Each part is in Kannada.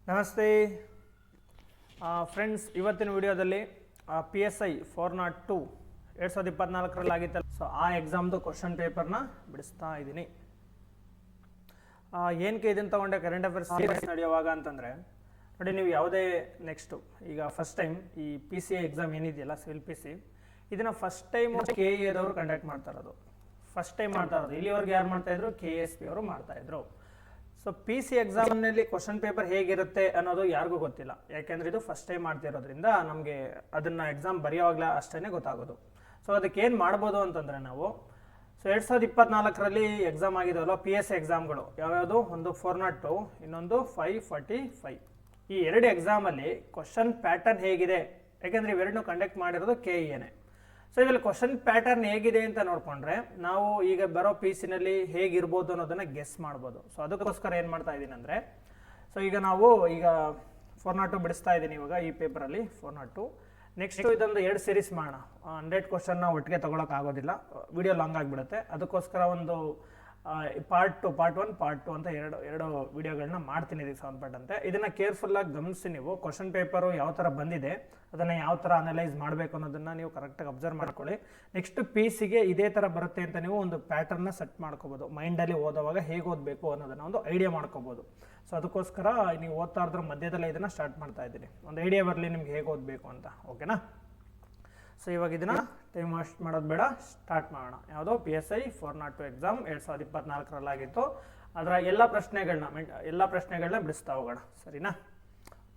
ನಮಸ್ತೆ ಫ್ರೆಂಡ್ಸ್, ಇವತ್ತಿನ ವಿಡಿಯೋದಲ್ಲಿ PSI 402 2024ರಲ್ಲಿ ಆಗಿತ್ತಲ್ಲ, ಸೊ ಆ ಎಕ್ಸಾಮ್ದು ಕ್ವಶನ್ ಪೇಪರ್ನ ಬಿಡಿಸ್ತಾ ಇದ್ದೀನಿ. ಏನಕ್ಕೆ ಇದನ್ನು ತಗೊಂಡೆ ಕರೆಂಟ್ ಅಫೇರ್ಸ್ ನಡೆಯುವಾಗ ಅಂತಂದರೆ, ನೋಡಿ ನೀವು ಯಾವುದೇ ನೆಕ್ಸ್ಟು ಈಗ ಫಸ್ಟ್ ಟೈಮ್ ಈ PCI ಎಕ್ಸಾಮ್ ಏನಿದೆಯಲ್ಲ, ಸಿವಿಲ್ PC, ಇದನ್ನು ಫಸ್ಟ್ ಟೈಮ್ KE ಅವರು ಕಂಡಕ್ಟ್ ಮಾಡ್ತಾ ಇರೋದು. ಫಸ್ಟ್ ಟೈಮ್ ಮಾಡ್ತಾ ಇರೋದು. ಇಲ್ಲಿವರೆಗೆ ಯಾರು ಮಾಡ್ತಾಯಿದ್ರು? KSP ಅವರು ಮಾಡ್ತಾಯಿದ್ರು. ಸೊ PC ಎಕ್ಸಾಮ್ನಲ್ಲಿ ಕ್ವಶನ್ ಪೇಪರ್ ಹೇಗಿರುತ್ತೆ ಅನ್ನೋದು ಯಾರಿಗೂ ಗೊತ್ತಿಲ್ಲ, ಯಾಕೆಂದರೆ ಇದು ಫಸ್ಟ್ ಟೈಮ್ ಮಾಡ್ತಿರೋದ್ರಿಂದ ನಮಗೆ ಅದನ್ನು ಎಕ್ಸಾಮ್ ಬರೆಯೋವಾಗಲೇ ಅಷ್ಟೇ ಗೊತ್ತಾಗೋದು. ಸೊ ಅದಕ್ಕೆ ಏನು ಮಾಡ್ಬೋದು ಅಂತಂದರೆ ನಾವು, ಸೊ 2024ರಲ್ಲಿ ಎಕ್ಸಾಮ್ ಆಗಿದಾವಲ್ಲ PSI ಎಕ್ಸಾಮ್ಗಳು ಯಾವ್ಯಾವುದು, ಒಂದು 402, ಇನ್ನೊಂದು 545. ಈ ಎರಡು ಎಕ್ಸಾಮಲ್ಲಿ ಕ್ವಶನ್ ಪ್ಯಾಟರ್ನ್ ಹೇಗಿದೆ, ಯಾಕೆಂದರೆ ಇವೆರಡನ್ನೂ ಕಂಡಕ್ಟ್ ಮಾಡಿರೋದು KEನೇ. ಸೊ ಇದರಲ್ಲಿ ಕ್ವಶನ್ ಪ್ಯಾಟರ್ನ್ ಹೇಗಿದೆ ಅಂತ ನೋಡಿಕೊಂಡ್ರೆ ನಾವು ಈಗ ಬರೋ PCನಲ್ಲಿ ಹೇಗಿರ್ಬೋದು ಅನ್ನೋದನ್ನು ಗೆಸ್ ಮಾಡ್ಬೋದು. ಸೊ ಅದಕ್ಕೋಸ್ಕರ ಏನು ಮಾಡ್ತಾ ಇದ್ದೀನಿ ಅಂದರೆ, ಸೊ ಈಗ ನಾವು 402 ಬಿಡಿಸ್ತಾ ಇದ್ದೀನಿ ಇವಾಗ ಈ ಪೇಪರಲ್ಲಿ 402. ನೆಕ್ಸ್ಟು ಇದೊಂದು 2 ಸೀರೀಸ್ ಮಾಡೋಣ. 100 ಕ್ವಶನ್ನ ಒಟ್ಟಿಗೆ ತೊಗೊಳಕ್ಕಾಗೋದಿಲ್ಲ, ವಿಡಿಯೋ ಲಾಂಗ್ ಆಗಿಬಿಡುತ್ತೆ. ಅದಕ್ಕೋಸ್ಕರ ಒಂದು ಪಾರ್ಟ್ 1 ಪಾರ್ಟ್ 2 ಅಂತ ಎರಡು ವಿಡಿಯೋಗಳನ್ನ ಮಾಡ್ತೀನಿ ಇದಕ್ಕೆ ಸಂಬಂಧಪಟ್ಟಂತೆ. ಇದನ್ನು ಕೇರ್ಫುಲ್ಲಾಗಿ ಗಮನಿಸಿ. ನೀವು ಕ್ವಶನ್ ಪೇಪರು ಯಾವ ಥರ ಬಂದಿದೆ, ಅದನ್ನು ಯಾವ ಥರ ಅನಲೈಸ್ ಮಾಡಬೇಕು ಅನ್ನೋದನ್ನು ನೀವು ಕರೆಕ್ಟಾಗಿ ಅಬ್ಸರ್ವ್ ಮಾಡ್ಕೊಳ್ಳಿ. ನೆಕ್ಸ್ಟ್ PCಗೆ ಇದೇ ಥರ ಬರುತ್ತೆ ಅಂತ ನೀವು ಒಂದು ಪ್ಯಾಟರ್ನ ಸೆಟ್ ಮಾಡ್ಕೋಬೋದು. ಮೈಂಡಲ್ಲಿ ಓದೋವಾಗ ಹೇಗೆ ಓದಬೇಕು ಅನ್ನೋದನ್ನು ಒಂದು ಐಡಿಯಾ ಮಾಡ್ಕೋಬೋದು. ಸೊ ಅದಕ್ಕೋಸ್ಕರ ನೀವು ಓದ್ತಾ ಇದ್ರ ಮಧ್ಯದಲ್ಲೇ ಇದನ್ನು ಸ್ಟಾರ್ಟ್ ಮಾಡ್ತಾ ಇದ್ದೀನಿ, ಒಂದು ಐಡಿಯಾ ಬರಲಿ ನಿಮ್ಗೆ ಹೇಗೆ ಓದಬೇಕು ಅಂತ. ಓಕೆನಾ? ಸೊ ಇವಾಗ ಇದನ್ನು ಟೈಮ್ ವೇಸ್ಟ್ ಮಾಡೋದು ಬೇಡ, ಸ್ಟಾರ್ಟ್ ಮಾಡೋಣ. ಯಾವುದೋ PSI 402 ಎಕ್ಸಾಮ್ 2024ರಲ್ಲಾಗಿತ್ತು. ಅದರ ಎಲ್ಲ ಪ್ರಶ್ನೆಗಳನ್ನ ಬಿಡಿಸ್ತಾ ಹೋಗೋಣ, ಸರಿನಾ?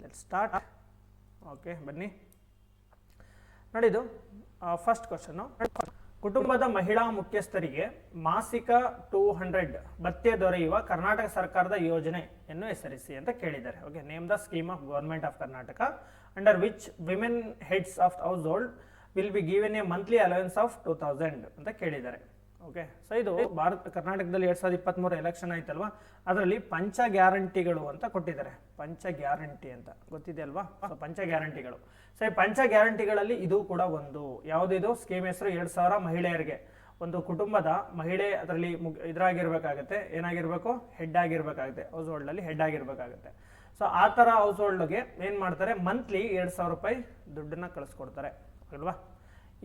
Let start. ಓಕೆ, ಬನ್ನಿ. ನೋಡಿದು ಫಸ್ಟ್ ಕ್ವಶನ್ನು. ಕುಟುಂಬದ ಮಹಿಳಾ ಮುಖ್ಯಸ್ಥರಿಗೆ ಮಾಸಿಕ 200 ಭತ್ಯೆ ದೊರೆಯುವ ಕರ್ನಾಟಕ ಸರ್ಕಾರದ ಯೋಜನೆಯನ್ನು ಹೆಸರಿಸಿ ಅಂತ ಕೇಳಿದ್ದಾರೆ. Okay, name the scheme of government of Karnataka under which women heads of house hold will be given A monthly allowance of 2000 ಅಂತ ಕೇಳಿದ್ದಾರೆ. ಓಕೆ, ಸೊ ಇದು ಕರ್ನಾಟಕದಲ್ಲಿ 2023 ಎಲೆಕ್ಷನ್ ಆಯ್ತಲ್ವಾ, ಅದರಲ್ಲಿ ಪಂಚ ಗ್ಯಾರಂಟಿಗಳು ಅಂತ ಕೊಟ್ಟಿದ್ದಾರೆ. ಪಂಚ ಗ್ಯಾರಂಟಿ ಅಂತ ಗೊತ್ತಿದೆ ಅಲ್ವಾ? ಸೊ ಪಂಚ ಗ್ಯಾರಂಟಿಗಳು. ಸೊ ಈ ಪಂಚ ಗ್ಯಾರಂಟಿಗಳಲ್ಲಿ ಇದು ಕೂಡ ಒಂದು. ಯಾವುದಿದು ಸ್ಕೀಮ್ ಹೆಸರು? 2000 ಮಹಿಳೆಯರಿಗೆ. ಒಂದು ಕುಟುಂಬದ ಮಹಿಳೆ ಅದರಲ್ಲಿ ಇದ್ರಾಗಿರ್ಬೇಕಾಗತ್ತೆ, ಏನಾಗಿರ್ಬೇಕು? ಹೆಡ್ ಆಗಿರ್ಬೇಕಾಗುತ್ತೆ, ಹೌಸ್ ಹೋಲ್ಡಲ್ಲಿ ಹೆಡ್ ಆಗಿರ್ಬೇಕಾಗುತ್ತೆ. ಸೊ ಆ ಥರ ಹೌಸ್ ಹೋಲ್ಡ್ಗೆ ಏನು ಮಾಡ್ತಾರೆ? ಮಂತ್ಲಿ 2000 ರೂಪಾಯಿ ದುಡ್ಡನ್ನ ಕಳಿಸ್ಕೊಡ್ತಾರೆ ಅಲ್ವಾ?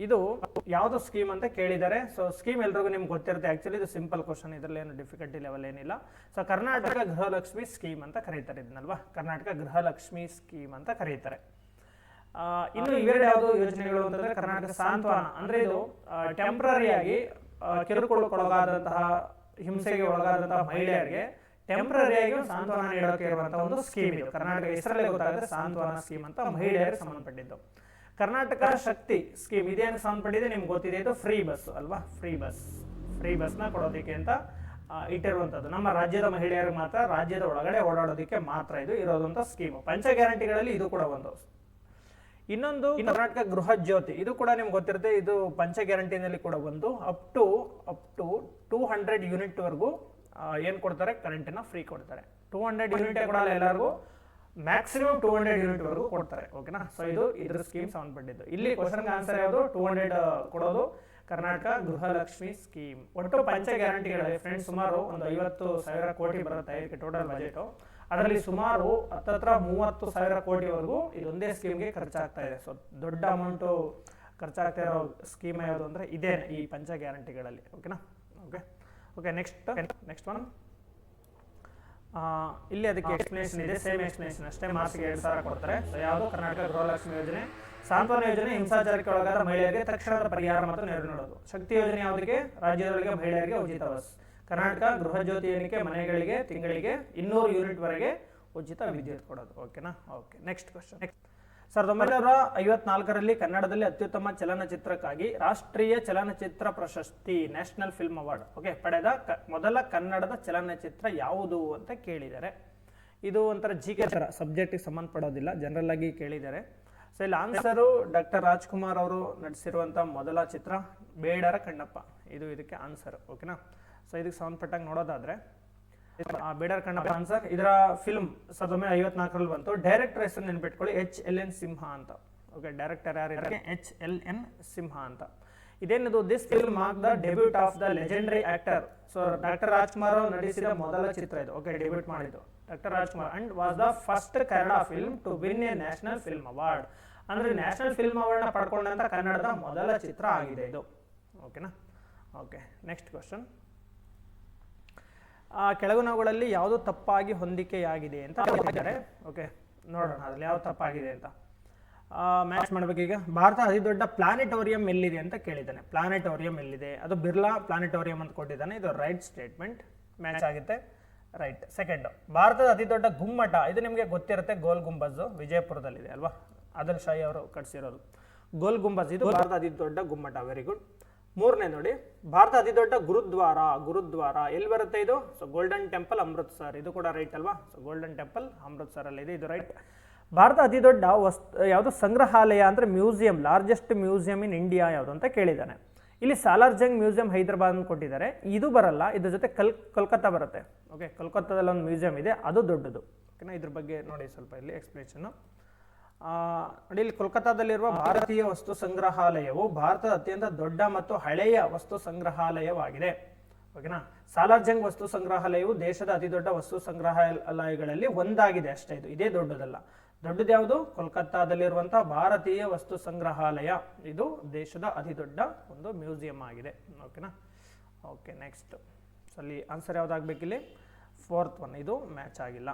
ಇದು ಯಾವುದು ಸ್ಕೀಮ್ ಅಂತ ಕೇಳಿದ್ದಾರೆ. ಸೊ ಸ್ಕೀಮ್ ಎಲ್ರಿಗೂ ನಿಮ್ಗೆ ಗೊತ್ತಿರುತ್ತೆ. ಆ್ಯಕ್ಚುಲಿ ಇದು ಸಿಂಪಲ್ ಕ್ವಶನ್, ಇದರಲ್ಲಿ ಏನು ಡಿಫಿಕಲ್ಟಿ ಲೆವೆಲ್ ಏನಿಲ್ಲ. ಸೊ ಕರ್ನಾಟಕ ಗೃಹಲಕ್ಷ್ಮಿ ಸ್ಕೀಮ್ ಅಂತ ಕರೀತಾರೆ ಇದನ್ನಲ್ವಾ? ಕರ್ನಾಟಕ ಗೃಹಲಕ್ಷ್ಮಿ ಸ್ಕೀಮ್ ಅಂತ ಕರೀತಾರೆ. ಇನ್ನು ಇವೆರಡು ಯಾವುದು ಯೋಜನೆಗಳು ಅಂತಂದ್ರೆ, ಕರ್ನಾಟಕ ಸಾಂತ್ವನ ಅಂದ್ರೆ ಇದು ಟೆಂಪ್ರರಿಯಾಗಿ ಕಿರುಕುಳಕ್ಕೊಳಗಾದಂತಹ, ಹಿಂಸೆಗೆ ಒಳಗಾದಂತಹ ಮಹಿಳೆಯರಿಗೆ ಟೆಂಪ್ರರಿಯಾಗಿ ಸಾಂತ್ವನ ನೀಡೋಕೆ ಇರುವಂತಹ ಒಂದು ಸ್ಕೀಮ್ ಇದು. ಕರ್ನಾಟಕ ಹೆಸರಲ್ಲೇ ಗೊತ್ತಾಗುತ್ತೆ, ಸಾಂತ್ವನ ಸ್ಕೀಮ್ ಅಂತ, ಮಹಿಳೆಯರಿಗೆ ಸಂಬಂಧಪಟ್ಟಿದ್ದು. ಕರ್ನಾಟಕ ಶಕ್ತಿ ಸ್ಕೀಮ್ ಇದೇನು ಸಂಬಂಧಪಟ್ಟಿದೆ ನಿಮ್ಗೆ ಗೊತ್ತಿದೆ, ಇದು ಫ್ರೀ ಬಸ್ ಅಲ್ವಾ? ಫ್ರೀ ಬಸ್ನ ಕೊಡೋದಕ್ಕೆ ಅಂತ ಇಟ್ಟಿರುವಂಥದ್ದು. ನಮ್ಮ ರಾಜ್ಯದ ಮಹಿಳೆಯರಿಗೆ ಮಾತ್ರ, ರಾಜ್ಯದ ಒಳಗಡೆ ಓಡಾಡೋದಕ್ಕೆ ಮಾತ್ರ ಇದು ಇರೋದಂಥ ಸ್ಕೀಮು. ಪಂಚ ಗ್ಯಾರಂಟಿಗಳಲ್ಲಿ ಇದು ಕೂಡ ಒಂದು. ಇನ್ನೊಂದು ಕರ್ನಾಟಕ ಗೃಹ ಜ್ಯೋತಿ, ಇದು ಕೂಡ ನಿಮ್ಗೆ ಗೊತ್ತಿರುತ್ತೆ. ಇದು ಪಂಚ ಗ್ಯಾರಂಟಿನಲ್ಲಿ ಕೂಡ ಒಂದು. ಅಪ್ ಟು 200 ಯೂನಿಟ್ವರೆಗೂ ಏನು ಕೊಡ್ತಾರೆ? ಕರೆಂಟನ್ನ ಫ್ರೀ ಕೊಡ್ತಾರೆ. 200 ಯೂನಿಟ್ ಕೊಡಲ್ಲ ಎಲ್ಲರಿಗೂ, ಮ್ಯಾಕ್ಸಿಮಮ್ 200 ಯೂನಿಟ್ವರೆಗೂ ಕೊಡ್ತಾರೆ. ಓಕೆನಾ? ಸೊ ಇದು ಇದ್ರ ಸ್ಕೀಮ್ ಸಂಬಂಧಪಟ್ಟಿದ್ದು. ಇಲ್ಲಿ ಕ್ವಶನ್ಗೆ ಆನ್ಸರ್ ಯಾವುದು? 200 ಕೊಡೋದು ಕರ್ನಾಟಕ ಗೃಹಲಕ್ಷ್ಮಿ ಸ್ಕೀಮ್. ಒಟ್ಟು ಪಂಚ ಗ್ಯಾರಂಟಿಗಳಲ್ಲಿ ಫ್ರೆಂಡ್ಸ್ ಸುಮಾರು ಒಂದು 50,000 ಕೋಟಿ ಬರುತ್ತೆ ಇದಕ್ಕೆ ಟೋಟಲ್ ಬಜೆಟ್. ಅದರಲ್ಲಿ ಸುಮಾರು ಹತ್ತತ್ರ 30,000 ಕೋಟಿವರೆಗೂ ಇದೊಂದೇ ಸ್ಕೀಮ್ಗೆ ಖರ್ಚಾಗ್ತಾ ಇದೆ. ಸೊ ದೊಡ್ಡ ಅಮೌಂಟು ಖರ್ಚಾಗ್ತಾ ಇರೋ ಸ್ಕೀಮ್ ಯಾವುದು ಅಂದರೆ ಇದೇ, ಈ ಪಂಚ ಗ್ಯಾರಂಟಿಗಳಲ್ಲಿ. ಓಕೆನಾ? Okay next one. ಇಲ್ಲಿ ಅದಕ್ಕೆ ಎಕ್ಸ್ಪ್ಲನೇಷನ್ ಇದೆ, ಸೇಮ್ ಎಕ್ಸ್ಪ್ಲನೇಷನ್ ಅಷ್ಟೇ. ಮಾರ್ಕ್ಸ್ಗೆ 2000 ಕೊಡ್ತಾರೆ. ಸೊ ಯಾವುದು? ಕರ್ನಾಟಕ ಗೃಹಲಕ್ಷ್ಮಿ ಯೋಜನೆ. ಸಾಂತ್ವನ ಯೋಜನೆ ಹಿಂಸಾಚಾರಕ್ಕೆ ಒಳಗಾದ ಮಹಿಳೆಯರಿಗೆ ತಕ್ಷಣದ ಪರಿಹಾರ ಮತ್ತು ನೆರವು ನೀಡೋದು. ಶಕ್ತಿ ಯೋಜನೆ ಯಾವುದಕ್ಕೆ? ರಾಜ್ಯದೊಳಗೆ ಮಹಿಳೆಯರಿಗೆ ಉಚಿತ ಬಸ್. ಕರ್ನಾಟಕ ಗೃಹ ಜ್ಯೋತಿ ಏನಿಕೆ? ಮನೆಗಳಿಗೆ ತಿಂಗಳಿಗೆ 200 ಯೂನಿಟ್ವರೆಗೆ ಉಚಿತ ವಿದ್ಯುತ್ ಕೊಡೋದು. ಓಕೆನಾ? Okay, next question. 1954ರಲ್ಲಿ ಕನ್ನಡದಲ್ಲಿ ಅತ್ಯುತ್ತಮ ಚಲನಚಿತ್ರಕ್ಕಾಗಿ ರಾಷ್ಟ್ರೀಯ ಚಲನಚಿತ್ರ ಪ್ರಶಸ್ತಿ, ನ್ಯಾಷನಲ್ ಫಿಲ್ಮ್ ಅವಾರ್ಡ್ ಪಡೆದ ಮೊದಲ ಕನ್ನಡದ ಚಲನಚಿತ್ರ ಯಾವುದು ಅಂತ ಕೇಳಿದ್ದಾರೆ. ಇದು ಒಂಥರ GK ಥರ, ಸಬ್ಜೆಕ್ಟಿಗೆ ಸಂಬಂಧಪಡೋದಿಲ್ಲ, ಜನರಲ್ ಆಗಿ ಕೇಳಿದ್ದಾರೆ. ಸೊ ಇಲ್ಲಿ ಆನ್ಸರು ಡಾಕ್ಟರ್ ರಾಜ್ಕುಮಾರ್ ಅವರು ನಟಿಸಿರುವಂಥ ಮೊದಲ ಚಿತ್ರ ಬೇಡರ ಕಣ್ಣಪ್ಪ, ಇದು ಇದಕ್ಕೆ ಆನ್ಸರ್. ಓಕೆನಾ? ಸೊ ಇದಕ್ಕೆ ಸಂಬಂಧಪಟ್ಟಂಗೆ ನೋಡೋದಾದ್ರೆ ಬೇಡರ ಕಣ್ಣಪ್ಪ ಆನ್ಸರ್. ಇದರ ಫಿಲ್ಮ್ 1954ರಲ್ಲಿ ಬಂತು. ಡೈರೆಕ್ಟರ್ ಹೆಸರು ನೆನ್ಪಿಟ್ಕೊಳ್ಳಿ, HLN ಸಿಂಹ ಅಂತ. ಓಕೆ, ಡೈರೆಕ್ಟರ್ ಯಾರು? HLN ಸಿಂಹ ಅಂತ. ಇದೇನಿದು this film mark the debut of the legendary actor. So doctor Rajkumar ಅವರು ನಟಿಸಿದ ಮೊದಲ ಚಿತ್ರ ಇದು. ಓಕೆ, ಡೆಬ್ಯೂಟ್ ಮಾಡಿದ್ದು doctor Rajkumar and was the first Kannada film to win a national film award. ಅಂದ್ರೆ ನ್ಯಾಷನಲ್ ಫಿಲ್ಮ್ ಅವಾರ್ಡ್ನ ಪಡ್ಕೊಂಡಂತ ಕನ್ನಡದ ಮೊದಲ ಚಿತ್ರ ಆಗಿದೆ ಇದು. ಓಕೆನಾ? Okay, next question. ಕೆಳಗಿನವುಗಳಲ್ಲಿ ಯಾವುದು ತಪ್ಪಾಗಿ ಹೊಂದಿಕೆಯಾಗಿದೆ ಅಂತ ಹೇಳಿದ್ದಾರೆ. ಓಕೆ, ನೋಡೋಣ ಅದ್ರಲ್ಲಿ ಯಾವ್ದು ತಪ್ಪಾಗಿದೆ ಅಂತ ಮ್ಯಾಚ್ ಮಾಡಬೇಕೀಗ. ಭಾರತ ಅತಿ ದೊಡ್ಡ ಪ್ಲಾನೆಟೋರಿಯಂ ಎಲ್ಲಿದೆ ಅಂತ ಕೇಳಿದ್ದಾನೆ. ಪ್ಲಾನೆಟೋರಿಯಂ ಎಲ್ಲಿದೆ? ಅದು ಬಿರ್ಲಾ ಪ್ಲಾನೆಟೋರಿಯಂ ಅಂತ ಕೊಟ್ಟಿದ್ದಾನೆ. ಇದು ರೈಟ್ ಸ್ಟೇಟ್ಮೆಂಟ್, ಮ್ಯಾಚ್ ಆಗುತ್ತೆ. ರೈಟ್. ಸೆಕೆಂಡ್, ಭಾರತದ ಅತಿ ದೊಡ್ಡ ಗುಮ್ಮಟ, ಇದು ನಿಮಗೆ ಗೊತ್ತಿರುತ್ತೆ, ಗೋಲ್ ಗುಂಬಜ್ ವಿಜಯಪುರದಲ್ಲಿದೆ ಅಲ್ವಾ, ಆದಿಲ್ ಶಾಹಿ ಅವರು ಕಟ್ಸಿರೋದು ಗೋಲ್ ಗುಂಬಜ್. ಇದು ಭಾರತ ಅತಿ ದೊಡ್ಡ ಗುಮ್ಮಟ. Very good. ಮೂರನೇ ನೋಡಿ, ಭಾರತ ಅತಿ ದೊಡ್ಡ ಗುರುದ್ವಾರ ಎಲ್ಲಿ ಬರುತ್ತೆ ಇದು? So golden temple Amritsar. ಇದು ಕೂಡ ರೈಟ್ ಅಲ್ವಾ? ಸೊ ಗೋಲ್ಡನ್ ಟೆಂಪಲ್ ಅಮೃತ್ಸರ್ ಅಲ್ಲಿ ಇದೆ, ಇದು ರೈಟ್. ಭಾರತ ಅತಿ ದೊಡ್ಡ ಯಾವುದು ಸಂಗ್ರಹಾಲಯ ಅಂದ್ರೆ museum, largest museum in India ಯಾವುದು ಅಂತ ಕೇಳಿದ್ದಾನೆ. ಇಲ್ಲಿ ಸಾಲಾರ್ಜಂಗ್ ಮ್ಯೂಸಿಯಂ ಹೈದರಾಬಾದ್ ಅಂತ ಕೊಟ್ಟಿದ್ದಾರೆ. ಇದು ಬರಲ್ಲ, ಇದ್ರ ಜೊತೆ ಕೋಲ್ಕತ್ತಾ ಬರುತ್ತೆ. ಓಕೆ, ಕೋಲ್ಕತ್ತಾದಲ್ಲಿ ಒಂದು ಮ್ಯೂಸಿಯಂ ಇದೆ, ಅದು ದೊಡ್ಡದು. ಓಕೆನಾ? ಇದ್ರ ಬಗ್ಗೆ ನೋಡಿ ಸ್ವಲ್ಪ ಇಲ್ಲಿ ಎಕ್ಸ್ಪ್ಲೇಷನ್ ನೋಡಿ. ಇಲ್ಲಿ ಕೋಲ್ಕತ್ತಾದಲ್ಲಿರುವ ಭಾರತೀಯ ವಸ್ತು ಸಂಗ್ರಹಾಲಯವು ಭಾರತದ ಅತ್ಯಂತ ದೊಡ್ಡ ಮತ್ತು ಹಳೆಯ ವಸ್ತು ಸಂಗ್ರಹಾಲಯವಾಗಿದೆ. ಓಕೆನಾ? ಸಾಲಾರ್ಜಂಗ್ ವಸ್ತು ಸಂಗ್ರಹಾಲಯವು ದೇಶದ ಅತಿ ದೊಡ್ಡ ವಸ್ತು ಸಂಗ್ರಹಾಲಯಗಳಲ್ಲಿ ಒಂದಾಗಿದೆ ಅಷ್ಟೇ. ಇದೇ ದೊಡ್ಡದಲ್ಲ. ದೊಡ್ಡದು ಯಾವುದು? ಕೋಲ್ಕತ್ತಾದಲ್ಲಿರುವಂತಹ ಭಾರತೀಯ ವಸ್ತು ಸಂಗ್ರಹಾಲಯ. ಇದು ದೇಶದ ಅತಿ ದೊಡ್ಡ ಒಂದು ಮ್ಯೂಸಿಯಂ ಆಗಿದೆ. ಓಕೆನಾ? Okay, next. ಸೊ ಅಲ್ಲಿ ಆನ್ಸರ್ ಯಾವ್ದಾಗಬೇಕಿಲ್ಲಿ? Fourth one. ಇದು ಮ್ಯಾಚ್ ಆಗಿಲ್ಲ.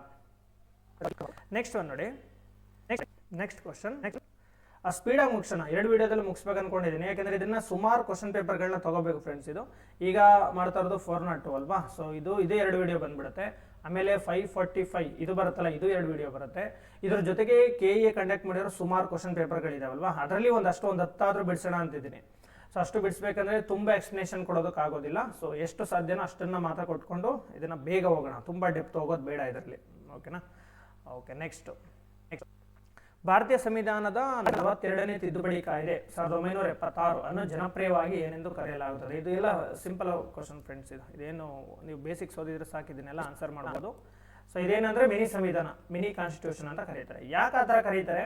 ನೆಕ್ಸ್ಟ್ ಒನ್ ನೋಡಿ. Next question. ಸ್ಪೀಡಾಗಿ ಮುಗಿಸೋಣ. 2 ವಿಡಿಯೋದಲ್ಲಿ ಮುಗಿಸ್ಬೇಕು ಅನ್ಕೊಂಡಿದ್ದೀನಿ, ಯಾಕಂದ್ರೆ ಇದನ್ನ ಸುಮಾರು ಕ್ವಶನ್ ಪೇಪರ್ಗಳನ್ನ ತಗೋಬೇಕು ಫ್ರೆಂಡ್ಸ್. ಇದು ಈಗ ಮಾಡ್ತಾ ಇರೋದು 402 ಅಲ್ವಾ? ಸೊ ಇದೇ 2 ವಿಡಿಯೋ ಬಂದ್ಬಿಡುತ್ತೆ. ಆಮೇಲೆ 545 ಇದು ಬರುತ್ತಲ್ಲ, ಇದು 2 ವಿಡಿಯೋ ಬರುತ್ತೆ. ಇದ್ರ ಜೊತೆಗೆ KE ಕಂಡಕ್ಟ್ ಮಾಡಿರೋ ಸುಮಾರು ಕ್ವಶನ್ ಪೇಪರ್ಗಳಿದಾವಲ್ವಾ, ಅದರಲ್ಲಿ ಒಂದು 10 ಬಿಡಿಸೋಣ ಅಂತಿದ್ದೀನಿ. ಸೊ ಅಷ್ಟು ಬಿಡಿಸ್ಬೇಕಂದ್ರೆ ತುಂಬಾ ಎಕ್ಸ್ಪ್ಲನೇಷನ್ ಕೊಡೋದಕ್ಕಾಗೋದಿಲ್ಲ. ಸೊ ಎಷ್ಟು ಸಾಧ್ಯನೋ ಅಷ್ಟನ್ನ ಮಾತ್ರ ಕೊಟ್ಕೊಂಡು ಇದನ್ನ ಬೇಗ ಹೋಗೋಣ, ತುಂಬಾ ಡೆಪ್ತ್ ಹೋಗೋದು ಬೇಡ ಇದರಲ್ಲಿ. ಓಕೆನಾ? Okay, next. ಭಾರತೀಯ ಸಂವಿಧಾನದ 42ನೇ ತಿದ್ದುಪಡಿ ಕಾಯ್ದೆ 1976 ಅನ್ನು ಜನಪ್ರಿಯವಾಗಿ ಏನೆಂದು ಕರೆಯಲಾಗುತ್ತದೆ? ಇದು ಎಲ್ಲ ಸಿಂಪಲ್ ಕ್ವಶನ್ ಫ್ರೆಂಡ್ಸ್. ಇದೇನು ನೀವು ಬೇಸಿಕ್ಸ್ ಓದಿದ್ರೆ ಸಾಕಿದನ್ನೆಲ್ಲ ಆನ್ಸರ್ ಮಾಡ್ಬೋದು. ಸೊ ಇದೇನಂದ್ರೆ ಮಿನಿ ಸಂವಿಧಾನ, ಮಿನಿ ಕಾನ್ಸ್ಟಿಟ್ಯೂಷನ್ ಅಂತ ಕರೀತಾರೆ. ಯಾಕೆ ಆ ಥರ ಕರೀತಾರೆ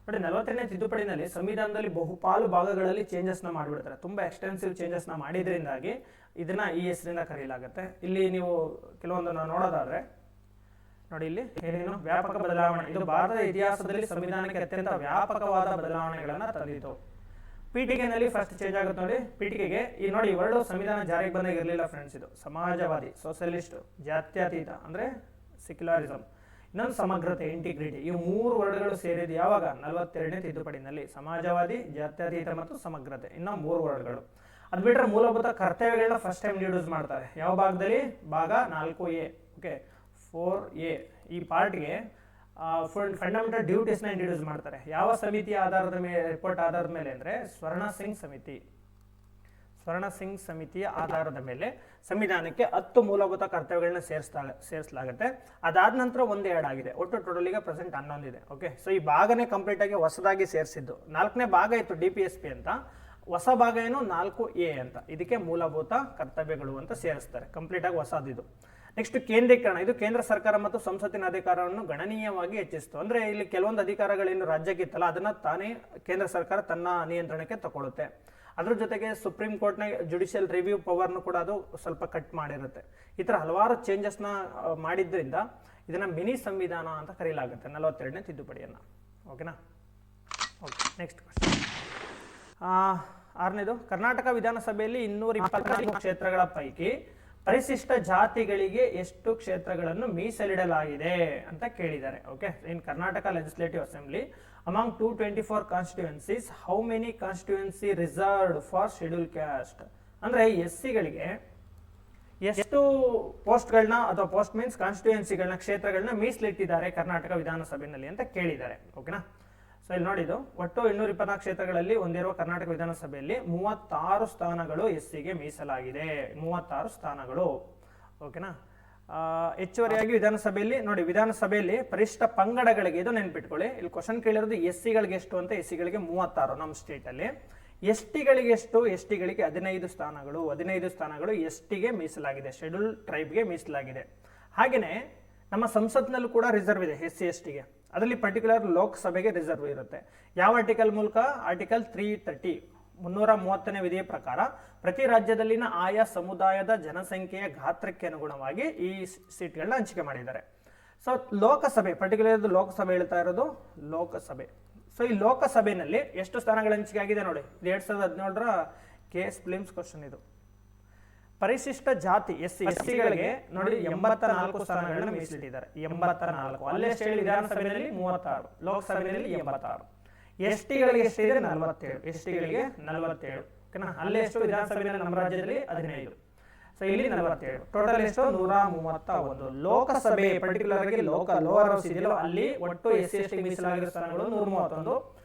ನೋಡಿ, 42ನೇ ತಿದ್ದುಪಡಿನಲ್ಲಿ ಸಂವಿಧಾನದಲ್ಲಿ ಬಹುಪಾಲು ಭಾಗಗಳಲ್ಲಿ ಚೇಂಜಸ್ನ ಮಾಡಿಬಿಡ್ತಾರೆ. ತುಂಬಾ ಎಕ್ಸ್ಟೆನ್ಸಿವ್ ಚೇಂಜಸ್ನ ಮಾಡಿದ್ರಿಂದಾಗಿ ಇದನ್ನ ಈ ಹೆಸರಿಂದ ಕರೆಯಲಾಗುತ್ತೆ. ಇಲ್ಲಿ ನೀವು ಕೆಲವೊಂದನ್ನು ನೋಡೋದಾದ್ರೆ ನೋಡಿ, ಇಲ್ಲಿ ಏನೇನು ವ್ಯಾಪಕ ಬದಲಾವಣೆ. ಇದು ಭಾರತದ ಇತಿಹಾಸದಲ್ಲಿ ಸಂವಿಧಾನಕ್ಕೆ ಅತ್ಯಂತ ವ್ಯಾಪಕವಾದ ಬದಲಾವಣೆಗಳನ್ನ ತಂದಿತು. ಪೀಠಿಕೆನಲ್ಲಿ ಫಸ್ಟ್ ಚೇಂಜ್ ಆಗುತ್ತೆ ನೋಡಿ. ಪೀಠಿಕೆಗೆ ಈ ನೋಡಿ, ಇವೆರಡು ಸಂವಿಧಾನ ಜಾರಿಗೆ ಬಂದಾಗ ಇರಲಿಲ್ಲ ಫ್ರೆಂಡ್ಸ್. ಇದು ಸಮಾಜವಾದಿ, ಸೋಷಿಯಲಿಸ್ಟ್, ಜಾತ್ಯತೀತ ಅಂದ್ರೆ ಸೆಕ್ಯುಲರಿಸಂ, ಇನ್ನೊಂದು ಸಮಗ್ರತೆ, ಇಂಟಿಗ್ರಿಟಿ. ಈ 3 ವರ್ಡ್ಗಳು ಸೇರಿದ್ದು ಯಾವಾಗ? 42ನೇ ತಿದ್ದುಪಡಿನಲ್ಲಿ. ಸಮಾಜವಾದಿ, ಜಾತ್ಯತೀತ ಮತ್ತು ಸಮಗ್ರತೆ, ಇನ್ನ 3 ವರ್ಡ್ಗಳು. ಅದು ಬಿಟ್ಟರೆ ಮೂಲಭೂತ ಕರ್ತವ್ಯಗಳನ್ನ ಫಸ್ಟ್ ಟೈಮ್ ಇಂಟ್ರೊಡ್ಯೂಸ್ ಮಾಡ್ತಾರೆ. ಯಾವ ಭಾಗದಲ್ಲಿ? ಭಾಗ 4A. ಓಕೆ, 4A ಈ ಪಾರ್ಟ್ಗೆ ಫಂಡಮೆಂಟಲ್ ಡ್ಯೂಟೀಸ್ನ ಇಂಟ್ರೊಡ್ಯೂಸ್ ಮಾಡ್ತಾರೆ. ಯಾವ ಸಮಿತಿಯ ಆಧಾರದ ಮೇಲೆ, ರಿಪೋರ್ಟ್ ಆಧಾರದ ಮೇಲೆ ಅಂದ್ರೆ ಸ್ವರ್ಣ ಸಿಂಗ್ ಸಮಿತಿಯ ಆಧಾರದ ಮೇಲೆ ಸಂವಿಧಾನಕ್ಕೆ 10 ಮೂಲಭೂತ ಕರ್ತವ್ಯಗಳನ್ನ ಸೇರಿಸಲಾಗುತ್ತೆ. ಅದಾದ ನಂತರ ಒಂದೇ ಆಡ್ ಆಗಿದೆ. ಒಟ್ಟು ಟೋಟಲ್ ಈಗ ಪ್ರೆಸೆಂಟ್ 11 ಇದೆ. ಓಕೆ, ಸೊ ಈ ಭಾಗನೇ ಕಂಪ್ಲೀಟ್ ಆಗಿ ಹೊಸದಾಗಿ ಸೇರಿಸಿದ್ದು. 4ನೇ ಭಾಗ ಇತ್ತು DPSP ಅಂತ, ಹೊಸ ಭಾಗ ಏನು 4A ಅಂತ. ಇದಕ್ಕೆ ಮೂಲಭೂತ ಕರ್ತವ್ಯಗಳು ಅಂತ ಸೇರಿಸ್ತಾರೆ. ಕಂಪ್ಲೀಟ್ ಆಗಿ ಹೊಸದಿದು. ನೆಕ್ಸ್ಟ್ ಕೇಂದ್ರೀಕರಣ. ಇದು ಕೇಂದ್ರ ಸರ್ಕಾರ ಮತ್ತು ಸಂಸತ್ತಿನ ಅಧಿಕಾರವನ್ನು ಗಣನೀಯವಾಗಿ ಹೆಚ್ಚಿಸಿತು. ಅಂದ್ರೆ ಇಲ್ಲಿ ಕೆಲವೊಂದು ಅಧಿಕಾರಗಳೇನು ರಾಜ್ಯಕ್ಕೆ ಇತ್ತಲ್ಲ, ಅದನ್ನ ತಾನೇ ಕೇಂದ್ರ ಸರ್ಕಾರ ತನ್ನ ನಿಯಂತ್ರಣಕ್ಕೆ ತಗೊಳುತ್ತೆ. ಅದ್ರ ಜೊತೆಗೆ ಸುಪ್ರೀಂ ಕೋರ್ಟ್ನ ಜುಡಿಷಿಯಲ್ ರಿವ್ಯೂ ಪವರ್ನು ಕೂಡ ಅದು ಸ್ವಲ್ಪ ಕಟ್ ಮಾಡಿರುತ್ತೆ. ಈ ತರ ಹಲವಾರು ಚೇಂಜಸ್ನ ಮಾಡಿದ್ರಿಂದ ಇದನ್ನ ಮಿನಿ ಸಂವಿಧಾನ ಅಂತ ಕರೆಯಲಾಗುತ್ತೆ 42ನೇ ತಿದ್ದುಪಡಿಯನ್ನ. ಓಕೆನಾ? Okay, next question. 6ನೇದು, ಕರ್ನಾಟಕ ವಿಧಾನಸಭೆಯಲ್ಲಿ 224 ಕ್ಷೇತ್ರಗಳ ಪೈಕಿ ಪರಿಶಿಷ್ಟ ಜಾತಿಗಳಿಗೆ ಎಷ್ಟು ಕ್ಷೇತ್ರಗಳನ್ನು ಮೀಸಲಿಡಲಾಗಿದೆ ಅಂತ ಕೇಳಿದ್ದಾರೆ. Okay, in Karnataka legislative assembly among 224 constituencies how many constituency reserved for schedule caste? ಅಂದ್ರೆ SCಗಳಿಗೆ ಎಷ್ಟು ಪೋಸ್ಟ್ಗಳನ್ನ ಅಥವಾ ಪೋಸ್ಟ್ ಮೀನ್ಸ್ ಕಾನ್ಸ್ಟಿಟ್ಯೂಯೆನ್ಸಿಗಳನ್ನ, ಕ್ಷೇತ್ರಗಳನ್ನ ಮೀಸಲಿಟ್ಟಿದ್ದಾರೆ ಕರ್ನಾಟಕ ವಿಧಾನಸಭೆಯಲ್ಲಿ ಅಂತ ಕೇಳಿದ್ದಾರೆ. ಓಕೆನಾ? ಸೊ ಇಲ್ಲಿ ನೋಡಿದ್ದು ಒಟ್ಟು 224 ಕ್ಷೇತ್ರಗಳಲ್ಲಿ ಹೊಂದಿರುವ ಕರ್ನಾಟಕ ವಿಧಾನಸಭೆಯಲ್ಲಿ 36 ಸ್ಥಾನಗಳು SCಗೆ ಮೀಸಲಾಗಿದೆ. 36 ಸ್ಥಾನಗಳು. ಓಕೆನಾ? ಹೆಚ್ಚುವರಿಯಾಗಿ ವಿಧಾನಸಭೆಯಲ್ಲಿ ನೋಡಿ, ವಿಧಾನಸಭೆಯಲ್ಲಿ ಪರಿಶಿಷ್ಟ ಪಂಗಡಗಳಿಗೆ, ಇದು ನೆನ್ಪಿಟ್ಕೊಳ್ಳಿ, ಇಲ್ಲಿ ಕ್ವಶನ್ ಕೇಳಿರೋದು SCಗಳಿಗೆ ಎಷ್ಟು ಅಂತ. SCಗಳಿಗೆ 36 ನಮ್ಮ ಸ್ಟೇಟ್ ಅಲ್ಲಿ. STಗಳಿಗೆ ಎಷ್ಟು? STಗಳಿಗೆ 15 ಸ್ಥಾನಗಳು. 15 ಸ್ಥಾನಗಳು STಗೆ ಮೀಸಲಾಗಿದೆ, ಶೆಡ್ಯೂಲ್ ಟ್ರೈಬ್ಗೆ ಮೀಸಲಾಗಿದೆ. ಹಾಗೇನೆ ನಮ್ಮ ಸಂಸತ್ನಲ್ಲೂ ಕೂಡ ರಿಸರ್ವ್ ಇದೆ SC STಗೆ. ಅದರಲ್ಲಿ ಪರ್ಟಿಕ್ಯುಲರ್ ಲೋಕಸಭೆಗೆ ರಿಸರ್ವ್ ಇರುತ್ತೆ. ಯಾವ ಆರ್ಟಿಕಲ್ ಮೂಲಕ? ಆರ್ಟಿಕಲ್ 330 330ನೇ ವಿಧಿಯ ಪ್ರಕಾರ ಪ್ರತಿ ರಾಜ್ಯದಲ್ಲಿನ ಆಯಾ ಸಮುದಾಯದ ಜನಸಂಖ್ಯೆಯ ಗಾತ್ರಕ್ಕೆ ಅನುಗುಣವಾಗಿ ಈ ಸೀಟ್ಗಳನ್ನ ಹಂಚಿಕೆ ಮಾಡಿದ್ದಾರೆ. ಸೊ ಲೋಕಸಭೆ, ಪರ್ಟಿಕ್ಯುಲರ್ ಲೋಕಸಭೆ ಹೇಳ್ತಾ ಇರೋದು ಲೋಕಸಭೆ. ಸೊ ಈ ಲೋಕಸಭೆಯಲ್ಲಿ ಎಷ್ಟು ಸ್ಥಾನಗಳ ಹಂಚಿಕೆ ಆಗಿದೆ ನೋಡಿ, ಇದು 2017ರ KS ಪ್ರಿಲಿಮ್ಸ್ ಕ್ವಶನ್. ಇದು ಪರಿಶಿಷ್ಟ ಜಾತಿ ಎಸ್ಸಿಗಳಿಗೆ ನೋಡಿ 84 ಸ್ಥಾನಗಳನ್ನ ಮೀಸಲಿಟ್ಟಿದ್ದಾರೆ. 84. ಅಲ್ಲೇ ವಿಧಾನಸಭೆಯಲ್ಲಿ 36, ಲೋಕಸಭೆಯಲ್ಲಿ 86. ಎಸ್ಟಿಗಳಿಗೆ ಎಷ್ಟಿದೆ? 47. ಎಸ್ಟಿಗಳಿಗೆ 47. ಓಕೆನಾ? ಅಲ್ಲೇ ಎಷ್ಟು ವಿಧಾನಸಭೆಯಲ್ಲಿ ನಮ್ಮ ರಾಜ್ಯದಲ್ಲಿ 15. ಸೊ ಇಲ್ಲಿ 47. ಟೋಟಲ್ ಎಷ್ಟು? 131. ಲೋಕಸಭೆ ಪರ್ಟಿಕ್ಯುಲರ್ ಆಗಿ ಲೋವರ್ ಹೌಸ್ ಇದೆಯಲ್ಲ, ಅಲ್ಲಿ ಒಟ್ಟು SC/ST ಮೀಸಲಾಗಿರೋ ಸ್ಥಾನಗಳು 131.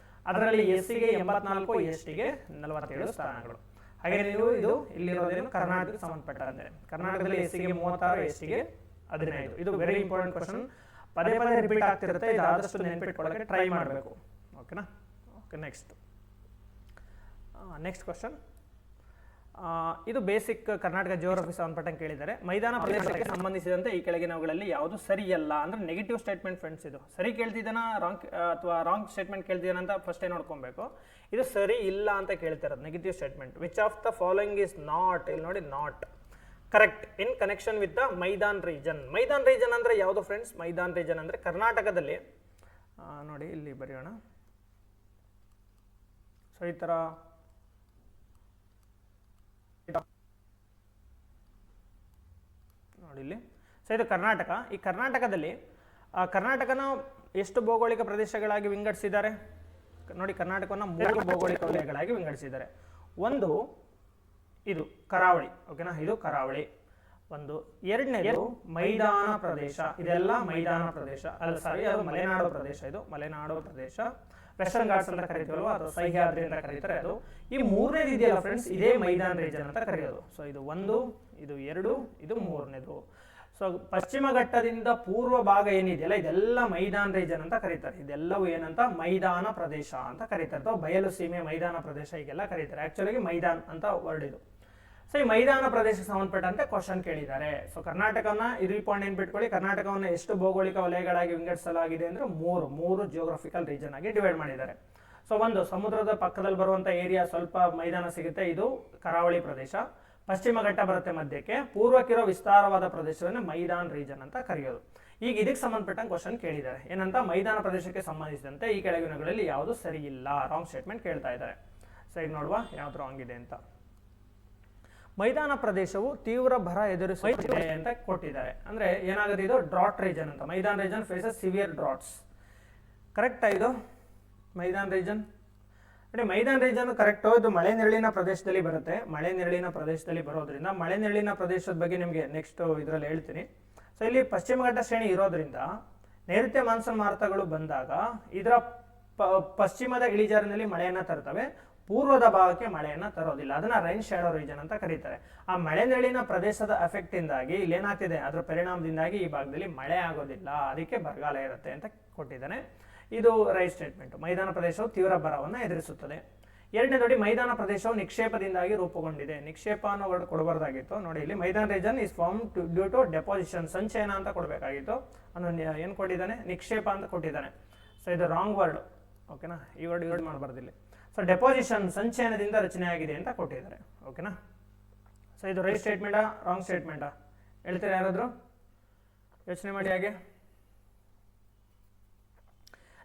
ಅದರಲ್ಲಿ ಎಸ್ಸಿಗೆ 84, ಎಸ್ಟಿಗೆ 47 ಸ್ಥಾನಗಳು. ಹಾಗೆ ನೀವು ಇದು ಇಲ್ಲಿರೋದೇನು ಕರ್ನಾಟಕಕ್ಕೆ ಸಂಬಂಧಪಟ್ಟಂತೆ. ಕರ್ನಾಟಕದಲ್ಲಿ ಎಸ್ಸಿಗೆ 36, ಎಸ್ಟಿಗೆ 15. ಇದು ವೆರಿ ಇಂಪಾರ್ಟೆಂಟ್ ಕ್ವಶನ್, ಪದೇ ಪದೇ ರಿಪೀಟ್ ಆಗ್ತಿರುತ್ತೆ. ಇದು ಆದಷ್ಟು ನೆನಪಿಟ್ಕೊಳ್ಳೋಕೆ ಟ್ರೈ ಮಾಡಬೇಕು. ಓಕೆನಾ? Okay, next question. ಇದು ಬೇಸಿಕ್ ಕರ್ನಾಟಕ ಜಿಯೋಗ್ರಫಿ ಸಂಬಂಧಪಟ್ಟಂಗೆ ಕೇಳಿದ್ದಾರೆ. ಮೈದಾನ ಪ್ರದೇಶಕ್ಕೆ ಸಂಬಂಧಿಸಿದಂತೆ ಈ ಕೆಳಗಿನವುಗಳಲ್ಲಿ ಯಾವುದು ಸರಿಯಲ್ಲ ಅಂದ್ರೆ ನೆಗೆಟಿವ್ ಸ್ಟೇಟ್ಮೆಂಟ್ ಫ್ರೆಂಡ್ಸ್. ಇದು ಸರಿ ಕೇಳ್ತಿದ್ದಾನ ಅಥವಾ ರಾಂಗ್ ಸ್ಟೇಟ್ಮೆಂಟ್ ಕೇಳ್ತಿದ್ದಾನ ಅಂತ ಫಸ್ಟೇ ನೋಡ್ಕೊಬೇಕು. ಇದು ಸರಿ ಇಲ್ಲ ಅಂತ ಕೇಳ್ತಿರೋದು negative statement. Which of the following is not, ಇಲ್ಲಿ ನೋಡಿ not correct in connection with the Maidan region. Maidan region ಅಂದ್ರೆ ಯಾವುದು ಫ್ರೆಂಡ್ಸ್? ಮೈದಾನ್ ರೀಜನ್ ಅಂದ್ರೆ ಕರ್ನಾಟಕದಲ್ಲಿ ನೋಡಿ ಇಲ್ಲಿ ಬರೆಯೋಣ. ಸೊ ಈ ತರ ನೋಡಿ ಇಲ್ಲಿ. ಸೊ ಇದು ಕರ್ನಾಟಕ. ಈ ಕರ್ನಾಟಕದಲ್ಲಿ ಕರ್ನಾಟಕನ ಎಷ್ಟು ಭೌಗೋಳಿಕ ಪ್ರದೇಶಗಳಾಗಿ ವಿಂಗಡಿಸಿದ್ದಾರೆ ನೋಡಿ. ಕರ್ನಾಟಕವನ್ನು 3 ಭೌಗೋಳಿಕ ವಲಯಗಳಾಗಿ ವಿಂಗಡಿಸಿದ್ದಾರೆ. ಒಂದು ಇದು ಕರಾವಳಿ. ಓಕೆನಾ? ಇದು ಕರಾವಳಿ ಒಂದು. ಎರಡನೇದು ಮೈದಾನ ಪ್ರದೇಶ. ಇದೆಲ್ಲ ಮೈದಾನ ಪ್ರದೇಶ ಅಲ್ಲ, ಸಾರಿ, ಅದು ಮಲೆನಾಡು ಪ್ರದೇಶ. ಇದು ಮಲೆನಾಡು ಪ್ರದೇಶ, ವೆಸ್ಟರ್ನ್ ಘಾಟ್ಸ್ ಅಂತ ಕರೀತೀವಲ್ವ, ಅಥವಾ ಸಹ್ಯಾದ್ರಿ ಅಂತ ಕರೀತಾರೆ ಅದು. ಈ ಮೂರನೇದು ಇದೆಯಲ್ಲ ಫ್ರೆಂಡ್ಸ್, ಇದೇ ಮೈದಾನ ರೀಜನ್ ಅಂತ ಕರೆಯೋದು. ಸೊ ಇದು 1, ಇದು 2, ಇದು 3ನೇದು. ಸೊ ಪಶ್ಚಿಮ ಘಟ್ಟದಿಂದ ಪೂರ್ವ ಭಾಗ ಏನಿದೆಯಲ್ಲ, ಇದೆಲ್ಲ ಮೈದಾನ ರೀಜನ್ ಅಂತ ಕರೀತಾರೆ. ಇದೆಲ್ಲವೂ ಏನಂತ? ಮೈದಾನ ಪ್ರದೇಶ ಅಂತ ಕರೀತಾರೆ, ಅಥವಾ ಬಯಲು ಸೀಮೆ, ಮೈದಾನ ಪ್ರದೇಶ ಹೀಗೆಲ್ಲ ಕರೀತಾರೆ. ಆಕ್ಚುಲಿ ಮೈದಾನ ಅಂತ ವರ್ಡ್ ಇದು. ಸೊ ಈ ಮೈದಾನ ಪ್ರದೇಶಕ್ಕೆ ಸಂಬಂಧಪಟ್ಟಂತೆ ಕ್ವಶನ್ ಕೇಳಿದ್ದಾರೆ. ಸೊ ಕರ್ನಾಟಕನ ಇದು ಪಾಯಿಂಟ್ ನೆನ್ಪಿಟ್ಕೊಳ್ಳಿ. ಕರ್ನಾಟಕವನ್ನು ಎಷ್ಟು ಭೌಗೋಳಿಕ ವಲಯಗಳಾಗಿ ವಿಂಗಡಿಸಲಾಗಿದೆ ಅಂದ್ರೆ 3 ಜಿಯೋಗ್ರಫಿಕಲ್ ರೀಜನ್ ಆಗಿ ಡಿವೈಡ್ ಮಾಡಿದ್ದಾರೆ. ಸೊ ಒಂದು ಸಮುದ್ರದ ಪಕ್ಕದಲ್ಲಿ ಬರುವಂತ ಏರಿಯಾ ಸ್ವಲ್ಪ ಮೈದಾನ ಸಿಗುತ್ತೆ, ಇದು ಕರಾವಳಿ ಪ್ರದೇಶ. ಪಶ್ಚಿಮ ಘಟ್ಟ ಬರುತ್ತೆ ಮಧ್ಯಕ್ಕೆ, ಪೂರ್ವಕ್ಕಿರೋ ವಿಸ್ತಾರವಾದ ಪ್ರದೇಶವನ್ನು ಮೈದಾನ ರೀಜನ್ ಅಂತ ಕರೆಯೋದು. ಈಗ ಇದಕ್ಕೆ ಸಂಬಂಧಪಟ್ಟಂಗೆ ಕ್ವಶನ್ ಕೇಳಿದ್ದಾರೆ. ಏನಂತ? ಮೈದಾನ ಪ್ರದೇಶಕ್ಕೆ ಸಂಬಂಧಿಸಿದಂತೆ ಈ ಕೆಳಗಿನಗಳಲ್ಲಿ ಯಾವುದು ಸರಿ ಇಲ್ಲ, ರಾಂಗ್ ಸ್ಟೇಟ್ಮೆಂಟ್ ಕೇಳ್ತಾ ಇದ್ದಾರೆ. ಸೊ ಈಗ ನೋಡುವ ಯಾವ್ದು ರಾಂಗ್ ಇದೆ ಅಂತ. ಮೈದಾನ ಪ್ರದೇಶವು ತೀವ್ರ ಬರ ಎದುರಿಸುತ್ತಿದೆ ಅಂತ ಕೊಟ್ಟಿದ್ದಾರೆ. ಅಂದ್ರೆ ಏನಾಗುತ್ತೆ? ಇದು ಡ್ರಾಟ್ ರೀಜನ್ ಅಂತ. ಮೈದಾನ ರೀಜನ್ ಫೇಸಸ್ ಸಿವಿಯರ್ ಡ್ರಾಟ್ಸ್. ಕರೆಕ್ಟಾ ಇದು ಮೈದಾನ ರೀಜನ್? ನೋಡಿ, ಮೈದಾನ ರೀಜನ್ ಕರೆಕ್ಟು. ಇದು ಮಳೆ ನೆರಳಿನ ಪ್ರದೇಶದಲ್ಲಿ ಬರುತ್ತೆ. ಮಳೆ ನೆರಳಿನ ಪ್ರದೇಶದಲ್ಲಿ ಬರೋದ್ರಿಂದ ಮಳೆ ನೆರಳಿನ ಪ್ರದೇಶದ ಬಗ್ಗೆ ನಿಮಗೆ ನೆಕ್ಸ್ಟ್ ಇದರಲ್ಲಿ ಹೇಳ್ತೀನಿ. ಸೊ ಇಲ್ಲಿ ಪಶ್ಚಿಮ ಘಟ್ಟ ಶ್ರೇಣಿ ಇರೋದ್ರಿಂದ ನೈಋತ್ಯ ಮಾನ್ಸೂನ್ ಮಾರುತಗಳು ಬಂದಾಗ ಇದರ ಪಶ್ಚಿಮದ ಇಳಿಜಾರಿನಲ್ಲಿ ಮಳೆಯನ್ನ ತರ್ತವೆ, ಪೂರ್ವದ ಭಾಗಕ್ಕೆ ಮಳೆಯನ್ನ ತರೋದಿಲ್ಲ. ಅದನ್ನ ರೈನ್ ಶ್ಯಾಡೋ ರೀಜನ್ ಅಂತ ಕರೀತಾರೆ. ಆ ಮಳೆ ನೆರಳಿನ ಪ್ರದೇಶದ ಎಫೆಕ್ಟ್ ಇಂದಾಗಿ ಇಲ್ಲೇನಾಗ್ತಿದೆ, ಅದರ ಪರಿಣಾಮದಿಂದಾಗಿ ಈ ಭಾಗದಲ್ಲಿ ಮಳೆ ಆಗೋದಿಲ್ಲ, ಅದಕ್ಕೆ ಬರಗಾಲ ಇರುತ್ತೆ ಅಂತ ಕೊಟ್ಟಿದ್ದಾನೆ. ಇದು ರೈಟ್ ಸ್ಟೇಟ್ಮೆಂಟ್. ಮೈದಾನ ಪ್ರದೇಶವು ತೀವ್ರ ಬರವನ್ನು ಎದುರಿಸುತ್ತದೆ. ಎರಡನೇ ನೋಡಿ, ಮೈದಾನ ಪ್ರದೇಶವು ನಿಕ್ಷೇಪದಿಂದಾಗಿ ರೂಪುಗೊಂಡಿದೆ. ನಿಕ್ಷೇಪ ಅನ್ನೋ ವರ್ಡ್ ಕೊಡಬಾರ್ದಾಗಿತ್ತು. ನೋಡಿ ಇಲ್ಲಿ ಮೈದಾನ region is form due to deposition, ಸಂಚಯನ ಅಂತ ಕೊಡಬೇಕಾಗಿತ್ತು. ಏನು ಕೊಟ್ಟಿದ್ದಾನೆ? ನಿಕ್ಷೇಪ ಅಂತ ಕೊಟ್ಟಿದ್ದಾನೆ. ಸೊ ಇದು ರಾಂಗ್ ವರ್ಡ್. ಓಕೆನಾ? ಈ ವರ್ಡ್ ಯೂಸ್ ಮಾಡಬಾರ್ದು ಇಲ್ಲಿ. ಸೊ ಡೆಪಾಸಿಷನ್, ಸಂಚಯನದಿಂದ ರಚನೆ ಆಗಿದೆ ಅಂತ ಕೊಟ್ಟಿದ್ದಾರೆ. ಓಕೆನಾ? ಸೊ ಇದು ರೈಟ್ ಸ್ಟೇಟ್ಮೆಂಟಾ ರಾಂಗ್ ಸ್ಟೇಟ್ಮೆಂಟಾ ಹೇಳ್ತೀರಾ? ಯಾರಾದರೂ ಯೋಚನೆ ಮಾಡಿ. ಹಾಗೆ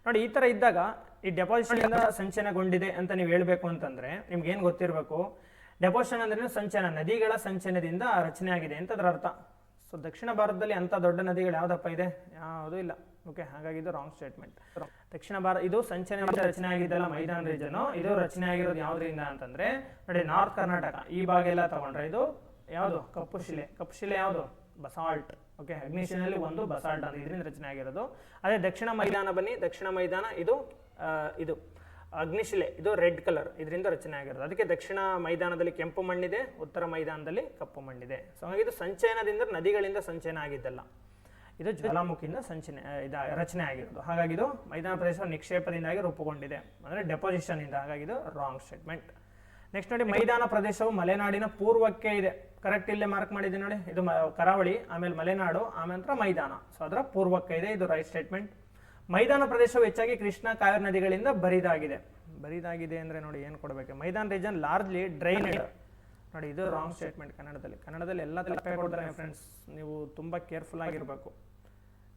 ನೋಡಿ, ಈ ತರ ಇದ್ದಾಗ ಈ ಡೆಪಾಸಿಷನ್ ಇಂದ ಸಂಚಯನಗೊಂಡಿದೆ ಅಂತ ನೀವು ಹೇಳ್ಬೇಕು ಅಂತಂದ್ರೆ ನಿಮ್ಗೆ ಏನ್ ಗೊತ್ತಿರಬೇಕು? ಡೆಪಾಸಿಷನ್ ಅಂದ್ರೆ ಸಂಚಯನ, ನದಿಗಳ ಸಂಚಯನದಿಂದ ರಚನೆ ಆಗಿದೆ ಅಂತ ಅದರ ಅರ್ಥ. ಸೊ ದಕ್ಷಿಣ ಭಾರತದಲ್ಲಿ ಅಂತ ದೊಡ್ಡ ನದಿಗಳು ಯಾವ್ದಪ್ಪ ಇದೆ? ಯಾವುದೂ ಇಲ್ಲ. ಓಕೆ, ಹಾಗಾಗಿ ಇದು ರಾಂಗ್ ಸ್ಟೇಟ್ಮೆಂಟ್. ದಕ್ಷಿಣ ಭಾರತ ಇದು ಸಂಚಯನದಿಂದ ರಚನೆ ಆಗಿದ್ದಲ್ಲ ಮೈದಾನ ರೀಜನ್. ಇದು ರಚನೆ ಆಗಿರೋದು ಯಾವ್ದ್ರಿಂದ ಅಂತಂದ್ರೆ ನೋಡಿ, ನಾರ್ತ್ ಕರ್ನಾಟಕ ಈ ಭಾಗ ಎಲ್ಲ ತಗೊಂಡ್ರೆ ಇದು ಯಾವುದು? ಕಪ್ಪು ಶಿಲೆ. ಕಪ್ಪು ಶಿಲೆ ಯಾವುದು? ಬಸಾಲ್ಟ್. ಓಕೆ, ಅಗ್ನಿಶಿಲೆಯಲ್ಲಿ ಒಂದು ಬಸಾಲ್ಟ್ ಅಂತ ಇದರಿಂದ ರಚನೆ ಆಗಿರೋದು. ಅದೇ ದಕ್ಷಿಣ ಮೈದಾನ ಬನ್ನಿ, ದಕ್ಷಿಣ ಮೈದಾನ ಇದು ಅಗ್ನಿಶಿಲೆ, ಇದು ರೆಡ್ ಕಲರ್, ಇದರಿಂದ ರಚನೆ ಆಗಿರೋದು. ಅದಕ್ಕೆ ದಕ್ಷಿಣ ಮೈದಾನದಲ್ಲಿ ಕೆಂಪು ಮಣ್ಣಿದೆ, ಉತ್ತರ ಮೈದಾನದಲ್ಲಿ ಕಪ್ಪು ಮಣ್ಣಿದೆ. ಸೊ ಹಾಗಾಗಿ ಇದು ಸಂಚಯನದಿಂದ, ನದಿಗಳಿಂದ ಸಂಚಯನ ಆಗಿದ್ದಲ್ಲ, ಇದು ಜ್ವಾಲಾಮುಖಿಯಿಂದ ರಚನೆ ಆಗಿರೋದು. ಹಾಗಾಗಿ ಇದು ಮೈದಾನ ಪ್ರದೇಶ ನಿಕ್ಷೇಪದಿಂದಾಗಿ ರೂಪುಗೊಂಡಿದೆ, ಅಂದರೆ ಡೆಪಾಸಿಷನ್ ಇಂದ. ಹಾಗಾಗಿ ಇದು ರಾಂಗ್ ಸ್ಟೇಟ್ಮೆಂಟ್. ನೆಕ್ಸ್ಟ್ ನೋಡಿ, ಮೈದಾನ ಪ್ರದೇಶವು ಮಲೆನಾಡಿನ ಪೂರ್ವಕ್ಕೆ ಇದೆ. ಕರೆಕ್ಟ್ ಇಲ್ಲೇ ಮಾರ್ಕ್ ಮಾಡಿದ್ದೀನಿ ನೋಡಿ. ಇದು ಕರಾವಳಿ, ಆಮೇಲೆ ಮಲೆನಾಡು, ಆಮೇಲೆ ಮೈದಾನ. ಸೊ ಅದರ ಪೂರ್ವಕ್ಕೆ ಇದೆ. ಇದು ರೈಟ್ ಸ್ಟೇಟ್ಮೆಂಟ್. ಮೈದಾನ ಪ್ರದೇಶವು ಹೆಚ್ಚಾಗಿ ಕೃಷ್ಣ ಕಾವೇರಿ ನದಿಗಳಿಂದ ಬರಿದಾಗಿದೆ. ಬರಿದಾಗಿದೆ ಅಂದರೆ ನೋಡಿ ಏನು ಕೊಡಬೇಕು, ಮೈದಾನ್ ರೀಜನ್ ಲಾರ್ಜ್ಲಿ ಡ್ರೈನೇಡ್. ನೋಡಿ ಇದು ರಾಂಗ್ ಸ್ಟೇಟ್ಮೆಂಟ್ ಕನ್ನಡದಲ್ಲಿ ಎಲ್ಲ ತಪ್ಪೇ ಕೊಡ್ತಾರೆ ಫ್ರೆಂಡ್ಸ್, ನೀವು ತುಂಬ ಕೇರ್ಫುಲ್ ಆಗಿರಬೇಕು.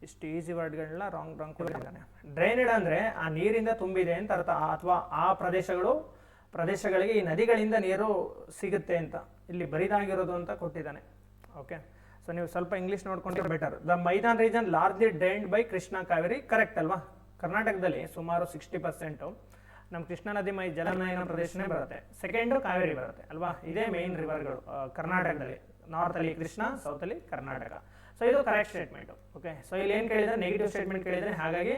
ಇಷ್ಟು ಈಸಿ ವರ್ಡ್ಗಳನ್ನ ರಾಂಗ್ ಕೊಟ್ಟಿದ್ದಾನೆ. ಡ್ರೈನೇಡ್ ಅಂದರೆ ಆ ನೀರಿಂದ ತುಂಬಿದೆ ಅಂತ ಅರ್ಥ, ಅಥವಾ ಆ ಪ್ರದೇಶಗಳಿಗೆ ಈ ನದಿಗಳಿಂದ ನೀರು ಸಿಗುತ್ತೆ ಅಂತ ಇಲ್ಲಿ ಬರಿದಾಗಿರೋದು ಅಂತ ಕೊಟ್ಟಿದ್ದಾನೆ. ಓಕೆ, ಸೊ ನೀವು ಸ್ವಲ್ಪ ಇಂಗ್ಲೀಷ್ ನೋಡ್ಕೊಂಡ್ರೆ better. The Maidan region largely drained by Krishna Kaveri, correct ಅಲ್ವಾ? ಕರ್ನಾಟಕದಲ್ಲಿ ಸುಮಾರು 60% ನಮ್ಮ ಕೃಷ್ಣಾ ನದಿ ಜಲನಯನ ಪ್ರದೇಶನೇ ಬರುತ್ತೆ. ಸೆಕೆಂಡು ಕಾವೇರಿ ಬರುತ್ತೆ ಅಲ್ವಾ? ಇದೇ ಮೇನ್ ರಿವರ್ಗಳು ಕರ್ನಾಟಕದಲ್ಲಿ. ನಾರ್ತ್ ಅಲ್ಲಿ ಕೃಷ್ಣ, ಸೌತ್ ಅಲ್ಲಿ ಕರ್ನಾಟಕ. ಸೊ ಇದು ಕರೆಕ್ಟ್ ಸ್ಟೇಟ್ಮೆಂಟ್. ಓಕೆ, ಸೊ ಇಲ್ಲಿ ಏನು ಕೇಳಿದ್ರೆ ನೆಗೆಟಿವ್ ಸ್ಟೇಟ್ಮೆಂಟ್ ಕೇಳಿದ್ರೆ, ಹಾಗಾಗಿ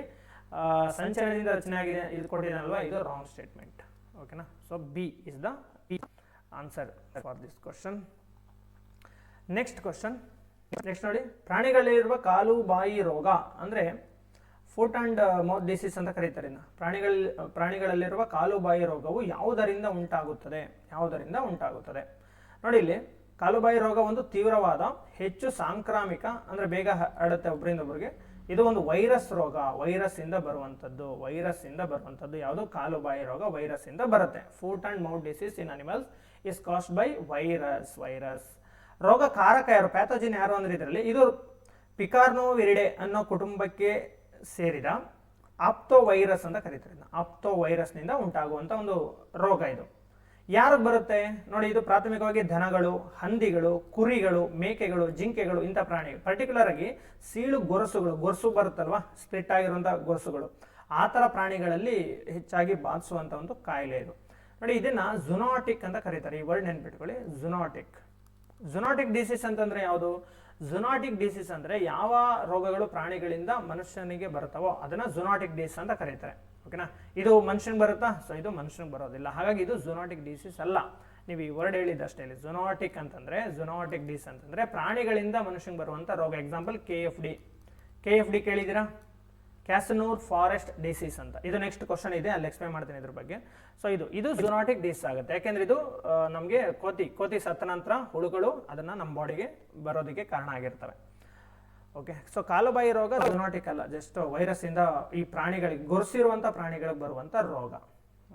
ಸಂಚಲನದಿಂದ ರಚನೆ ಆಗಿದೆ ಇದು ಕೊಟ್ಟಿದ್ದಾನಲ್ವಾ, ಇದು ರಾಂಗ್ ಸ್ಟೇಟ್ಮೆಂಟ್. ಓಕೆನಾ? So B is the answer for this question. Next ನೋಡಿ, ಪ್ರಾಣಿಗಳಲ್ಲಿರುವ ಕಾಲು ಬಾಯಿ ರೋಗ ಅಂದರೆ ಫುಟ್ ಅಂಡ್ ಮೌತ್ ಡಿಸೀಸ್ ಅಂತ ಕರೀತಾರೆ. ಪ್ರಾಣಿಗಳಲ್ಲಿರುವ ಕಾಲು ಬಾಯಿ ರೋಗವು ಯಾವುದರಿಂದ ಉಂಟಾಗುತ್ತದೆ? ನೋಡಿ ಇಲ್ಲಿ ಕಾಲುಬಾಯಿ ರೋಗ ಒಂದು ತೀವ್ರವಾದ, ಹೆಚ್ಚು ಸಾಂಕ್ರಾಮಿಕ ಅಂದರೆ ಬೇಗ ಹರಡುತ್ತೆ ಒಬ್ಬರಿಂದ ಒಬ್ಬರಿಗೆ. ಇದು ಒಂದು ವೈರಸ್ ರೋಗ, ವೈರಸ್ ಇಂದ ಬರುವಂಥದ್ದು. ಯಾವುದು? ಕಾಲುಬಾಯಿ ರೋಗ ವೈರಸ್ ಇಂದ ಬರುತ್ತೆ. Foot and mouth disease in animals is caused by virus. ರೋಗ ಕಾರಕ ಯಾರು, ಪ್ಯಾಥೋಜಿನ್ ಯಾರು ಅಂದ್ರೆ ಇದರಲ್ಲಿ ಇದು ಪಿಕಾರ್ನೋವಿರಿಡೆ ಅನ್ನೋ ಕುಟುಂಬಕ್ಕೆ ಸೇರಿದ ಆಪ್ತೋ ವೈರಸ್ ಅಂತ ಕರೀತಾರೆ. ಆಪ್ತೋ ವೈರಸ್ನಿಂದ ಉಂಟಾಗುವಂತ ಒಂದು ರೋಗ ಇದು. ಯಾರಿಗೆ ಬರುತ್ತೆ ನೋಡಿ, ಇದು ಪ್ರಾಥಮಿಕವಾಗಿ ದನಗಳು, ಹಂದಿಗಳು, ಕುರಿಗಳು, ಮೇಕೆಗಳು, ಜಿಂಕೆಗಳು, ಇಂಥ ಪ್ರಾಣಿಗಳು. ಪರ್ಟಿಕ್ಯುಲರ್ ಆಗಿ ಸೀಳು ಗೊರಸು ಬರುತ್ತಲ್ವಾ, ಸ್ಪ್ಲಿಟ್ ಆಗಿರುವಂತಹ ಗೊರಸುಗಳು, ಆ ಥರ ಪ್ರಾಣಿಗಳಲ್ಲಿ ಹೆಚ್ಚಾಗಿ ಬಾಧಿಸುವಂತ ಒಂದು ಕಾಯಿಲೆ ಇದು. ನೋಡಿ ಇದನ್ನ ಝುನಾಟಿಕ್ ಅಂತ ಕರೀತಾರೆ. ಈ ವರ್ಡ್ ನೆನ್ಪಿಟ್ಕೊಳ್ಳಿ, ಝುನಾಟಿಕ್ ಡಿಸೀಸ್ ಅಂತಂದ್ರೆ ಯಾವುದು? ಝುನಾಟಿಕ್ ಡಿಸೀಸ್ ಅಂದ್ರೆ ಯಾವ ರೋಗಗಳು ಪ್ರಾಣಿಗಳಿಂದ ಮನುಷ್ಯನಿಗೆ ಬರುತ್ತವೋ ಅದನ್ನ ಝುನಾಟಿಕ್ ಡಿಸೀಸ್ ಅಂತ ಕರೀತಾರೆ. ಓಕೆನಾ? ಇದು ಮನುಷ್ಯನಿಗೆ ಬರುತ್ತಾ? ಸೊ ಇದು ಮನುಷ್ಯನಿಗೆ ಬರೋದಿಲ್ಲ, ಹಾಗಾಗಿ ಇದು ಝುನಾಟಿಕ್ ಡಿಸೀಸ್ ಅಲ್ಲ. ನೀವು ಈ ವರ್ಡ್ ಹೇಳಿದ್ದಷ್ಟೇ. ಇಲ್ಲಿ ಝುನಾಟಿಕ್ ಡಿಸೀಸ್ ಅಂತಂದ್ರೆ ಪ್ರಾಣಿಗಳಿಂದ ಮನುಷ್ಯನಿಗೆ ಬರುವಂತ ರೋಗ. ಎಕ್ಸಾಂಪಲ್ KFD ಕೇಳಿದಿರಾ? ಕ್ಯಾಸನೂರ್ ಫಾರೆಸ್ಟ್ ಡಿಸೀಸ್ ಅಂತ. ಇದು ನೆಕ್ಸ್ಟ್ ಕ್ವಶನ್ ಇದೆ, ಅಲ್ಲಿ ಎಕ್ಸ್ಪ್ಲೈನ್ ಮಾಡ್ತೀನಿ ಇದ್ರ ಬಗ್ಗೆ. ಸೊ ಇದು ಝುನಾಟಿಕ್ ಡಿಸೀಸ್ ಆಗುತ್ತೆ, ಯಾಕೆಂದ್ರೆ ಇದು ನಮಗೆ ಕೋತಿ ಸತ್ತ ನಂತರ ಹುಳುಗಳು ಅದನ್ನ ನಮ್ಮ ಬಾಡಿಗೆ ಬರೋದಕ್ಕೆ ಕಾರಣ ಆಗಿರ್ತವೆ. ಓಕೆ, ಸೊ ಕಾಲುಬಾಯಿ ರೋಗ ಝುನಾಟಿಕ್ ಅಲ್ಲ, ಜಸ್ಟ್ ವೈರಸ್ ಇಂದ ಈ ಪ್ರಾಣಿಗಳಿಗೆ, ಗೊರಸಿರುವಂತ ಪ್ರಾಣಿಗಳಿಗೆ ಬರುವಂತ ರೋಗ.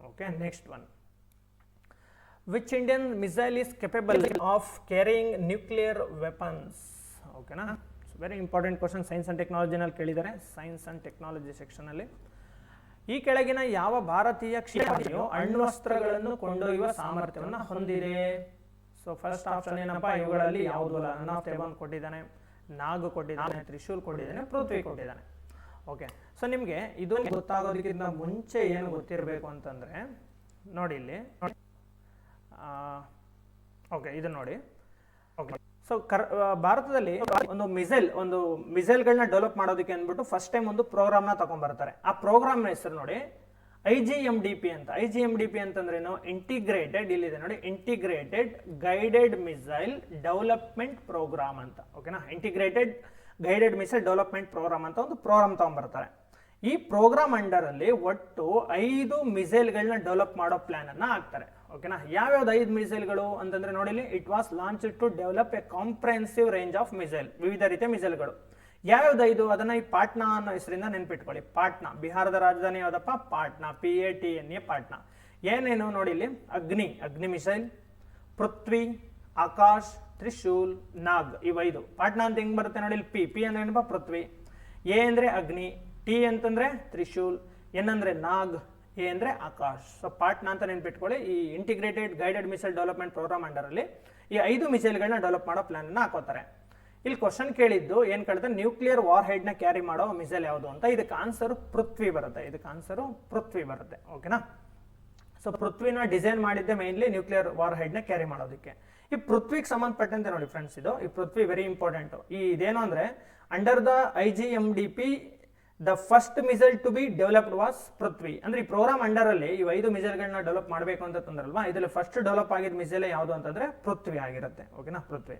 Okay, next one. Which Indian missile is capable of carrying nuclear weapons? ಓಕೆನಾ? Very important question, science and ಟೆಕ್ನಾಲಜಿನಲ್ಲಿ ಕೇಳಿದ್ದಾರೆ, ಸೈನ್ಸ್ ಅಂಡ್ ಟೆಕ್ನಾಲಜಿ ಸೆಕ್ಷನ್ ಅಲ್ಲಿ. ಈ ಕೆಳಗಿನ ಯಾವ ಭಾರತೀಯ ಕ್ಷಿಪಣಿಯು ಅಣ್ವಸ್ತ್ರಗಳನ್ನು ಕೊಂಡೊಯ್ಯುವ ಸಾಮರ್ಥ್ಯವನ್ನು ಹೊಂದಿದೆ? ಸೊ ಫಸ್ಟ್ ಆಪ್ಷನ್ ಏನಪ್ಪ? ಇವುಗಳಲ್ಲಿ ಯಾವುದು? ನನ್ ಆಫ್ ದೆಮ್ ಕೊಟ್ಟಿದ್ದಾನೆ, ನಾಗ್ ಕೊಟ್ಟಿದ್ದಾನೆ, ತ್ರಿಶೂಲ್ ಕೊಟ್ಟಿದ್ದಾನೆ, ಪೃಥ್ವಿ ಕೊಟ್ಟಿದ್ದಾನೆ. ಓಕೆ, ಸೊ ನಿಮಗೆ ಇದು ಗೊತ್ತಾಗೋದಕ್ಕಿಂತ ಮುಂಚೆ ಏನು ಗೊತ್ತಿರಬೇಕು ಅಂತಂದ್ರೆ ನೋಡಿ ಇಲ್ಲಿ. ಓಕೆ, ಇದು ನೋಡಿ. ಓಕೆ, ಸೊ ಭಾರತದಲ್ಲಿ ಒಂದು ಮಿಸೈಲ್ಗಳನ್ನ ಡೆವಲಪ್ ಮಾಡೋದಕ್ಕೆ ಅಂದ್ಬಿಟ್ಟು ಫಸ್ಟ್ ಟೈಮ್ ಒಂದು ಪ್ರೋಗ್ರಾಮ್ನ ತಗೊಂಡ್ಬರ್ತಾರೆ. ಆ ಪ್ರೋಗ್ರಾಮ್ ಹೆಸರು ನೋಡಿ IGMDP ಅಂತ. IGMDP ಅಂತಂದ್ರೆ ಏನು? ಇಂಟಿಗ್ರೇಟೆಡ್, ಇಲ್ಲಿದೆ ನೋಡಿ, integrated guided missile development programme ಅಂತ. ಓಕೆನಾ? Integrated guided missile development programme ಅಂತ ಒಂದು ಪ್ರೋಗ್ರಾಮ್ ತಗೊಂಡ್ಬರ್ತಾರೆ. ಈ ಪ್ರೋಗ್ರಾಮ್ ಅಂಡರ್ ಅಲ್ಲಿ ಒಟ್ಟು 5 ಮಿಸೈಲ್ಗಳನ್ನ ಡೆವಲಪ್ ಮಾಡೋ ಪ್ಲಾನ್ ಅನ್ನ ಹಾಕ್ತಾರೆ. ಓಕೆನಾ? ಯಾವ್ಯಾವ್ದು 5 ಮಿಸೈಲ್ಗಳು ಅಂತಂದ್ರೆ ನೋಡಿ, it was launch to develop a comprehensive range of missile, ವಿವಿಧ ರೀತಿಯ ಮಿಸೈಲ್ಗಳು. ಯಾವ್ಯಾವ್ದು 5? ಅದನ್ನ ಈ ಪಾಟ್ನಾ ಅನ್ನೋ ಹೆಸರಿಂದ ನೆನ್ಪಿಟ್ಕೊಳ್ಳಿ. ಪಾಟ್ನಾ, ಬಿಹಾರದ ರಾಜಧಾನಿ ಯಾವ್ದಪ್ಪ? ಪಾಟ್ನಾ, PATNA, ಪಾಟ್ನಾ. ಏನೇನು ನೋಡಿ ಇಲ್ಲಿ? ಅಗ್ನಿ ಮಿಸೈಲ್, ಪೃಥ್ವಿ, ಆಕಾಶ್, ತ್ರಿಶೂಲ್, ನಾಗ್, ಇವ್ 5. ಪಾಟ್ನಾ ಅಂತ ಹೆಂಗ್ ಬರುತ್ತೆ ನೋಡಿ, ಪಿ ಅಂದ್ರೆ ಏನಪ್ಪ? ಪೃಥ್ವಿ, ಎ ಅಂದ್ರೆ ಅಗ್ನಿ, ಟಿ ಅಂತಂದ್ರೆ ತ್ರಿಶೂಲ್, ಎನ್ ಅಂದ್ರೆ ನಾಗ್, ಎ ಅಂದ್ರೆ ಆಕಾಶ್. ಸೊ ಪಾಟ್ನಾ ಅಂತ ನೆನ್ಪಿಟ್ಕೊಳ್ಳಿ. ಈ integrated guided missile development programme under ಅಲ್ಲಿ ಈ 5 ಮಿಸೈಲ್ಗಳನ್ನ ಡೆವಲಪ್ ಮಾಡೋ ಪ್ಲಾನ್ ಅನ್ನ ಹಾಕೋತಾರೆ. ಇಲ್ಲಿ ಕ್ವಶನ್ ಕೇಳಿದ್ದು ಏನ್ ಕೇಳಿದ್ರೆ, ನ್ಯೂಕ್ಲಿಯರ್ ವಾರ್ ಹೆಡ್ ನ ಕ್ಯಾರಿ ಮಾಡೋ ಮಿಸೈಲ್ ಯಾವುದು ಅಂತ. ಇದಕ್ಕೆ ಆನ್ಸರ್ ಪೃಥ್ವಿ ಬರುತ್ತೆ. ಓಕೆನಾ? ಸೊ ಪೃಥ್ವಿನ ಡಿಸೈನ್ ಮಾಡಿದ್ದೆ ಮೇನ್ಲಿ ನ್ಯೂಕ್ಲಿಯರ್ ವಾರ್ ಹೆಡ್ ನ ಕ್ಯಾರಿ ಮಾಡೋದಕ್ಕೆ. ಈ ಪೃಥ್ವಿಗೆ ಸಂಬಂಧಪಟ್ಟಂತೆ ನೋಡಿ ಫ್ರೆಂಡ್ಸ್, ಈ ಪೃಥ್ವಿ ವೆರಿ ಇಂಪಾರ್ಟೆಂಟ್. ಇದೇನು ಅಂದ್ರೆ under the IGMDP the first missile to be developed was Prithvi. ಅಂದ್ರೆ ಈ ಪ್ರೋಗ್ರಾಮ್ ಅಂಡರ್ ಅಲ್ಲಿ ಈ 5 ಮಿಸೈಲ್ಗಳನ್ನ ಡೆವಲಪ್ ಮಾಡಬೇಕು ಅಂತ ತಂದ್ರಲ್ವಾ, ಇದರಲ್ಲಿ ಫಸ್ಟ್ ಡೆವಲಪ್ ಆಗಿದ್ದ ಮಿಸೈಲ್ ಯಾವುದು ಅಂತಂದ್ರೆ ಪೃಥ್ವಿ ಆಗಿರುತ್ತೆ. ಓಕೆನಾ? ಪೃಥ್ವಿ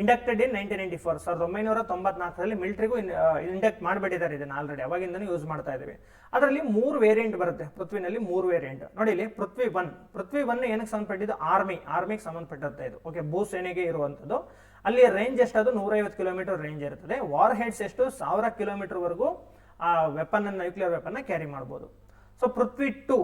ಇಂಡಕ್ಟೆಡ್ ಇನ್ 1994, 1994ರಲ್ಲಿ ಮಿಲಿಟರಿಗೂ ಇಂಡಕ್ಟ್ ಮಾಡಿಬಿಟ್ಟಿದ್ದಾರೆ ಇದನ್ನ ಆಲ್ರೆಡಿ, ಅವಾಗಿಂದನೂ ಯೂಸ್ ಮಾಡ್ತಾ ಇದ್ದೀವಿ. ಅದರಲ್ಲಿ 3 ವೇರಿಯಂಟ್ ಬರುತ್ತೆ ಪೃಥ್ವಿನಲ್ಲಿ. 3 ವೇರಿಯಂಟ್ ನೋಡಿ ಇಲ್ಲಿ. ಪೃಥ್ವಿ 1 ಏನಕ್ಕೆ ಸಂಬಂಧಪಟ್ಟಿದ್ದು? ಆರ್ಮಿಗೆ ಸಂಬಂಧಪಟ್ಟಿರುತ್ತೆ ಇದು. ಓಕೆ, ಭೂ ಸೇನೆಗೆ ಇರುವಂತದ್ದು. ಅಲ್ಲಿ ರೇಂಜ್ ಎಷ್ಟದು? 150 ಕಿಲೋಮೀಟರ್ ರೇಂಜ್ ಇರ್ತದೆ. ವಾರ್ ಹೆಡ್ಸ್ ಎಷ್ಟು? 1000 ಕಿಲೋಮೀಟರ್ ವರೆಗೂ ಆ ವೆಪನ್, ನ್ಯೂಕ್ಲಿಯರ್ ವೆಪನ್ ಕ್ಯಾರಿ ಮಾಡಬಹುದು. ಸೊ ಪೃಥ್ವಿ ಟು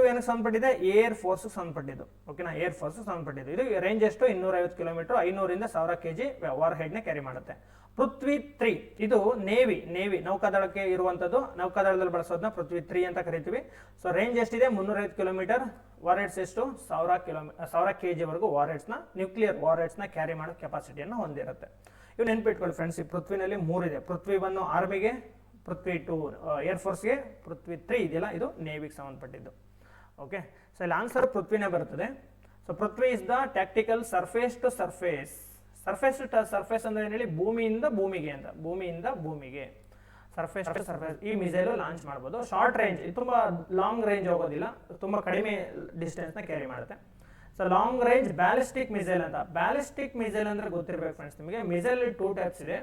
ಏನಕ್ಕೆ ಸಂಬಂಧಪಟ್ಟಿದೆ, ಏರ್ ಫೋರ್ಸ್ ಸಂಬಂಧಪಟ್ಟಿದ್ದು. ಓಕೆನಾ, ಏರ್ ಫೋರ್ಸ್ ಸಂಬಂಧಪಟ್ಟಿದ್ದು. ಇದು ರೇಂಜ್ ಎಷ್ಟು 250 ಕಿಲೋಮೀಟರ್, 500 ಇಂದ 1000 kg ವಾರ್ ಹೆಡ್ ನ ಕ್ಯಾರಿ ಮಾಡುತ್ತೆ. ಪೃಥ್ವಿ 3 ಇದು ನೇವಿ ನೌಕಾದಳಕ್ಕೆ ಇರುವಂತದ್ದು, ನೌಕಾದಳದಲ್ಲಿ ಬಳಸೋದನ್ನ ಪೃಥ್ವಿ 3 ಅಂತ ಕರಿತೀವಿ. ಸೊ ರೇಂಜ್ ಎಷ್ಟಿದೆ 350 ಕಿಲೋಮೀಟರ್, ವಾರ್ ಹೆಡ್ಸ್ ಎಷ್ಟು 1000 kg ವರೆಗೂ ವಾರ್ ಹೆಡ್ಸ್ ನ, ನ್ಯೂಕ್ಲಿಯರ್ ವಾರ್ ಹೆಡ್ಸ್ ನ ಕ್ಯಾರಿ ಮಾಡೋ ಕೆಪಾಸಿಟಿಯನ್ನು ಹೊಂದಿರುತ್ತೆ. ಇವು ನೆನ್ಪಿಟ್ಕೊಳ್ಳಿ ಫ್ರೆಂಡ್ಸ್, ಈ ಪೃಥ್ವಿನಲ್ಲಿ 3 ಇದೆ. ಪೃಥ್ವಿ 1 ಆರ್ಮಿಗೆ, ಪೃಥ್ವಿ 2 ಏರ್ ಫೋರ್ಸ್ಗೆ, ಪೃಥ್ವಿ 3 ಇದೆಯಲ್ಲ ಇದು ನೇವಿಗೆ ಸಂಬಂಧಪಟ್ಟಿದ್ದು. ಓಕೆ, ಸೊ ಇಲ್ಲಿ ಆನ್ಸರ್ ಪೃಥ್ವಿನೇ ಬರ್ತದೆ. So Prithvi is the tactical surface to surface. Surface to surface ಅಂದ್ರೆ ಏನು ಹೇಳಿ, ಭೂಮಿಯಿಂದ ಭೂಮಿಗೆ ಅಂತ, ಭೂಮಿಯಿಂದ ಭೂಮಿಗೆ ಸರ್ಫೇಸ್ ಟು ಸರ್ಫೇಸ್ ಈ ಮಿಸೈಲ್ ಲಾಂಚ್ ಮಾಡ್ಬೋದು. ಶಾರ್ಟ್ ರೇಂಜ್, ತುಂಬಾ ಲಾಂಗ್ ರೇಂಜ್ ಹೋಗೋದಿಲ್ಲ, ತುಂಬಾ ಕಡಿಮೆ ಡಿಸ್ಟೆನ್ಸ್ ನ ಕ್ಯಾರಿ ಮಾಡುತ್ತೆ. So long range ballistic missile ಅಂತ. ಬ್ಯಾಲಿಸ್ಟಿಕ್ ಮಿಸೈಲ್ ಅಂದ್ರೆ ಗೊತ್ತಿರಬೇಕು ಫ್ರೆಂಡ್ಸ್ ನಿಮಗೆ. ಮಿಸೈಲ್ 2 ಟೈಪ್ಸ್ ಇದೆ.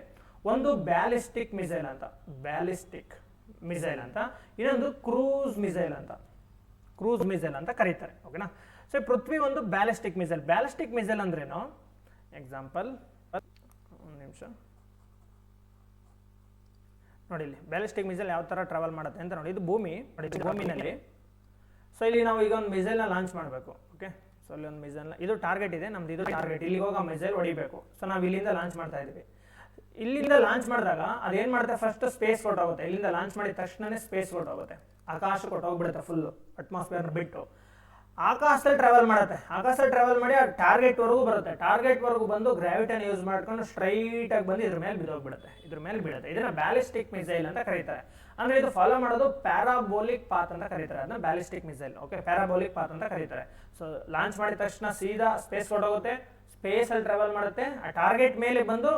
ಒಂದು ಬ್ಯಾಲಿಸ್ಟಿಕ್ ಮಿಸೈಲ್ ಅಂತ, ಇನ್ನೊಂದು ಕ್ರೂಸ್ ಮಿಸೈಲ್ ಅಂತ ಕರೀತಾರೆ. ಓಕೆನಾ, ಸೊ ಪೃಥ್ವಿ ಒಂದು ಬ್ಯಾಲಿಸ್ಟಿಕ್ ಮಿಸೈಲ್ ಅಂದ್ರೇನು, ಎಕ್ಸಾಂಪಲ್ ಒಂದು ನಿಮಿಷ ನೋಡಿ. ಇಲ್ಲಿ ಬ್ಯಾಲಿಸ್ಟಿಕ್ ಮಿಸೈಲ್ ಯಾವ ತರ ಟ್ರಾವೆಲ್ ಮಾಡುತ್ತೆ ಅಂತ ನೋಡಿ. ಇದು ಭೂಮಿನಲ್ಲಿ. ಸೊ ಇಲ್ಲಿ ನಾವು ಈಗ ಒಂದು ಮಿಸೈಲ್ ನ ಲಾಂಚ್ ಮಾಡಬೇಕು. ಓಕೆ, ಸೊ ಇಲ್ಲಿ ಒಂದು ಮಿಸೈಲ್, ಇದು ಟಾರ್ಗೆಟ್ ಇದೆ ನಮ್ದು, ಇದು ಟಾರ್ಗೆಟ್, ಇಲ್ಲಿಗೆ ಹೋಗಿ ಆ ಮಿಸೈಲ್ ಹೊಡಿಬೇಕು. ಸೊ ನಾವು ಇಲ್ಲಿಂದ ಲಾಂಚ್ ಮಾಡ್ತಾ ಇದೀವಿ. ಇಲ್ಲಿಂದ ಲಾಂಚ್ ಮಾಡಿದಾಗ ಅದೇನ್ ಮಾಡುತ್ತೆ, ಫಸ್ಟ್ ಸ್ಪೇಸ್ ಕೊಟ್ಟೋಗುತ್ತೆ. ಇಲ್ಲಿಂದ ಲಾಂಚ್ ಮಾಡಿದ ತಕ್ಷಣನೇ ಸ್ಪೇಸ್ ಕೊಟ್ಟೋಗುತ್ತೆ, ಆಕಾಶ ಕೊಟ್ಟೋಗ್ಬಿಡುತ್ತೆ, ಫುಲ್ ಅಟ್ಮಾಸ್ಫಿಯರ್ ಬಿಟ್ಟು ಆಕಾಶದಲ್ಲಿ ಟ್ರಾವೆಲ್ ಮಾಡುತ್ತೆ. ಆಕಾಶದಲ್ಲಿ ಟ್ರಾವೆಲ್ ಮಾಡಿ ಆ ಟಾರ್ಗೆಟ್ ವರೆಗೂ ಬರುತ್ತೆ. ಟಾರ್ಗೆಟ್ ವರೆಗೂ ಬಂದು ಗ್ರಾವಿಟಿಯನ್ನು ಯೂಸ್ ಮಾಡ್ಕೊಂಡು ಸ್ಟ್ರೈಟ್ ಆಗಿ ಬಂದು ಇದ್ರ ಮೇಲೆ ಬಿದ್ದೋಗ್ಬಿಡುತ್ತೆ, ಇದನ್ನ ಬ್ಯಾಲಿಸ್ಟಿಕ್ ಮಿಸೈಲ್ ಅಂತ ಕರೀತಾರೆ. ಅಂದ್ರೆ ಇದು ಫಾಲೋ ಮಾಡೋದು ಪ್ಯಾರಾಬೋಲಿಕ್ ಪಾತ್ ಅಂತ ಕರೀತಾರೆ, ಅದನ್ನ ballistic missile. Okay, parabolic path ಅಂತ ಕರೀತಾರೆ. ಸೊ ಲಾಂಚ್ ಮಾಡಿದ ತಕ್ಷಣ ಸೀದಾ ಸ್ಪೇಸ್ ಕೊಟ್ಟೋಗುತ್ತೆ, ಸ್ಪೇಸ್ ಅಲ್ಲಿ ಟ್ರಾವೆಲ್ ಮಾಡುತ್ತೆ, ಆ ಟಾರ್ಗೆಟ್ ಮೇಲೆ ಬಂದು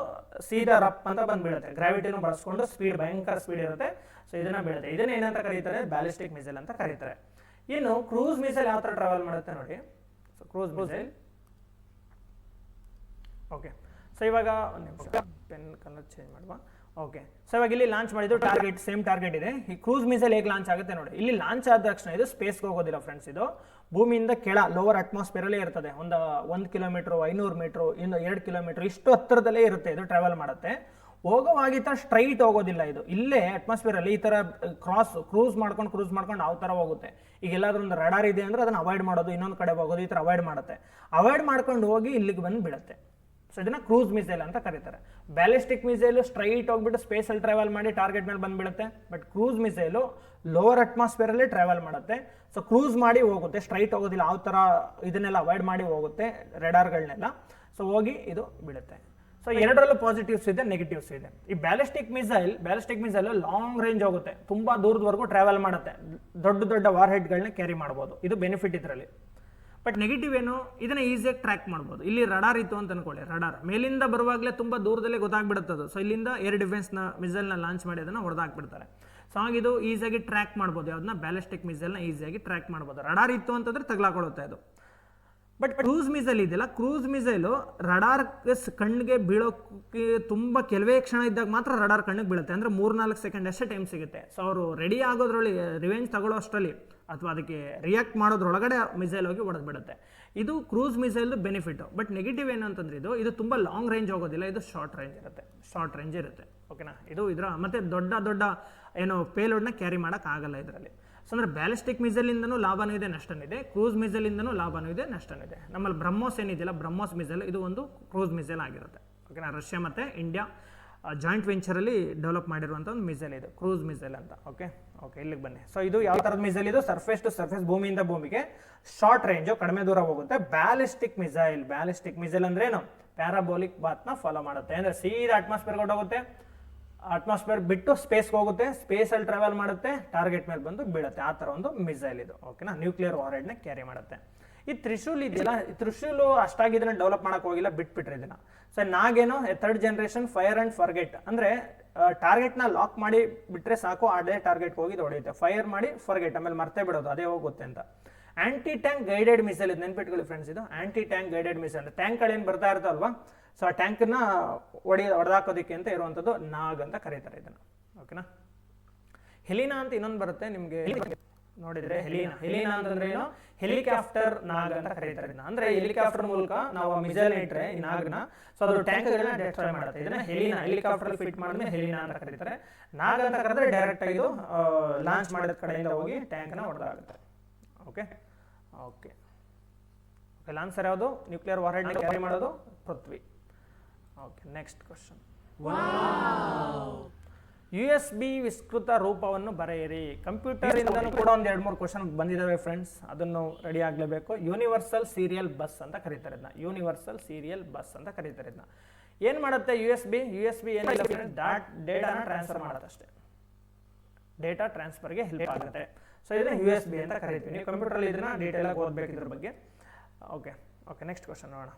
ಸೀದಾ ರಪ್ ಅಂತ ಬಂದ್ಬಿಡುತ್ತೆ. ಗ್ರಾವಿಟಿನೂ ಬಳಸ್ಕೊಂಡು ಸ್ಪೀಡ್, ಭಯಂಕರ ಸ್ಪೀಡ್ ಇರುತ್ತೆ. ಸೊ ಇದನ್ನ ಬೀಳುತ್ತೆ. ಇದನ್ನ ಏನಂತ ಕರೀತಾರೆ, ಬ್ಯಾಲಿಸ್ಟಿಕ್ ಮಿಸೈಲ್ ಅಂತ ಕರೀತಾರೆ. ಇನ್ನು ಕ್ರೂಸ್ ಮಿಸೈಲ್ ಯಾವ ತರ ಟ್ರಾವೆಲ್ ಮಾಡುತ್ತೆ ನೋಡಿ. So cruise missile, okay, so ಇವಾಗ ಒಂದು ನಿಮಿಷ ಪೆನ್ ಕಲರ್ ಚೇಂಜ್ ಮಾಡುವ. ಓಕೆ, ಸೊ ಇವಾಗ ಇಲ್ಲಿ ಲಾಂಚ್ ಮಾಡಿದ್ದು ಟಾರ್ಗೆಟ್, ಸೇಮ್ ಟಾರ್ಗೆಟ್ ಇದೆ. ಈ ಕ್ರೂಸ್ ಮಿಸೈಲ್ ಹೇಗೆ ಲಾಂಚ್ ಆಗುತ್ತೆ ನೋಡಿ. ಇಲ್ಲಿ ಲಾಂಚ್ ಆದ ತಕ್ಷಣ ಇದು ಸ್ಪೇಸ್ಗೆ ಹೋಗೋದಿಲ್ಲ ಫ್ರೆಂಡ್ಸ್, ಇದು ಭೂಮಿಯಿಂದ ಕೆಳ ಲೋವರ್ ಅಟ್ಮಾಸ್ಫಿಯರ್ ಅಲ್ಲೇ ಇರ್ತದೆ. 1 ಕಿಲೋಮೀಟರ್, 500 ಮೀಟರ್, ಇನ್ನು 2 ಕಿಲೋಮೀಟರ್ ಇಷ್ಟು ಹತ್ತಿರದಲ್ಲೇ ಇರುತ್ತೆ ಇದು ಟ್ರಾವೆಲ್ ಮಾಡುತ್ತೆ. ಹೋಗೋವಾಗಿತ್ತ ಸ್ಟ್ರೈಟ್ ಹೋಗೋದಿಲ್ಲ, ಇದು ಇಲ್ಲೇ ಅಟ್ಮಾಸ್ಫಿಯರ್ ಅಲ್ಲಿ ಈ ತರ ಕ್ರೂಸ್ ಮಾಡ್ಕೊಂಡು ಯಾವ ತರ ಹೋಗುತ್ತೆ. ಈಗ ಎಲ್ಲಾದ್ರೂ ಒಂದು ರಡಾರ್ ಇದೆ ಅಂದ್ರೆ ಅದನ್ನ ಅವಾಯ್ಡ್ ಮಾಡೋದು, ಇನ್ನೊಂದು ಕಡೆ ಹೋಗೋದು, ಈ ತರ ಅವಾಯ್ಡ್ ಮಾಡ್ಕೊಂಡು ಹೋಗಿ ಇಲ್ಲಿಗೆ ಬಂದು ಬೀಳುತ್ತೆ. ಸೊ ಇದನ್ನ ಕ್ರೂಸ್ ಮಿಸೈಲ್ ಅಂತ ಕರೀತಾರೆ. ಬ್ಯಾಲಿಸ್ಟಿಕ್ ಮಿಸೈಲ್ ಸ್ಟ್ರೈಟ್ ಹೋಗ್ಬಿಟ್ಟು ಸ್ಪೇಸ್ ಅಲ್ಲಿ ಟ್ರಾವೆಲ್ ಮಾಡಿ ಟಾರ್ಗೆಟ್ ಮೇಲೆ ಬಂದ್ಬಿಡುತ್ತೆ. But cruise missile lower atmosphere ಅಲ್ಲಿ ಟ್ರಾವೆಲ್ ಮಾಡುತ್ತೆ. ಸೊ ಕ್ರೂಸ್ ಮಾಡಿ ಹೋಗುತ್ತೆ, ಸ್ಟ್ರೈಟ್ ಹೋಗೋದಿಲ್ಲ, ಯಾವ ತರ ಇದನ್ನೆಲ್ಲ ಅವಾಯ್ಡ್ ಮಾಡಿ ಹೋಗುತ್ತೆ ರೆಡಾರ್ಗಳನ್ನೆಲ್ಲ. ಸೊ ಹೋಗಿ ಇದು ಬೀಳುತ್ತೆ. ಸೊ ಎರಡರಲ್ಲೂ ಪಾಸಿಟಿವ್ಸ್ ಇದೆ, ನೆಗೆಟಿವ್ಸ್ ಇದೆ. ಈ ಬ್ಯಾಲಿಸ್ಟಿಕ್ ಮಿಸೈಲ್ ಲಾಂಗ್ ರೇಂಜ್ ಹೋಗುತ್ತೆ, ತುಂಬಾ ದೂರದವರೆಗೂ ಟ್ರಾವೆಲ್ ಮಾಡುತ್ತೆ, ದೊಡ್ಡ ವಾರ್ ಹೆಡ್ಗಳನ್ನ ಕ್ಯಾರಿ ಮಾಡ್ಬೋದು. ಇದು ಬೆನಿಫಿಟ್ ಇದರಲ್ಲಿ. ಬಟ್ ನೆಗೆಟಿವ್ ಏನು, ಇದನ್ನ ಈಸಿಯಾಗಿ ಟ್ರ್ಯಾಕ್ ಮಾಡ್ಬೋದು. ಇಲ್ಲಿ ರಡಾರ್ ಇತ್ತು ಅಂತ ಅನ್ಕೊಳ್ಳಿ, ರಡಾರ್ ಮೇಲಿಂದ ಬರುವಾಗಲೇ ತುಂಬಾ ದೂರದಲ್ಲೇ ಗೊತ್ತಾಗ್ಬಿಡುತ್ತದು. ಸೊ ಇಲ್ಲಿಂದ ಏರ್ ಡಿಫೆನ್ಸ್ನ ಮಿಸೈಲ್ನ ಲಾಂಚ್ ಮಾಡಿ ಅದನ್ನ ಹೊಡೆದಾಕ್ಬಿಡ್ತಾರೆ. ಸೊ ಹಾಗಿದು ಈಸಿಯಾಗಿ ಟ್ರ್ಯಾಕ್ ಮಾಡ್ಬೋದು, ಯಾವ್ದನ್ನ ಬ್ಯಾಲಿಸ್ಟಿಕ್ ಮಿಸೈಲ್ನ ಈಸಿಯಾಗಿ ಟ್ರ್ಯಾಕ್ ಮಾಡ್ಬೋದು. ರಡಾರ್ ಇತ್ತು ಅಂತಂದ್ರೆ ತಗ್ಲಾಕೊಳ್ಳುತ್ತೆ ಅದು. ಬಟ್ ಕ್ರೂಸ್ ಮಿಸೈಲ್ ಇದೆಯಲ್ಲ, ಕ್ರೂಸ್ ಮಿಸೈಲು ರಡಾರ್ ಕಣ್ಣಿಗೆ ಬೀಳೋಕ್ಕೆ ತುಂಬ ಕೆಲವೇ ಕ್ಷಣ ಇದ್ದಾಗ ಮಾತ್ರ ರಡಾರ್ ಕಣ್ಣಿಗೆ ಬೀಳುತ್ತೆ. ಅಂದರೆ 3-4 ಸೆಕೆಂಡ್ ಅಷ್ಟೇ ಟೈಮ್ ಸಿಗುತ್ತೆ. ಸೊ ಅವರು ರೆಡಿ ಆಗೋದ್ರೊಳಗೆ, ರಿವೆಂಜ್ ತಗೊಳ್ಳೋ ಅಷ್ಟರಲ್ಲಿ ಅಥವಾ ಅದಕ್ಕೆ ರಿಯಾಕ್ಟ್ ಮಾಡೋದ್ರೊಳಗಡೆ ಮಿಸೈಲ್ ಹೋಗಿ ಹೊಡೆದ್ಬಿಡುತ್ತೆ. ಇದು ಕ್ರೂಸ್ ಮಿಸೈಲ್ದು ಬೆನಿಫಿಟ್. ಬಟ್ ನೆಗೆಟಿವ್ ಏನು ಅಂತಂದ್ರೆ ಇದು ತುಂಬ ಲಾಂಗ್ ರೇಂಜ್ ಹೋಗೋದಿಲ್ಲ, ಇದು ಶಾರ್ಟ್ ರೇಂಜ್ ಇರುತ್ತೆ. ಓಕೆನಾ, ಇದು ಇದರ ಮತ್ತೆ ದೊಡ್ಡ ಏನು ಪೇಲೋಡ್ನ ಕ್ಯಾರಿ ಮಾಡೋಕ್ಕಾಗಲ್ಲ ಇದರಲ್ಲಿ. ಸೊ ಅಂದರೆ ಬ್ಯಾಲಿಸ್ಟಿಕ್ ಮಿಸೈಲಿಂದನೂ ಲಾಭನೂ ಇದೆ, ನಷ್ಟನೂ ಇದೆ. ಕ್ರೂಸ್ ಮಿಸೈಲಿಂದನೂ ಲಾಭನೂ ಇದೆ, ನಷ್ಟನೂ ಇದೆ. ನಮ್ಮಲ್ಲಿ ಬ್ರಹ್ಮೋಸ್ ಏನಿದೆಯಲ್ಲ, ಬ್ರಹ್ಮೋಸ್ ಮಿಸೈಲ್ ಇದು ಒಂದು ಕ್ರೂಸ್ ಮಿಸೈಲ್ ಆಗಿರುತ್ತೆ. ಓಕೆನಾ, ರಷ್ಯಾ ಮತ್ತು ಇಂಡಿಯಾ ಜಾಯಿಂಟ್ ವೆಂಚರಲ್ಲಿ ಡೆವಲಪ್ ಮಾಡಿರುವಂಥ ಒಂದು ಮಿಸೈಲ್ ಇದು, ಕ್ರೂಸ್ ಮಿಸೈಲ್ ಅಂತ. ಓಕೆ, ಇಲ್ಲಿಗೆ ಬನ್ನಿ. ಸೊ ಇದು ಯಾವ ಥರದ ಮಿಸೈಲ್ ಇದು, ಸರ್ಫೇಸ್ ಟು ಸರ್ಫೇಸ್, ಭೂಮಿಯಿಂದ ಭೂಮಿಗೆ, ಶಾರ್ಟ್ ರೇಂಜು, ಕಡಿಮೆ ದೂರ ಹೋಗುತ್ತೆ. ಬ್ಯಾಲಿಸ್ಟಿಕ್ ಮಿಸೈಲ್ ಅಂದ್ರೆ ಏನು, ಪ್ಯಾರಾಬೋಲಿಕ್ ಪಾತ್ನ ಫಾಲೋ ಮಾಡುತ್ತೆ. ಅಂದರೆ ಸೀದಾ ಅಟ್ಮಾಸ್ಫಿಯರ್ ಹೊರಟೋಗುತ್ತೆ, ಅಟ್ಮಾಸ್ಫಿಯರ್ ಬಿಟ್ಟು ಸ್ಪೇಸ್ಗೆ ಹೋಗುತ್ತೆ, ಸ್ಪೇಸ್ ಅಲ್ಲಿ ಟ್ರಾವೆಲ್ ಮಾಡುತ್ತೆ, ಟಾರ್ಗೆಟ್ ಮೇಲೆ ಬಂದು ಬೀಳುತ್ತೆ. ಆ ಥರ ಒಂದು ಮಿಸೈಲ್ ಇದು. ಓಕೆನಾ, ನ್ಯೂಕ್ಲಿಯರ್ ವಾರ್ ಹೆಡ್ನ ಕ್ಯಾರಿ ಮಾಡುತ್ತೆ. ಈ ತ್ರಿಶೂಲ್ ಇದೆಯಲ್ಲ, ತ್ರಿಶೂಲು ಅಷ್ಟಾಗಿ ಇದನ್ನ ಡೆವಲಪ್ ಮಾಡಕ್ ಹೋಗಿಲ್ಲ, ಬಿಟ್ಬಿಟ್ರೆ ಇದನ್ನ. ಸೊ ನಾಗೇನು 3rd generation fire and forget, ಅಂದ್ರೆ ಟಾರ್ಗೆಟ್ನ ಲಾಕ್ ಮಾಡಿ ಬಿಟ್ರೆ ಸಾಕು, ಅದೇ ಟಾರ್ಗೆಟ್ ಹೋಗಿ ಹೊಡೆಯುತ್ತೆ. ಫೈರ್ ಮಾಡಿ ಫರ್ಗೆಟ್, ಆಮೇಲೆ ಮರ್ತೇ ಬಿಡೋದು, ಅದೇ ಹೋಗುತ್ತೆ ಅಂತ. ಆಂಟಿ ಟ್ಯಾಂಕ್ ಗೈಡೆಡ್ ಮಿಸೈಲ್, ಇದು ನೆನ್ಪಿಟ್ಕೊಳ್ಳಿ ಫ್ರೆಂಡ್ಸ್. ಇದು ಆಂಟಿ ಟ್ಯಾಂಕ್ ಗೈಡೆಡ್ ಮಿಸೈಲ್. ಟ್ಯಾಂಕ್ಗಳೇನು ಬರ್ತಾ ಇರ್ತಾವಲ್ವಾ, ಸೊ ಆ ಟ್ಯಾಂಕನ್ನ ಹೊಡೆದಾಕೋದಕ್ಕೆ ಅಂತ ಇರುವಂಥದ್ದು ನಾಗ್ ಅಂತ ಕರೀತಾರೆ ಇದನ್ನ. ಓಕೆನಾ, ಹೆಲಿನಾ ಅಂತ ಇನ್ನೊಂದು ಬರುತ್ತೆ ನಿಮಗೆ. ನೋಡಿದ್ರೆ ಹೆಲಿನಾ ಅಂತಂದ್ರೆ ಏನು, ಹೆಲಿಕಾಪ್ಟರ್ ನಾಗ್ ಅಂತ ಕರೀತಾರೆ ಇದನ್ನ. ಅಂದ್ರೆ ಹೆಲಿಕಾಪ್ಟರ್ ಮೂಲಕ ನಾವು ಮಿಸೈಲ್ ಇಟ್ರೆ ಈ ನಾಗ್ನ, ಸೊ ಅದು ಟ್ಯಾಂಕ್ಗಳನ್ನ ಡೆಸ್ಟ್ರಾಯ್ ಮಾಡುತ್ತೆ. ಇದನ್ನ ಹೆಲಿಕಾಪ್ಟರ್ ಫಿಟ್ ಮಾಡಿದ್ರೆ ಹೆಲಿನಾ ಅಂತ ಕರೀತಾರೆ. ನಾಗ್ ಅಂತ ಕರೆದ್ರೆ ಡೈರೆಕ್ಟ್ ಆಗಿ ಇದು ಲಾಂಚ್ ಮಾಡಿದ ಕಡೆಯಿಂದ ಹೋಗಿ ಟ್ಯಾಂಕ್ನ ಹೊಡೆದಾಗುತ್ತೆ. ಓಕೆ ಓಕೆ ಓಕೆ ಆನ್ಸರ್ ಯಾವುದು? ನ್ಯೂಕ್ಲಿಯರ್ ವಾರ್ಹೆಡ್ ಕ್ಯಾರಿ ಮಾಡೋದು Prithvi. Okay next question. USB ವಿಸ್ತೃತ ರೂಪವನ್ನು ಬರೆಯಿರಿ. ಕಂಪ್ಯೂಟರ್ ಇಂದನೂ ಕೂಡ ಒಂದು 2-3 ಕ್ವಶನ್ ಬಂದಿದ್ದಾವೆ ಫ್ರೆಂಡ್ಸ್, ಅದನ್ನು ರೆಡಿ ಆಗಲೇಬೇಕು. ಯೂನಿವರ್ಸಲ್ ಸೀರಿಯಲ್ ಬಸ್ ಅಂತ ಕರೀತಾರೆ ಇದನ್ನ. ಯೂನಿವರ್ಸಲ್ ಸೀರಿಯಲ್ ಬಸ್ ಅಂತ ಕರೀತಾರೆ ಇದನ್ನ. ಏನು ಮಾಡುತ್ತೆ USB ಏನಿಲ್ಲ ಫ್ರೆಂಡ್ಸ್, ಡೇಟಾನ ಟ್ರಾನ್ಸ್ಫರ್ ಮಾಡುತ್ತೆ ಅಷ್ಟೇ. ಡೇಟಾ ಟ್ರಾನ್ಸ್ಫರ್ಗೆ ಹೆಲ್ಪ್ ಆಗುತ್ತೆ. ಸೊ ಇದನ್ನ USB ಅಂತ ಕರಿತೀವಿ. ನೀವು ಕಂಪ್ಯೂಟರಲ್ಲಿ ಇದನ್ನ ಡೀಟೇಲ್ ಆಗಿ ಓದಬೇಕು ಇದ್ರ ಬಗ್ಗೆ. ಓಕೆ ಓಕೆ ನೆಕ್ಸ್ಟ್ ಕ್ವಶನ್ ನೋಡೋಣ.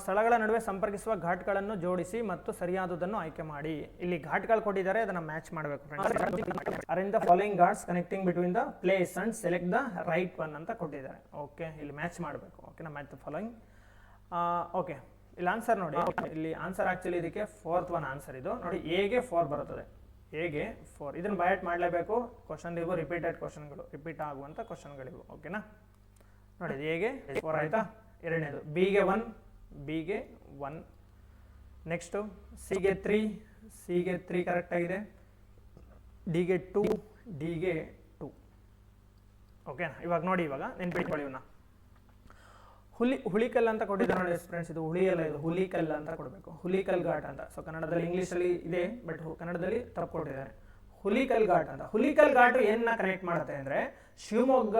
ಸ್ಥಳಗಳ ನಡುವೆ ಸಂಪರ್ಕಿಸುವ ಘಾಟ್ಗಳನ್ನು ಜೋಡಿಸಿ ಮತ್ತು ಸರಿಯಾದುದನ್ನು ಆಯ್ಕೆ ಮಾಡಿ. ಇಲ್ಲಿ ಘಾಟ್ಗಳು ಕೊಟ್ಟಿದ್ದಾರೆ, ಅದನ್ನ ಮ್ಯಾಚ್ ಮಾಡಬೇಕು friends. Arrange the following Ghats connecting between the place and select the right one ಅಂತ ಕೊಟ್ಟಿದ್ದಾರೆ. ಓಕೆ ಇಲ್ಲಿ ಮ್ಯಾಚ್ ಮಾಡಬೇಕು. ಓಕೆನಾ, ಮ್ಯಾಚ್ ದ ಫಾಲೋಯಿಂಗ್. ಓಕೆ ಇಲ್ಲಿ ಆನ್ಸರ್ ನೋಡಿ, ಇಲ್ಲಿ ಆನ್ಸರ್ ಆಕ್ಚುಲಿ ಇದಕ್ಕೆ 4th ಒನ್ ಆನ್ಸರ್ ಇದು ನೋಡಿ. ಎಗೆ 4 ಬರುತ್ತದೆ, ಎಗೆ 4. ಇದನ್ನು ಬಯಾಟ್ ಮಾಡಲೇಬೇಕು. ಕ್ವಶನ್ ಇವು ರಿಪೀಟೆಡ್ ಕ್ವಶನ್ಗಳು, ರಿಪೀಟ್ ಆಗುವಂಥ ಕ್ವಶನ್ಗಳಿವು. ಓಕೆನಾ ನೋಡಿ, ಎಗೆ 4 ಆಯ್ತಾ. ಎರಡನೇದು ಬಿಗೆ 1, ಬಿಗೆ 1. ನೆಕ್ಸ್ಟು ಸಿಗೆ 3, ಸಿಗೆ 3 ಕರೆಕ್ಟ್ ಆಗಿದೆ. ಡಿಗೆ 2, ಡಿಗೆ 2. ಓಕೆನಾ, ಇವಾಗ ನೋಡಿ, ಇವಾಗ ನೆನ್ಪಿಟ್ಕೊಳ್ಳಿ ಇವನ್ನ. ಹುಲಿಕಲ್ ಅಂತ ಕೊಟ್ಟಿದ್ದಾರೆ ನೋಡಿ ಫ್ರೆಂಡ್ಸ್. ಇದು ಹುಳಿಯಲ್ಲ, ಇದು ಹುಲಿಕಲ್ ಅಂತ ಕೊಡಬೇಕು. ಹುಲಿಕಲ್ ಘಾಟ್ ಅಂತ. ಸೊ ಕನ್ನಡದಲ್ಲಿ ಇಂಗ್ಲೀಷಲ್ಲಿ ಇದೆ, ಬಟ್ ಕನ್ನಡದಲ್ಲಿ ತಪ್ಪು ಕೊಟ್ಟಿದ್ದಾರೆ. ಹುಲಿಕಲ್ ಘಾಟ್ ಅಂತ. ಹುಲಿಕಲ್ ಘಾಟ್ ಏನ ಕನೆಕ್ಟ್ ಮಾಡುತ್ತೆ ಅಂದ್ರೆ ಶಿವಮೊಗ್ಗ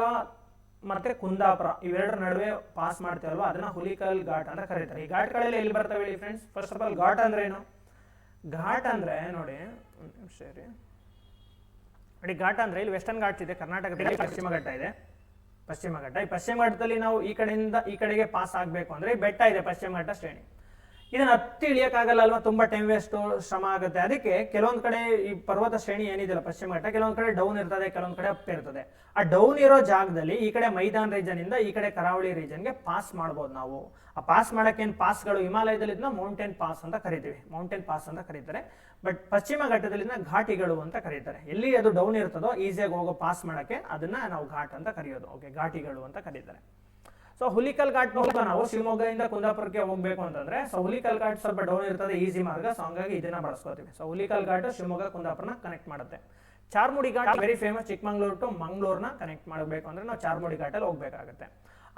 ಮತ್ತೆ ಕುಂದಾಪುರ ಇವೆರಡರ ನಡುವೆ ಪಾಸ್ ಮಾಡ್ತೇವಲ್ವಾ, ಅದನ್ನ ಹುಲಿಕಲ್ ಘಾಟ್ ಅಂತ ಕರೀತಾರೆ. ಈ ಘಾಟ್ಗಳೆಲ್ಲ ಎಲ್ಲಿ ಬರ್ತವೆ ಹೇಳಿ friends? First of all ghat ಅಂದ್ರೆ ಏನು? ಘಾಟ್ ಅಂದ್ರೆ ನೋಡಿ, ಸರಿ ನೋಡಿ, ಘಾಟ್ ಅಂದ್ರೆ ಇಲ್ಲಿ ವೆಸ್ಟರ್ನ್ ಘಾಟ್ಸ್ ಇದೆ ಕರ್ನಾಟಕದಲ್ಲಿ, ಪಶ್ಚಿಮ ಘಟ್ಟ ಇದೆ. ಪಶ್ಚಿಮ ಘಟ್ಟ, ಈ ಪಶ್ಚಿಮ ಘಟ್ಟದಲ್ಲಿ ನಾವು ಈ ಕಡೆಯಿಂದ ಈ ಕಡೆಗೆ ಪಾಸ್ ಆಗಬೇಕು ಅಂದ್ರೆ ಬೆಟ್ಟ ಇದೆ, ಪಶ್ಚಿಮ ಘಟ್ಟ ಶ್ರೇಣಿ. ಇದನ್ನ ಹತ್ತಿ ಇಳಿಯಕ್ಕಾಗಲ್ಲ ಅಲ್ವಾ, ತುಂಬಾ ಟೈಮ್ ವೇಸ್ಟ್, ಶ್ರಮ ಆಗುತ್ತೆ. ಅದಕ್ಕೆ ಕೆಲವೊಂದ್ ಕಡೆ ಈ ಪರ್ವತ ಶ್ರೇಣಿ ಏನಿದೆಯಲ್ಲ ಪಶ್ಚಿಮ ಘಟ್ಟ, ಕೆಲವೊಂದ್ ಕಡೆ ಡೌನ್ ಇರ್ತದೆ, ಕೆಲವೊಂದ್ ಕಡೆ ಅಪ್ ಇರ್ತದೆ. ಆ ಡೌನ್ ಇರೋ ಜಾಗದಲ್ಲಿ ಈ ಕಡೆ ಮೈದಾನ್ ರೀಜನ್ ಇಂದ ಈ ಕಡೆ ಕರಾವಳಿ ರೀಜನ್ಗೆ ಪಾಸ್ ಮಾಡ್ಬೋದು ನಾವು. ಆ ಪಾಸ್ ಮಾಡಕ್ಕೆ ಏನ್ ಪಾಸ್ಗಳು ಹಿಮಾಲಯದಲ್ಲಿ ಇದನ್ನ ಮೌಂಟೇನ್ ಪಾಸ್ ಅಂತ ಕರಿತೀವಿ, ಮೌಂಟೇನ್ ಪಾಸ್ ಅಂತ ಕರೀತಾರೆ. ಬಟ್ ಪಶ್ಚಿಮ ಘಟ್ಟದಲ್ಲಿ ಘಾಟಿಗಳು ಅಂತ ಕರೀತಾರೆ. ಎಲ್ಲಿ ಅದು ಡೌನ್ ಇರ್ತದೋ ಈಸಿಯಾಗಿ ಹೋಗೋ ಪಾಸ್ ಮಾಡಕ್ಕೆ ಅದನ್ನ ನಾವು ಘಾಟ್ ಅಂತ ಕರೆಯೋದು. ಓಕೆ, ಘಾಟಿಗಳು ಅಂತ ಕರೀತಾರೆ. ಸೊ ಹುಲಿಕಲ್ ಘಾಟ್ ಮೂಲಕ ನಾವು ಶಿವಮೊಗ್ಗದಿಂದ ಕುಂದಾಪುರಕ್ಕೆ ಹೋಗ್ಬೇಕು ಅಂತಂದ್ರೆ, ಸೊ ಹುಲಿಕಲ್ ಘಾಟ್ ಸ್ವಲ್ಪ ಡೌನ್ ಇರ್ತದೆ, ಈಸಿ ಮಾರ್ಗ. ಸೊ ಹಂಗಾಗಿ ಇದನ್ನ ಬಳಸ್ಕೋತೀವಿ. ಸೊ ಹುಲಿಕಲ್ ಘಾಟ್ ಶಿವಮೊಗ್ಗ ಕುಂದಾಪುರನ ಕನೆಕ್ಟ್ ಮಾಡುತ್ತೆ. Charmudi Ghat very famous, Chikmagalur to ಮಂಗ್ಳೂರ್ನ ಕನೆಕ್ಟ್ ಮಾಡಬೇಕು ಅಂದ್ರೆ ನಾವು ಚಾರ್ಮುಡಿ ಘಾಟಲ್ಲಿ ಹೋಗ್ಬೇಕಾಗುತ್ತೆ.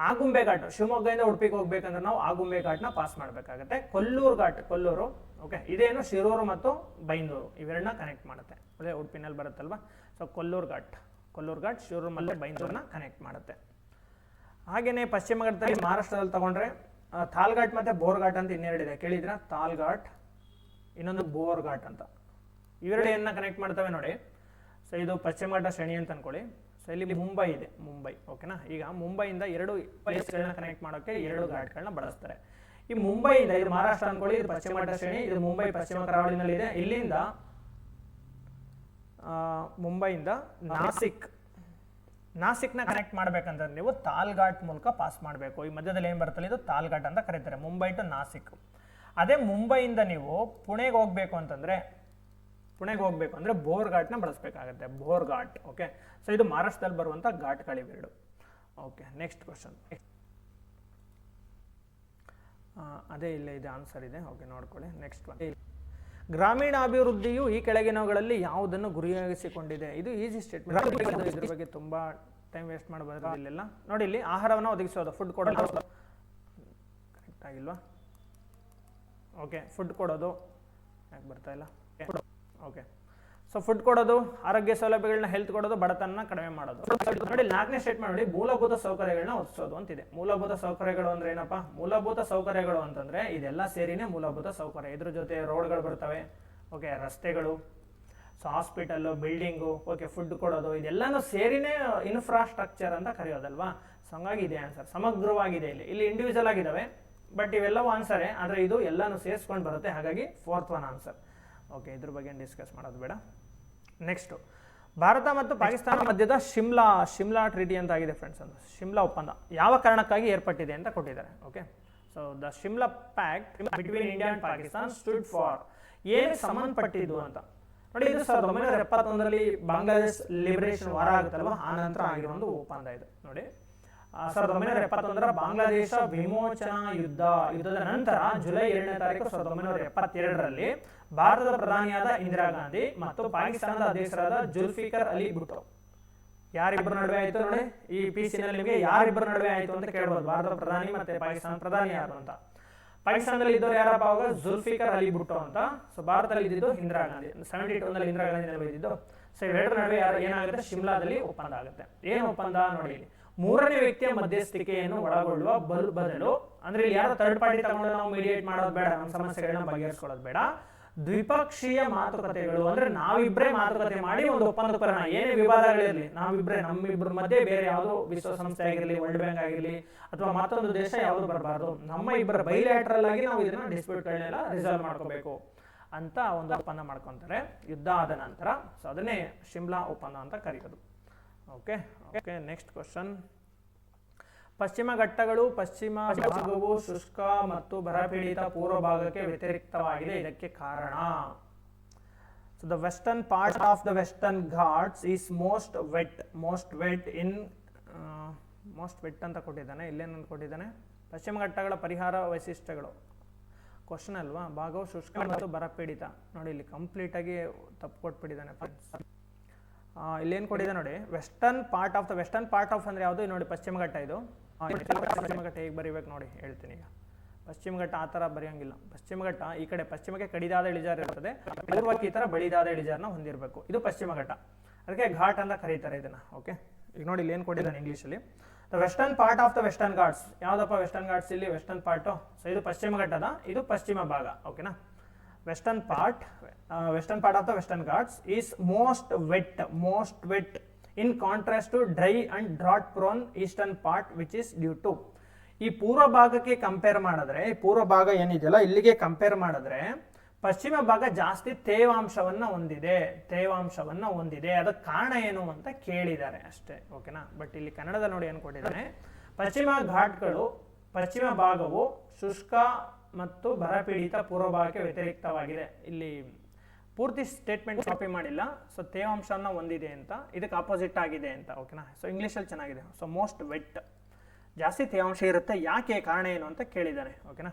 ಆಗುಂಬೆ ಘಾಟ್ ಶಿವಮೊಗ್ಗದಿಂದ ಉಡುಪಿಗೆ ಹೋಗ್ಬೇಕಂದ್ರೆ ನಾವು ಆಗುಂಬೆ ಘಾಟ್ನ ಪಾಸ್ ಮಾಡಬೇಕಾಗುತ್ತೆ. ಕೊಲ್ಲೂರು ಘಾಟ್, ಕೊಲ್ಲೂರು ಓಕೆ, ಇದೇನು ಶಿರೂರು ಮತ್ತು ಬೈಂದೂರು ಇವೆರಡನ್ನ ಕನೆಕ್ಟ್ ಮಾಡುತ್ತೆ. ಅದೇ ಉಡುಪಿನಲ್ಲಿ ಬರುತ್ತಲ್ವಾ. ಸೊ ಕೊಲ್ಲೂರು ಘಾಟ್ ಶಿರೂರು ಮತ್ತು ಬೈಂದೂರನ್ನ ಕನೆಕ್ಟ್ ಮಾಡುತ್ತೆ. ಹಾಗೇನೆ ಪಶ್ಚಿಮ ಘಟ್ಟದಲ್ಲಿ ಮಹಾರಾಷ್ಟ್ರದಲ್ಲಿ ತಗೊಂಡ್ರೆ ಥಾಲ್ ಘಾಟ್ ಮತ್ತೆ ಬೋರ್ ಘಾಟ್ ಅಂತ ಇನ್ನೆರಡಿದೆ, ಕೇಳಿದ್ರ? ಥಾಲ್ ಘಾಟ್, ಇನ್ನೊಂದು ಬೋರ್ ಘಾಟ್ ಅಂತ. ಇವೆರಡು ಏನ ಕನೆಕ್ಟ್ ಮಾಡ್ತವೆ ನೋಡಿ. ಸೊ ಇದು ಪಶ್ಚಿಮ ಘಟ್ಟ ಶ್ರೇಣಿ ಅಂತ ಅನ್ಕೊಳ್ಳಿ. ಸೊ ಇಲ್ಲಿ ಮುಂಬೈ ಇದೆ, ಮುಂಬೈ. ಓಕೆನಾ, ಈಗ ಮುಂಬೈಯಿಂದ 2 ಪ್ಲೇಸ್ಗಳನ್ನ ಕನೆಕ್ಟ್ ಮಾಡೋಕೆ 2 ಘಾಟ್ಗಳನ್ನ ಬಳಸ್ತಾರೆ. ಈ ಮುಂಬೈಯಿಂದ, ಇದು ಮಹಾರಾಷ್ಟ್ರ ಅನ್ಕೊಳ್ಳಿ, ಇದು ಪಶ್ಚಿಮ ಘಟ್ಟ ಶ್ರೇಣಿ, ಇದು ಮುಂಬೈ ಪಶ್ಚಿಮ ಕರಾವಳಿನಲ್ಲಿ ಇದೆ. ಇಲ್ಲಿಂದ ಮುಂಬೈಯಿಂದ ನಾಸಿಕ್ನ ಕನೆಕ್ಟ್ ಮಾಡ್ಬೇಕಂದ್ರೆ ನೀವು ಥಾಲ್ ಘಾಟ್ ಮೂಲಕ ಪಾಸ್ ಮಾಡಬೇಕು. ಈ ಮಧ್ಯದಲ್ಲಿ ಏನ್ ಬರ್ತಲ್ಲ, ಇದು ಥಾಲ್ ಘಾಟ್ ಅಂತ ಕರೀತಾರೆ, ಮುಂಬೈ ಟು ನಾಸಿಕ್. ಅದೇ ಮುಂಬೈಯಿಂದ ನೀವು ಪುಣೆಗೆ ಹೋಗ್ಬೇಕು ಅಂತಂದ್ರೆ ಬೋರ್ ಘಾಟ್ನ ಬಳಸಬೇಕಾಗುತ್ತೆ, ಬೋರ್ ಘಾಟ್. ಓಕೆ, ಸೊ ಇದು ಮಹಾರಾಷ್ಟ್ರದಲ್ಲಿ ಬರುವಂತ ಘಾಟ್ಗಳಿವೆರಡು. Okay, next question. ಅದೇ ಇಲ್ಲೇ ಇದೆ, ಆನ್ಸರ್ ಇದೆ. ಓಕೆ, ನೋಡ್ಕೊಳ್ಳಿ. Next one. ಗ್ರಾಮೀಣಾಭಿವೃದ್ಧಿಯು ಈ ಕೆಳಗಿನವುಗಳಲ್ಲಿ ಯಾವುದನ್ನು ಗುರಿಯಾಗಿಸಿಕೊಂಡಿದೆ? ಇದು ಈಸಿ ಸ್ಟೇಟ್ಮೆಂಟ್, ಇದ್ರ ಬಗ್ಗೆ ತುಂಬಾ ಟೈಮ್ ವೇಸ್ಟ್ ಮಾಡಬಾರ್ದು. ಇಲ್ಲೆಲ್ಲ ನೋಡಿ, ಇಲ್ಲಿ ಆಹಾರವನ್ನು ಒದಗಿಸೋದು, ಫುಡ್ ಕೊಡೋದು. ಕರೆಕ್ಟ್ ಆಗಿಲ್ವಾ? ಓಕೆ, ಫುಡ್ ಕೊಡೋದು ಯಾಕೆ ಬರ್ತಾ ಇಲ್ಲ? ಓಕೆ, ಸೊ ಫುಡ್ ಕೊಡೋದು, ಆರೋಗ್ಯ ಸೌಲಭ್ಯಗಳನ್ನ, ಹೆಲ್ತ್ ಕೊಡೋದು, ಬಡತನ ಕಡಿಮೆ ಮಾಡೋದು. ನೋಡಿ 4ನೇ ಸ್ಟೇಟ್ಮೆಂಟ್ ನೋಡಿ, ಮೂಲಭೂತ ಸೌಕರ್ಯಗಳನ್ನ ಒದಗಿಸೋದು ಅಂತಿದೆ. ಮೂಲಭೂತ ಸೌಕರ್ಯಗಳು ಅಂದ್ರೆ ಏನಪ್ಪಾ? ಮೂಲಭೂತ ಸೌಕರ್ಯಗಳು ಅಂತಂದ್ರೆ ಇದೆಲ್ಲ ಸೇರಿನೇ ಮೂಲಭೂತ ಸೌಕರ್ಯ. ಇದ್ರ ಜೊತೆ ರೋಡ್ಗಳು ಬರ್ತವೆ, ಓಕೆ, ರಸ್ತೆಗಳು, so hospital, building, okay, food ಕೊಡೋದು, ಇದೆಲ್ಲಾನು ಸೇರಿನೇ ಇನ್ಫ್ರಾಸ್ಟ್ರಕ್ಚರ್ ಅಂತ ಕರೆಯೋದಲ್ವಾ. ಸೊ ಹಂಗಾಗಿ ಇದೆ ಆನ್ಸರ್, ಸಮಗ್ರವಾಗಿದೆ. ಇಲ್ಲಿ ಇಂಡಿವಿಜುವಲ್ ಆಗಿದ್ದಾವೆ, ಬಟ್ ಇವೆಲ್ಲವೂ ಆನ್ಸರೇ, ಆದ್ರೆ ಇದು ಎಲ್ಲಾನು ಸೇರಿಸ್ಕೊಂಡು ಬರುತ್ತೆ. ಹಾಗಾಗಿ 4th ಒನ್ ಆನ್ಸರ್. ಓಕೆ, ಇದ್ರ ಬಗ್ಗೆ ಡಿಸ್ಕಸ್ ಮಾಡೋದು ಬೇಡ. ನೆಕ್ಸ್ಟ್, ಭಾರತ ಮತ್ತು ಪಾಕಿಸ್ತಾನ ಮಧ್ಯದ ಶಿಮ್ಲಾ ಟ್ರೀಟಿ ಅಂತ ಆಗಿದೆ ಫ್ರೆಂಡ್ಸ್. ಅದು ಶಿಮ್ಲಾ ಒಪ್ಪಂದ ಯಾವ ಕಾರಣಕ್ಕಾಗಿ ಏರ್ಪಟ್ಟಿದೆ ಅಂತ ಕೊಟ್ಟಿದ್ದಾರೆ. Okay, so the Shimla pact between India and Pakistan stood for, ಏನು ಸಂಬಂಧಪಟ್ಟಿದ್ದು ಅಂತ. ನೋಡಿ ಇದು 1971ರಲ್ಲಿ ಬಾಂಗ್ಲಾದೇಶ್ ಲಿಬರೇಷನ್ ವಾರ ಆಗುತ್ತಲ್ವ, ಆ ನಂತರ ಆಗಿರೋ ಒಂದು ಒಪ್ಪಂದ ಇದು. ನೋಡಿ 1971ರ ಬಾಂಗ್ಲಾದೇಶ ವಿಮೋಚನಾ ಯುದ್ಧದ ನಂತರ ಜುಲೈ 2ನೇ ತಾರೀಕು 1972ರಲ್ಲಿ ಭಾರತದ ಪ್ರಧಾನಿಯಾದ ಇಂದಿರಾ ಗಾಂಧಿ ಮತ್ತು ಪಾಕಿಸ್ತಾನದ ಅಧ್ಯಕ್ಷರಾದ ಜುಲ್ಫಿಕರ್ ಅಲಿ ಭುಟ್ಟೋ ಯಾರಿಬ್ಬರ ನಡುವೆ ಆಯ್ತು ನೋಡಿ. ಈ PC ನಲ್ಲಿ ನಿಮಗೆ ಯಾರಿಬ್ಬರ ನಡುವೆ ಆಯ್ತು ಅಂತ ಕೇಳ್ಬೋದು, ಭಾರತದ ಪ್ರಧಾನಿ ಮತ್ತೆ ಪಾಕಿಸ್ತಾನ ಪ್ರಧಾನಿ ಯಾರು ಅಂತ. ಪಾಕಿಸ್ತಾನದಲ್ಲಿ ಇದ್ದವರು ಯಾರಪ್ಪ ಅವಾಗ? ಜುಲ್ಫಿಕರ್ ಅಲಿ ಭುಟ್ಟೋ ಅಂತ. ಸೊ ಭಾರತದಲ್ಲಿ ಇದ್ದಿದ್ದು ಇಂದಿರಾ ಗಾಂಧಿ, 72ನಲ್ಲಿ ಇಂದಿರಾ ಗಾಂಧಿ ನಡುವೆ ಇದ್ದಿದ್ದು. ಸೊ ಇವೆರಡರ ನಡುವೆ ಏನಾಗುತ್ತೆ? ಶಿಮ್ಲಾದಲ್ಲಿ ಒಪ್ಪಂದ ಆಗುತ್ತೆ. ಏನು ಒಪ್ಪಂದ ನೋಡಿ, ಇಲ್ಲಿ ಮೂರನೇ ವ್ಯಕ್ತಿಯ ಮಧ್ಯಸ್ಥಿಕೆಯನ್ನು ಒಳಗೊಳ್ಳುವ ಬದಲು, ಅಂದ್ರೆ ಇಲ್ಲಿ ಯಾರು ಥರ್ಡ್ ಪಾರ್ಟಿ ತಗೊಂಡು ನಾವು ಮೀಡಿಯೇಟ್ ಮಾಡೋದು ಬೇಡ, ನಮ್ಮ ಸಮಸ್ಯೆಗಳನ್ನ ಬಗೆಹರಿಸ್ಕೊಳ್ಳೋದು ಬೇಡ, ದ್ವಿಪಕ್ಷೀಯ ಮಾತುಕತೆಗಳು ಅಂದ್ರೆ ನಾವಿಬ್ರೇ ಮಾತುಕತೆ ಮಾಡಿ ಒಂದು ಒಪ್ಪಂದ ಬರೋಣ. ಏನೇ ವಿವಾದಗಳಿರಲಿ ನಾವಿಬ್ರೇ, ನಮ್ಮಿಬ್ಬರ ಮಧ್ಯೆ ಬೇರೆ ಯಾವುದೋ ವಿಶ್ವಸಂಸ್ಥೆ ಆಗಿರಲಿ, ವರ್ಲ್ಡ್ ಬ್ಯಾಂಕ್ ಆಗಿರಲಿ ಅಥವಾ ಮತ್ತೊಂದು ದೇಶ ಯಾವುದು ಬರಬಾರ್ದು, ನಮ್ಮ ಇಬ್ಬರ ಬೈಲ್ಯಾಟ್ರಲ್ ಆಗಿ ನಾವು ಇದನ್ನ ಡಿಸ್ಪ್ಯೂಟ್ಗಳನ್ನೆಲ್ಲ ರಿಸಾಲ್ವ್ ಮಾಡ್ಕೋಬೇಕು ಅಂತ ಒಂದು ಒಪ್ಪಂದ ಮಾಡ್ಕೊಂತಾರೆ ಯುದ್ಧ ಆದ ನಂತರ. ಸೊ ಅದನ್ನೇ ಶಿಮ್ಲಾ ಒಪ್ಪಂದ ಅಂತ ಕರೆಯೋದು. Okay okay next question. ಪಶ್ಚಿಮ ಘಟ್ಟಗಳು ಪಶ್ಚಿಮ ಭಾಗವು ಶುಷ್ಕ ಮತ್ತು ಬರಪೀಡಿತ ಪೂರ್ವ ಭಾಗಕ್ಕೆ ವ್ಯತಿರಿಕ್ತವಾಗಿದೆ, ಇದಕ್ಕೆ ಕಾರಣ? So the western part of the western Ghats is most wet ಅಂತ ಕೊಟ್ಟಿದ್ದಾನೆ. ಇಲ್ಲೇನು ಕೊಟ್ಟಿದ್ದಾನೆ? ಪಶ್ಚಿಮ ಘಟ್ಟಗಳ ಪರಿಹಾರ ವೈಶಿಷ್ಟ್ಯಗಳು ಕ್ವಶನ್ ಅಲ್ವಾ. ಭಾಗವು ಶುಷ್ಕ ಮತ್ತು ಬರಪೀಡಿತ. ನೋಡಿ ಇಲ್ಲಿ ಕಂಪ್ಲೀಟ್ ಆಗಿ ತಪ್ಪು ಕೊಟ್ಬಿಟ್ಟಿದ್ದಾನೆ ಫ್ರೆಂಡ್ಸ್. ಇಲ್ಲೇನು ಕೊಟ್ಟಿದೆ ನೋಡಿ, ವೆಸ್ಟರ್ನ್ ಪಾರ್ಟ್ ಆಫ್ ಅಂದ್ರೆ ಯಾವುದು ನೋಡಿ? ಪಶ್ಚಿಮ ಘಟ್ಟ. ಇದು ಪಶ್ಚಿಮ ಘಟ್ಟ ಹೇಗೆ ಬರೀಬೇಕು ನೋಡಿ ಹೇಳ್ತೀನಿ ಈಗ. ಪಶ್ಚಿಮ ಘಟ್ಟ ಆ ಥರ ಬರೆಯೋಂಗಿಲ್ಲ. ಪಶ್ಚಿಮ ಘಟ್ಟ ಈ ಕಡೆ ಪಶ್ಚಿಮಕ್ಕೆ ಕಡಿದಾದ ಇಳಿಜಾರು ಇರ್ತದೆ, ಪೂರ್ವಕ್ಕೆ ಈ ಥರ ಬಡಿದಾದ ಇಳಿಜಾರನ್ನ ಹೊಂದಿರಬೇಕು. ಇದು ಪಶ್ಚಿಮ ಘಟ್ಟ, ಅದಕ್ಕೆ ಘಾಟ್ ಅಂತ ಕರೀತಾರೆ ಇದನ್ನ. ಓಕೆ, ಈಗ ನೋಡಿ ಇಲ್ಲಿ ಏನು ಕೊಟ್ಟಿದ್ದಾನೆ ಇಂಗ್ಲೀಷಲ್ಲಿ, the western part of the western Ghats. ಯಾವುದಪ್ಪ ವೆಸ್ಟರ್ನ್ ಘಾಟ್ಸ್? ಇಲ್ಲಿ ವೆಸ್ಟರ್ನ್ ಪಾರ್ಟು. ಸೊ ಇದು ಪಶ್ಚಿಮ ಘಟ್ಟದ, ಇದು ಪಶ್ಚಿಮ ಭಾಗ. ಓಕೆನಾ? Western part of the western Ghats is most wet in contrast to dry and drought prone eastern part which is due to. ಈ ಪೂರ್ವ ಭಾಗಕ್ಕೆ ಕಂಪೇರ್ ಮಾಡಿದ್ರೆ, ಈ ಪೂರ್ವ ಭಾಗ ಏನಿದೆಯಲ್ಲ ಇಲ್ಲಿಗೆ ಕಂಪೇರ್ ಮಾಡಿದ್ರೆ ಪಶ್ಚಿಮ ಭಾಗ ಜಾಸ್ತಿ ತೇವಾಂಶವನ್ನ ಹೊಂದಿದೆ. ಅದಕ್ಕೆ ಕಾರಣ ಏನು ಅಂತ ಕೇಳಿದ್ದಾರೆ ಅಷ್ಟೇ. ಓಕೆನಾ? ಬಟ್ ಇಲ್ಲಿ ಕನ್ನಡದ ನೋಡಿ ಏನು ಕೊಟ್ಟಿದ್ದಾನೆ, ಪಶ್ಚಿಮ ಘಾಟ್ಗಳು ಪಶ್ಚಿಮ ಭಾಗವು ಶುಷ್ಕ ಮತ್ತು ಬರಪೀಡಿತ ಪೂರ್ವ ಭಾಗಕ್ಕೆ ವ್ಯತಿರಿಕ್ತವಾಗಿದೆ. ಇಲ್ಲಿ ಪೂರ್ತಿ ಸ್ಟೇಟ್ಮೆಂಟ್ ಕಾಪಿ ಮಾಡಿಲ್ಲ. ಸೊ ತೇವಾಂಶನ ಹೊಂದಿದೆ ಅಂತ, ಇದಕ್ಕೆ ಆಪೋಸಿಟ್ ಆಗಿದೆ ಅಂತ. ಓಕೆನಾ? ಸೊ ಇಂಗ್ಲೀಷಲ್ಲಿ ಚೆನ್ನಾಗಿದೆ. ಸೊ ಮೋಸ್ಟ್ ವೆಟ್, ಜಾಸ್ತಿ ತೇವಾಂಶ ಇರುತ್ತೆ, ಯಾಕೆ, ಕಾರಣ ಏನು ಅಂತ ಕೇಳಿದ್ದಾನೆ. ಓಕೆನಾ?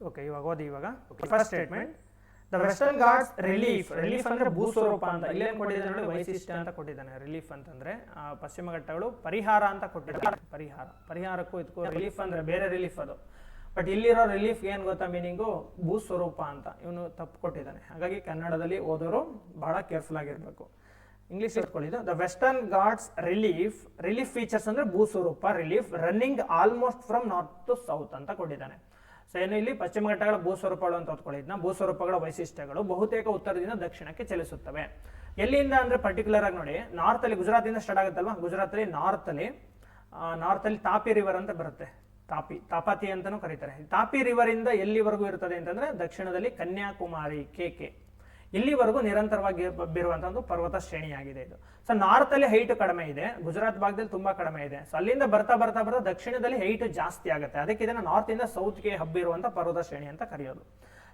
ಓಕೆ, ಇವಾಗ ಓದಿ. ಇವಾಗ first statement, the western Ghats relief ಅಂದ್ರೆ ಭೂಸ್ವರೂಪ ಅಂತ. ಇಲ್ಲೇನು ಕೊಟ್ಟಿದ್ದಾನೆ ನೋಡಿ, ವೈಶಿಷ್ಟ್ಯ ಅಂತ ಕೊಟ್ಟಿದ್ದಾನೆ. ರಿಲೀಫ್ ಅಂತಂದ್ರೆ ಪಶ್ಚಿಮ ಘಟ್ಟಗಳು ಪರಿಹಾರ ಅಂತ ಕೊಟ್ಟಿದ್ದಾನೆ. ಪರಿಹಾರಕ್ಕೂ ಇದಕ್ಕೂ ರಿಲೀಫ್ ಅಂದ್ರೆ ಬೇರೆ ರಿಲೀಫ್ ಅದು. ಬಟ್ ಇಲ್ಲಿರೋ ರಿಲೀಫ್ ಏನು ಗೊತ್ತಾ ಮೀನಿಂಗು? ಭೂಸ್ವರೂಪ ಅಂತ. ಇವನು ತಪ್ಪು ಕೊಟ್ಟಿದ್ದಾನೆ. ಹಾಗಾಗಿ ಕನ್ನಡದಲ್ಲಿ ಓದೋರು ಬಹಳ ಕೇರ್ಫುಲ್ ಆಗಿರ್ಬೇಕು. ಇಂಗ್ಲೀಷ್ ಇಟ್ಕೊಳ್ಳಿದ್ದು, the western Ghats relief features ಅಂದ್ರೆ ಭೂಸ್ವರೂಪ, relief running almost from north to south ಅಂತ ಕೊಟ್ಟಿದ್ದಾನೆ. ಸೊ ಏನು ಇಲ್ಲಿ ಪಶ್ಚಿಮ ಘಟ್ಟಗಳ ಭೂಸ್ವರೂಪಗಳು ಅಂತ ಓದ್ಕೊಳ್ಳಿದ್ನ. ಭೂಸ್ವರೂಪಗಳ ವೈಶಿಷ್ಟ್ಯಗಳು ಬಹುತೇಕ ಉತ್ತರದಿಂದ ದಕ್ಷಿಣಕ್ಕೆ ಚಲಿಸುತ್ತವೆ. ಎಲ್ಲಿಂದ ಅಂದ್ರೆ ಪರ್ಟಿಕ್ಯುಲರ್ ಆಗಿ ನೋಡಿ, ನಾರ್ತ್ ಅಲ್ಲಿ ಗುಜರಾತಿಂದ ಸ್ಟಾರ್ಟ್ ಆಗುತ್ತಲ್ವಾ, ಗುಜರಾತಲ್ಲಿ ನಾರ್ತ್ ಅಲ್ಲಿ ತಾಪಿ ರಿವರ್ ಅಂತ ಬರುತ್ತೆ. ತಾಪಾತಿ ಅಂತಾನೂ ಕರೀತಾರೆ. ತಾಪಿ ರಿವರ್ ಇಂದ ಎಲ್ಲಿವರೆಗೂ ಇರ್ತದೆ ಅಂತಂದ್ರೆ ದಕ್ಷಿಣದಲ್ಲಿ ಕನ್ಯಾಕುಮಾರಿ KK ಇಲ್ಲಿವರೆಗೂ ನಿರಂತರವಾಗಿ ಬಿರುವಂತಹ ಒಂದು ಪರ್ವತ ಶ್ರೇಣಿಯಾಗಿದೆ ಇದು. ಸೊ ನಾರ್ತ್ ಅಲ್ಲಿ ಹೈಟ್ ಕಡಿಮೆ ಇದೆ, ಗುಜರಾತ್ ಭಾಗದಲ್ಲಿ ತುಂಬಾ ಕಡಿಮೆ ಇದೆ. ಸೊ ಅಲ್ಲಿಂದ ಬರ್ತಾ ದಕ್ಷಿಣದಲ್ಲಿ ಹೈಟ್ ಜಾಸ್ತಿ ಆಗುತ್ತೆ. ಅದಕ್ಕೆ ಇದನ್ನ ನಾರ್ತ್ ಇಂದ ಸೌತ್ಗೆ ಹಬ್ಬಿರುವಂತಹ ಪರ್ವತ ಶ್ರೇಣಿ ಅಂತ ಕರೆಯೋದು.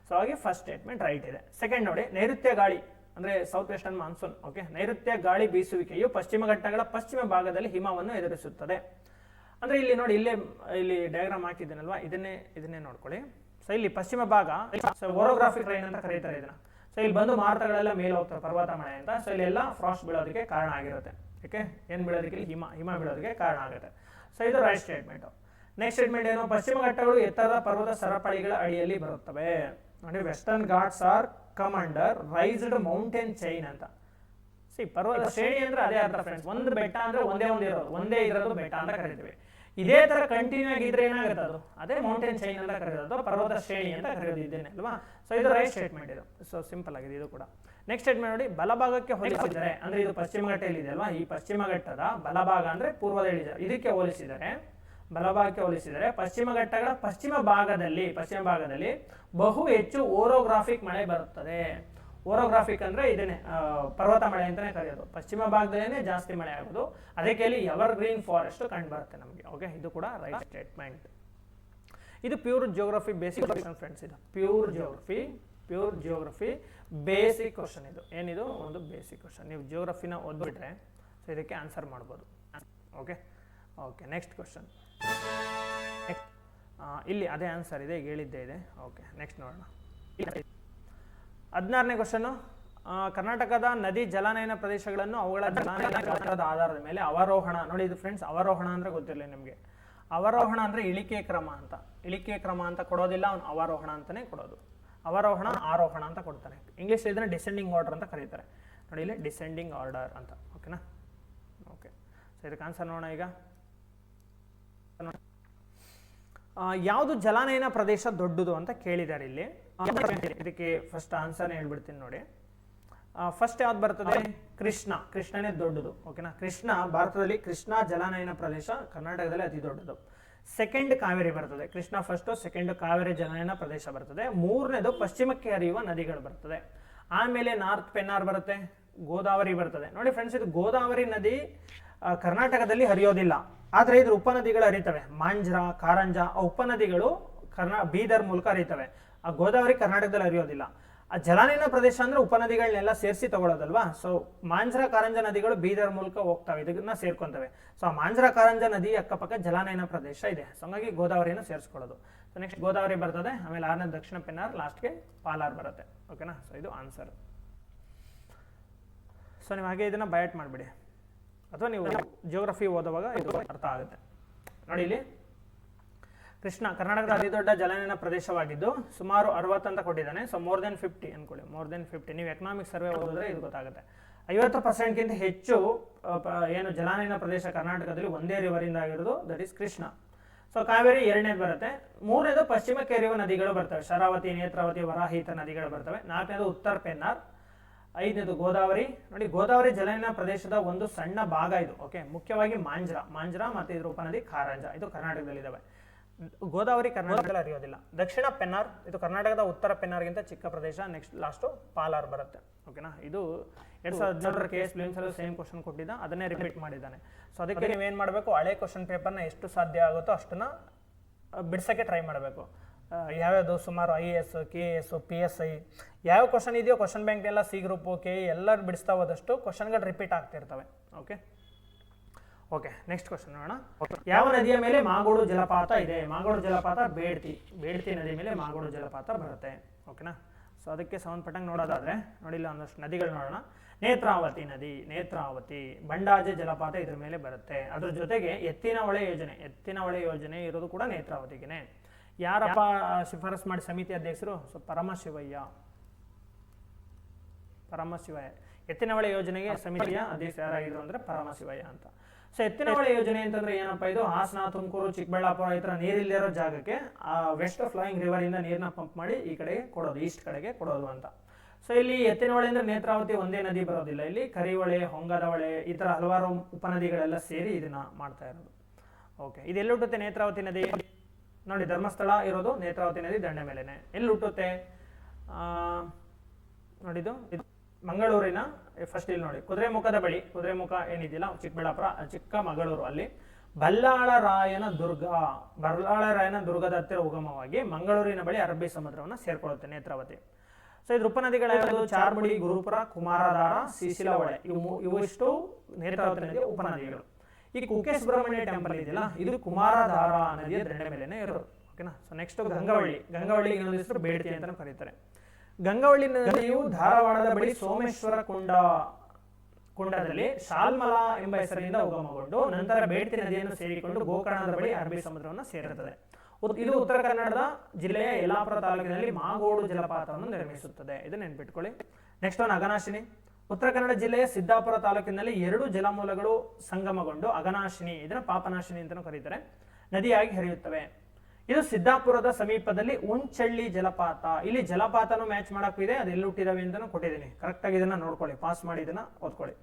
ಸೊ ಹಾಗೆ ಫಸ್ಟ್ ಸ್ಟೇಟ್ಮೆಂಟ್ ರೈಟ್ ಇದೆ. ಸೆಕೆಂಡ್ ನೋಡಿ, ನೈಋತ್ಯ ಗಾಳಿ ಅಂದ್ರೆ ಸೌತ್ ವೆಸ್ಟರ್ನ್ ಮಾನ್ಸೂನ್. ಓಕೆ, ನೈಋತ್ಯ ಗಾಳಿ ಬೀಸುವಿಕೆಯು ಪಶ್ಚಿಮ ಘಟ್ಟಗಳ ಪಶ್ಚಿಮ ಭಾಗದಲ್ಲಿ ಹಿಮವನ್ನು ಎದುರಿಸುತ್ತದೆ. ಅಂದ್ರೆ ಇಲ್ಲಿ ನೋಡಿ, ಇಲ್ಲಿ ಡಯಾಗ್ರಾಮ್ ಹಾಕಿದ್ದೇನಲ್ವಾ, ಇದನ್ನೇ ನೋಡ್ಕೊಳ್ಳಿ. ಸೊ ಇಲ್ಲಿ ಪಶ್ಚಿಮ ಭಾಗ ಓರೋಗ್ರಾಫಿಕ್ ರೈನ್ ಅಂತ ಕರೀತಾರೆ ಇದನ್ನ. ಸೊ ಇಲ್ಲಿ ಬಂದು ಮಾರುತಗಳೆಲ್ಲ ಮೇಲೆ ಹೋಗ್ತವೆ, ಪರ್ವತ ಮಳೆ ಅಂತ. ಸೊ ಇಲ್ಲೆಲ್ಲ ಫ್ರಾಸ್ಟ್ ಬೀಳೋದಕ್ಕೆ ಕಾರಣ ಆಗಿರುತ್ತೆ. ಓಕೆ, ಏನ್ ಬೀಳೋದಕ್ಕೆ? ಹಿಮ ಬೀಳೋದಕ್ಕೆ ಕಾರಣ ಆಗುತ್ತೆ. ಸೊ ಇದು ರೈಟ್ ಸ್ಟೇಟ್ಮೆಂಟ್. ನೆಕ್ಸ್ಟ್ ಸ್ಟೇಟ್ಮೆಂಟ್ ಏನು? ಪಶ್ಚಿಮ ಘಟ್ಟಗಳು ಎತ್ತರದ ಪರ್ವತ ಸರಪಳಿಗಳ ಅಡಿಯಲ್ಲಿ ಬರುತ್ತವೆ. ನೋಡಿ, western Ghats are come under raised mountain chain ಅಂತ. ಪರ್ವತ ಶ್ರೇಣಿ ಅಂದ್ರೆ ಅದೇ ಅರ್ಥ ಫ್ರೆಂಡ್ಸ್. ಒಂದು ಬೆಟ್ಟ ಅಂದ್ರೆ ಒಂದೇ ಇರೋದು ಬೆಟ್ಟ ಅಂತ ಕರಿತೀವಿ. ಇದೇ ತರ ಕಂಟಿನ್ಯೂ ಆಗಿದ್ರೆ ಏನಾಗುತ್ತೆ? ಅದು ಅದೇ ಮೌಂಟೇನ್ ಚೈನ್ ಅಂತ ಕರೆಯೋದು, ಪರ್ವತ ಶ್ರೇಣಿ ಅಂತ ಕರೆಯೋದಿದ್ದೇನೆ ಅಲ್ವಾ. ಸೊ ಇದು ರೈಟ್ ಸ್ಟೇಟ್ಮೆಂಟ್ ಇದು. ಸೊ ಸಿಂಪಲ್ ಆಗಿದೆ ಇದು ಕೂಡ. ನೆಕ್ಸ್ಟ್ ಸ್ಟೇಟ್ಮೆಂಟ್ ನೋಡಿ, ಬಲಭಾಗಕ್ಕೆ ಹೋಲಿಸಿದರೆ ಅಂದ್ರೆ ಇದು ಪಶ್ಚಿಮ ಘಟ್ಟ ಇದೆ ಅಲ್ವಾ, ಈ ಪಶ್ಚಿಮ ಘಟ್ಟದ ಬಲಭಾಗ ಅಂದ್ರೆ ಪೂರ್ವದ ಇಳಿಜಾರು, ಇದಕ್ಕೆ ಹೋಲಿಸಿದರೆ ಬಲಭಾಗಕ್ಕೆ ಹೋಲಿಸಿದರೆ ಪಶ್ಚಿಮ ಘಟ್ಟಗಳ ಪಶ್ಚಿಮ ಭಾಗದಲ್ಲಿ ಬಹು ಹೆಚ್ಚು ಓರೋಗ್ರಾಫಿಕ್ ಮಳೆ ಬರುತ್ತದೆ. ಓರೋಗ್ರಾಫಿಕ್ ಅಂದ್ರೆ ಇದನ್ನೇ ಪರ್ವತ ಮಳೆ ಅಂತಾನೆ ಕರೆಯೋದು. ಪಶ್ಚಿಮ ಭಾಗದಲ್ಲೇ ಜಾಸ್ತಿ ಮಳೆ ಆಗೋದು, ಅದಕ್ಕೆ ಅಲ್ಲಿ ಎವರ್ ಗ್ರೀನ್ ಫಾರೆಸ್ಟ್ ಕಂಡು ಬರುತ್ತೆ ನಮಗೆ. ಓಕೆ, ಇದು ಕೂಡ ರೈಟ್ ಸ್ಟೇಟ್ಮೆಂಟ್. ಇದು ಪ್ಯೂರ್ ಜಿಯೋಗ್ರಫಿ ಬೇಸಿಕ್ ಫ್ರೆಂಡ್ಸ್. ಇದು pure geography pure geography basic question ಇದು. ಏನಿದು ಒಂದು ಬೇಸಿಕ್ ಕ್ವಶನ್. ನೀವು ಜಿಯೋಗ್ರಫಿನ ಓದ್ಬಿಟ್ರೆ ಸೊ ಇದಕ್ಕೆ ಆನ್ಸರ್ ಮಾಡ್ಬೋದು. Okay okay next question. ಇಲ್ಲಿ ಅದೇ ಆನ್ಸರ್ ಇದೆ, ಈಗ ಹೇಳಿದ್ದೇ ಇದೆ. ಓಕೆ ನೆಕ್ಸ್ಟ್ ನೋಡೋಣ. 16ನೇ ಕ್ವಶನ್ನು. ಕರ್ನಾಟಕದ ನದಿ ಜಲಾನಯನ ಪ್ರದೇಶಗಳನ್ನು ಅವುಗಳ ಜಲಾನಯನ ಗಾತ್ರದ ಆಧಾರದ ಮೇಲೆ ಅವರೋಹಣ. ನೋಡಿ ಇದು ಫ್ರೆಂಡ್ಸ್, ಅವರೋಹಣ ಅಂದರೆ ಗೊತ್ತಿರಲಿ ನಿಮಗೆ. ಅವರೋಹಣ ಅಂದರೆ ಇಳಿಕೆ ಕ್ರಮ ಅಂತ. ಇಳಿಕೆ ಕ್ರಮ ಅಂತ ಕೊಡೋದಿಲ್ಲ, ಅವನು ಅವರೋಹಣ ಅಂತಲೇ ಕೊಡೋದು. ಅವರೋಹಣ ಆರೋಹಣ ಅಂತ ಕೊಡ್ತಾನೆ. ಇಂಗ್ಲೀಷ್ ಇದನ್ನು ಡಿಸೆಂಡಿಂಗ್ ಆರ್ಡರ್ ಅಂತ ಕರೀತಾರೆ. ನೋಡಿ ಇಲ್ಲಿ ಡಿಸೆಂಡಿಂಗ್ ಆರ್ಡರ್ ಅಂತ. ಓಕೆನಾ? ಓಕೆ ಸೊ ಇದಕ್ಕೆ ಆನ್ಸರ್ ನೋಡೋಣ ಈಗ. ಯಾವುದು ಜಲಾನಯನ ಪ್ರದೇಶ ದೊಡ್ಡದು ಅಂತ ಕೇಳಿದ್ದಾರೆ ಇಲ್ಲಿ. ಇದಕ್ಕೆ ಫಸ್ಟ್ ಆನ್ಸರ್ ಹೇಳ್ಬಿಡ್ತೀನಿ ನೋಡಿ. ಫಸ್ಟ್ ಯಾವ್ದು ಬರ್ತದೆ? ಕೃಷ್ಣ. ಕೃಷ್ಣನೇ ದೊಡ್ಡದು. ಓಕೆನಾ? ಕೃಷ್ಣ ಭಾರತದಲ್ಲಿ ಕೃಷ್ಣ ಜಲಾನಯನ ಪ್ರದೇಶ ಕರ್ನಾಟಕದಲ್ಲಿ ಅತಿ ದೊಡ್ಡದು. ಸೆಕೆಂಡ್ ಕಾವೇರಿ ಬರ್ತದೆ. ಕೃಷ್ಣ ಫಸ್ಟ್, ಸೆಕೆಂಡ್ ಕಾವೇರಿ ಜಲಾನಯನ ಪ್ರದೇಶ ಬರ್ತದೆ. ಮೂರನೇದು ಪಶ್ಚಿಮಕ್ಕೆ ಹರಿಯುವ ನದಿಗಳು ಬರ್ತದೆ. ಆಮೇಲೆ ನಾರ್ತ್ ಪೆನ್ನಾರ್ ಬರುತ್ತೆ, ಗೋದಾವರಿ ಬರ್ತದೆ. ನೋಡಿ ಫ್ರೆಂಡ್ಸ್, ಇದು ಗೋದಾವರಿ ನದಿ ಕರ್ನಾಟಕದಲ್ಲಿ ಹರಿಯೋದಿಲ್ಲ, ಆದರೆ ಇದ್ರ ಉಪನದಿಗಳು ಹರಿತವೆ. ಮಾಂಜ್ರಾ, ಕಾರಂಜ ಆ ಉಪನದಿಗಳು ಬೀದರ್ ಮೂಲಕ ಹರಿತವೆ. ಆ ಗೋದಾವರಿ ಕರ್ನಾಟಕದಲ್ಲಿ ಹರಿಯೋದಿಲ್ಲ. ಆ ಜಲಾನಯನ ಪ್ರದೇಶ ಅಂದ್ರೆ ಉಪನದಿಗಳನ್ನೆಲ್ಲ ಸೇರಿಸಿ ತಗೊಳ್ಳೋದಲ್ವಾ. ಸೊ ಮಾಂಜ್ರಾ, ಕಾರಂಜ ನದಿಗಳು ಬೀದರ್ ಮೂಲಕ ಹೋಗ್ತವೆ, ಇದನ್ನ ಸೇರ್ಕೊಂತವೆ. ಸೊ ಆ ಮಾಂಜ್ರಾ, ಕಾರಂಜ ನದಿ ಅಕ್ಕಪಕ್ಕ ಜಲಾನಯನ ಪ್ರದೇಶ ಇದೆ. ಸೊ ಹಂಗಾಗಿ ಗೋದಾವರಿಯನ್ನು ಸೇರಿಸ್ಕೊಳ್ಳೋದು. ಸೊ ನೆಕ್ಸ್ಟ್ ಗೋದಾವರಿ ಬರ್ತದೆ, ಆಮೇಲೆ 6ನೇ ದಕ್ಷಿಣ ಪೆನ್ನಾರ್, ಲಾಸ್ಟ್ಗೆ ಪಾಲಾರ್ ಬರುತ್ತೆ. ಓಕೆನಾ? ಸೊ ಇದು ಆನ್ಸರ್. ಸೊ ನೀವು ಹಾಗೆ ಇದನ್ನ ಬಯಟ್ ಮಾಡಿಬಿಡಿ, ಅಥವಾ ನೀವು ಜಿಯೋಗ್ರಫಿ ಓದುವಾಗ ಇದು ಅರ್ಥ ಆಗುತ್ತೆ. ನೋಡಿ ಇಲ್ಲಿ ಕೃಷ್ಣ ಕರ್ನಾಟಕದ ಅತಿ ದೊಡ್ಡ ಜಲಾನಯನ ಪ್ರದೇಶವಾಗಿದ್ದು ಸುಮಾರು 60 ಅಂತ ಕೊಟ್ಟಿದ್ದಾನೆ. ಸೊ ಮೋರ್ ದೆನ್ 50 ಅನ್ಕೊಳ್ಳಿ, ಮೋರ್ ದೆನ್ 50. ನೀವು ಎಕನಾಮಿಕ್ ಸರ್ವೆ ಓದಿದ್ರೆ ಇದು ಗೊತ್ತಾಗುತ್ತೆ. 50%ಗಿಂತ ಹೆಚ್ಚು ಏನು ಜಲಾನಯನ ಪ್ರದೇಶ ಕರ್ನಾಟಕದಲ್ಲಿ ಒಂದೇ ರಿವರಿಂದ ಆಗಿರೋದು, that is Krishna. So Kaveri 2ನೇದು ಬರುತ್ತೆ. 3ನೇದು ಪಶ್ಚಿಮಕ್ಕೆ ಹರಿಯುವ ನದಿಗಳು ಬರ್ತವೆ, ಶರಾವತಿ, ನೇತ್ರಾವತಿ, ವರಾಹಿ ಇಂಥ ನದಿಗಳು ಬರ್ತವೆ. 4ನೇದು ಉತ್ತರ ಪೆನ್ನಾರ್. 5ನೇದು ಗೋದಾವರಿ. ನೋಡಿ ಗೋದಾವರಿ ಜಲಾನಯನ ಪ್ರದೇಶದ ಒಂದು ಸಣ್ಣ ಭಾಗ ಇದು. ಓಕೆ, ಮುಖ್ಯವಾಗಿ ಮಾಂಜ್ರಾ ಮತ್ತೆ ಇದ್ರ ಉಪನದಿ ಕಾರಂಜ, ಇದು ಕರ್ನಾಟಕದಲ್ಲಿದ್ದಾವೆ. ಗೋದಾವರಿ ಕರ್ನಾಟಕದಲ್ಲಿ ಹರಿಯೋದಿಲ್ಲ. ದಕ್ಷಿಣ ಪೆನ್ನಾರ್ ಇದು ಕರ್ನಾಟಕದ ಉತ್ತರ ಪೆನ್ನಾರ್ಗಿಂತ ಚಿಕ್ಕ ಪ್ರದೇಶ. ನೆಕ್ಸ್ಟ್ ಲಾಸ್ಟು ಪಾಲಾರ್ ಬರುತ್ತೆ. ಓಕೆನಾ? ಇದು 2017 KS ಪ್ರಿಲಿಮ್ಸ್ ಅಲ್ಲೂ ಸೇಮ್ ಕ್ವಶನ್ ಕೊಟ್ಟಿದ್ದ, ಅದನ್ನೇ ರಿಪೀಟ್ ಮಾಡಿದ್ದಾನೆ. ಸೊ ಅದಕ್ಕೆ ನೀವೇನು ಮಾಡಬೇಕು, ಹಳೆ ಕ್ವಶನ್ ಪೇಪರ್ನ ಎಷ್ಟು ಸಾಧ್ಯ ಆಗುತ್ತೋ ಅಷ್ಟನ್ನ ಬಿಡ್ಸೋಕ್ಕೆ ಟ್ರೈ ಮಾಡಬೇಕು. ಯಾವ್ಯಾವುದು ಸುಮಾರು IAS, KS, PSI ಯಾವ ಕ್ವಶನ್ ಇದೆಯೋ ಕ್ವಶನ್ ಬ್ಯಾಂಕ್ ಎಲ್ಲ, ಸಿ ಗ್ರೂಪು, KE ಎಲ್ಲರೂ ಬಿಡಿಸ್ತಾ ಹೋದಷ್ಟು ಕ್ವಶನ್ಗಳು ರಿಪೀಟ್ ಆಗ್ತಿರ್ತವೆ. ಓಕೆ ಓಕೆ ನೆಕ್ಸ್ಟ್ ಕ್ವಶನ್ ನೋಡೋಣ. ಯಾವ ನದಿಯ ಮೇಲೆ ಮಾಗೋಡು ಜಲಪಾತ ಇದೆ? ಮಾಗೋಡು ಜಲಪಾತ ಬೇಡ್ತಿ ನದಿ ಮೇಲೆ ಮಾಗೋಡು ಜಲಪಾತ ಬರುತ್ತೆ. ಓಕೆನಾ? ಸೊ ಅದಕ್ಕೆ ಸಂಬಂಧಪಟ್ಟಂಗೆ ನೋಡೋದಾದ್ರೆ ನೋಡಿ ಇಲ್ಲಿ ಒಂದಷ್ಟು ನದಿಗಳು ನೋಡೋಣ. ನೇತ್ರಾವತಿ ನದಿ, ಬಂಡಾಜೆ ಜಲಪಾತ ಇದ್ರ ಮೇಲೆ ಬರುತ್ತೆ. ಅದ್ರ ಜೊತೆಗೆ ಎತ್ತಿನ ಹೊಳೆ ಯೋಜನೆ ಇರೋದು ಕೂಡ ನೇತ್ರಾವತಿಗೆನೆ. ಯಾರಪ್ಪ ಶಿಫಾರಸ್ ಮಾಡಿ ಸಮಿತಿ ಅಧ್ಯಕ್ಷರು? ಸೊ ಪರಮಶಿವಯ್ಯ. ಎತ್ತಿನ ಹೊಳೆ ಯೋಜನೆಗೆ ಸಮಿತಿಯ ಅಧ್ಯಕ್ಷ ಯಾರಾಗಿದ್ರು ಅಂದ್ರೆ ಪರಮಶಿವಯ್ಯ ಅಂತ. ಸೊ ಎತ್ತಿನ ಹೊಳೆ ಯೋಜನೆ ಅಂತಂದ್ರೆ ಏನಪ್ಪಾ, ಇದು ಹಾಸನ, ತುಮಕೂರು, ಚಿಕ್ಕಬಳ್ಳಾಪುರ ಈ ತರ ನೀರಿಲ್ಲಿರೋ ಜಾಗಕ್ಕೆ ವೆಸ್ಟ್ ಫ್ಲೋಯಿಂಗ್ ರಿವರ್ ಇಂದ ನೀರನ್ನ ಪಂಪ್ ಮಾಡಿ ಈ ಕಡೆಗೆ ಕೊಡೋದು, ಈಸ್ಟ್ ಕಡೆಗೆ ಕೊಡೋದು ಅಂತ. ಸೊ ಇಲ್ಲಿ ಎತ್ತಿನ ಹೊಳೆ ಅಂದ್ರೆ ನೇತ್ರಾವತಿ ಒಂದೇ ನದಿ ಬರೋದಿಲ್ಲ, ಇಲ್ಲಿ ಕರಿಹೊಳೆ, ಹೊಂಗದ ಹೊಳೆ ಈ ತರ ಹಲವಾರು ಉಪನದಿಗಳೆಲ್ಲ ಸೇರಿ ಇದನ್ನ ಮಾಡ್ತಾ ಇರೋದು. ಓಕೆ, ಇದೆಲ್ಲಿ ಹುಟ್ಟುತ್ತೆ ನೇತ್ರಾವತಿ ನದಿ? ನೋಡಿ ಧರ್ಮಸ್ಥಳ ಇರೋದು ನೇತ್ರಾವತಿ ನದಿ ದಂಡೆ ಮೇಲೆನೆ. ಎಲ್ಲಿ ಹುಟ್ಟುತ್ತೆ ನೋಡಿದ್ದು? ಮಂಗಳೂರಿನ ಫಸ್ಟ್ ಇಲ್ಲಿ ನೋಡಿ, ಕುದುರೆಮುಖದ ಬಳಿ, ಕುದುರೆಮುಖ ಏನಿದೆಯಲ್ಲ ಚಿಕ್ಕಬಳ್ಳಾಪುರ, ಚಿಕ್ಕಮಗಳೂರು, ಅಲ್ಲಿ ಬಲ್ಲಾಳರಾಯನ ದುರ್ಗದ ಹತ್ತಿರ ಉಗಮವಾಗಿ ಮಂಗಳೂರಿನ ಬಳಿ ಅರಬ್ಬಿ ಸಮುದ್ರವನ್ನು ಸೇರ್ಕೊಳ್ಳುತ್ತೆ ನೇತ್ರಾವತಿ. ಸೊ ಇದ್ರ ಉಪನದಿಗಳು ಚಾರ್ಮುಡಿ, ಗುರುಪುರ, ಕುಮಾರಧಾರ, ಶ್ರೀಶೈಲ ಹೊಳೆ, ಇವು ಇಷ್ಟು ನೇತ್ರಾವತಿ ನದಿಯ ಉಪನದಿಗಳು. ಈ ಕುಕ್ಕೆ ಸುಬ್ರಹ್ಮಣ್ಯ ಟೆಂಪಲ್ ಇದೆಯಲ್ಲ, ಇದು ಕುಮಾರಧಾರ ನದಿಯ ದಂಡೆ ಮೇಲೆನೆ ಇರೋದು. ಓಕೆನಾ? ಸೊ ನೆಕ್ಸ್ಟ್ ಗಂಗಾವಳಿ ಇನ್ನೊಂದು ಹೆಸರು ಬೇಡ್ತಿ ಅಂತ ಕರೀತಾರೆ. ಗಂಗಾವಳಿ ನದಿಯು ಧಾರವಾಡದ ಬಳಿ ಸೋಮೇಶ್ವರ ಕುಂಡದಲ್ಲಿ ಶಾಲ್ಮಲ ಎಂಬ ಹೆಸರಿನಿಂದ ಉಗಮಗೊಂಡು ನಂತರ ಬೇಡ್ತಿ ನದಿಯನ್ನು ಸೇರಿಕೊಂಡು ಗೋಕರ್ಣದ ಬಳಿ ಅರಬ್ಬಿ ಸಮುದ್ರವನ್ನು ಸೇರುತ್ತದೆ. ಇದು ಉತ್ತರ ಕನ್ನಡದ ಜಿಲ್ಲೆಯ ಯಲ್ಲಾಪುರ ತಾಲೂಕಿನಲ್ಲಿ ಮಾಗೋಡು ಜಲಪಾತವನ್ನು ನಿರ್ಮಿಸುತ್ತದೆ. ಇದನ್ನು ನೆನ್ಪಿಟ್ಕೊಳ್ಳಿ. Next one Aghanashini. ಉತ್ತರ ಕನ್ನಡ ಜಿಲ್ಲೆಯ ಸಿದ್ದಾಪುರ ತಾಲೂಕಿನಲ್ಲಿ 2 ಜಲಮೂಲಗಳು ಸಂಗಮಗೊಂಡು ಅಘನಾಶಿನಿ, ಇದನ್ನು ಪಾಪನಾಶಿನಿ ಅಂತ ಕರೀತಾರೆ, ನದಿಯಾಗಿ ಹರಿಯುತ್ತವೆ. ಇದು ಸಿದ್ದಾಪುರದ ಸಮೀಪದಲ್ಲಿ ಉಂಚಳ್ಳಿ ಜಲಪಾತ. ಇಲ್ಲಿ ಜಲಪಾತನು ಮ್ಯಾಚ್ ಮಾಡಕ್ಕೂ ಇದೆ, ಅದು ಎಲ್ಲಿ ಹುಟ್ಟಿದಾವೆ ಅಂತಾನು ಕೊಟ್ಟಿದ್ದೀನಿ. ಕರೆಕ್ಟಾಗಿ ಇದನ್ನ ನೋಡ್ಕೊಳ್ಳಿ, ಪಾಸ್ ಮಾಡಿ ಇದನ್ನ ಓದ್ಕೊಳ್ಳಿ.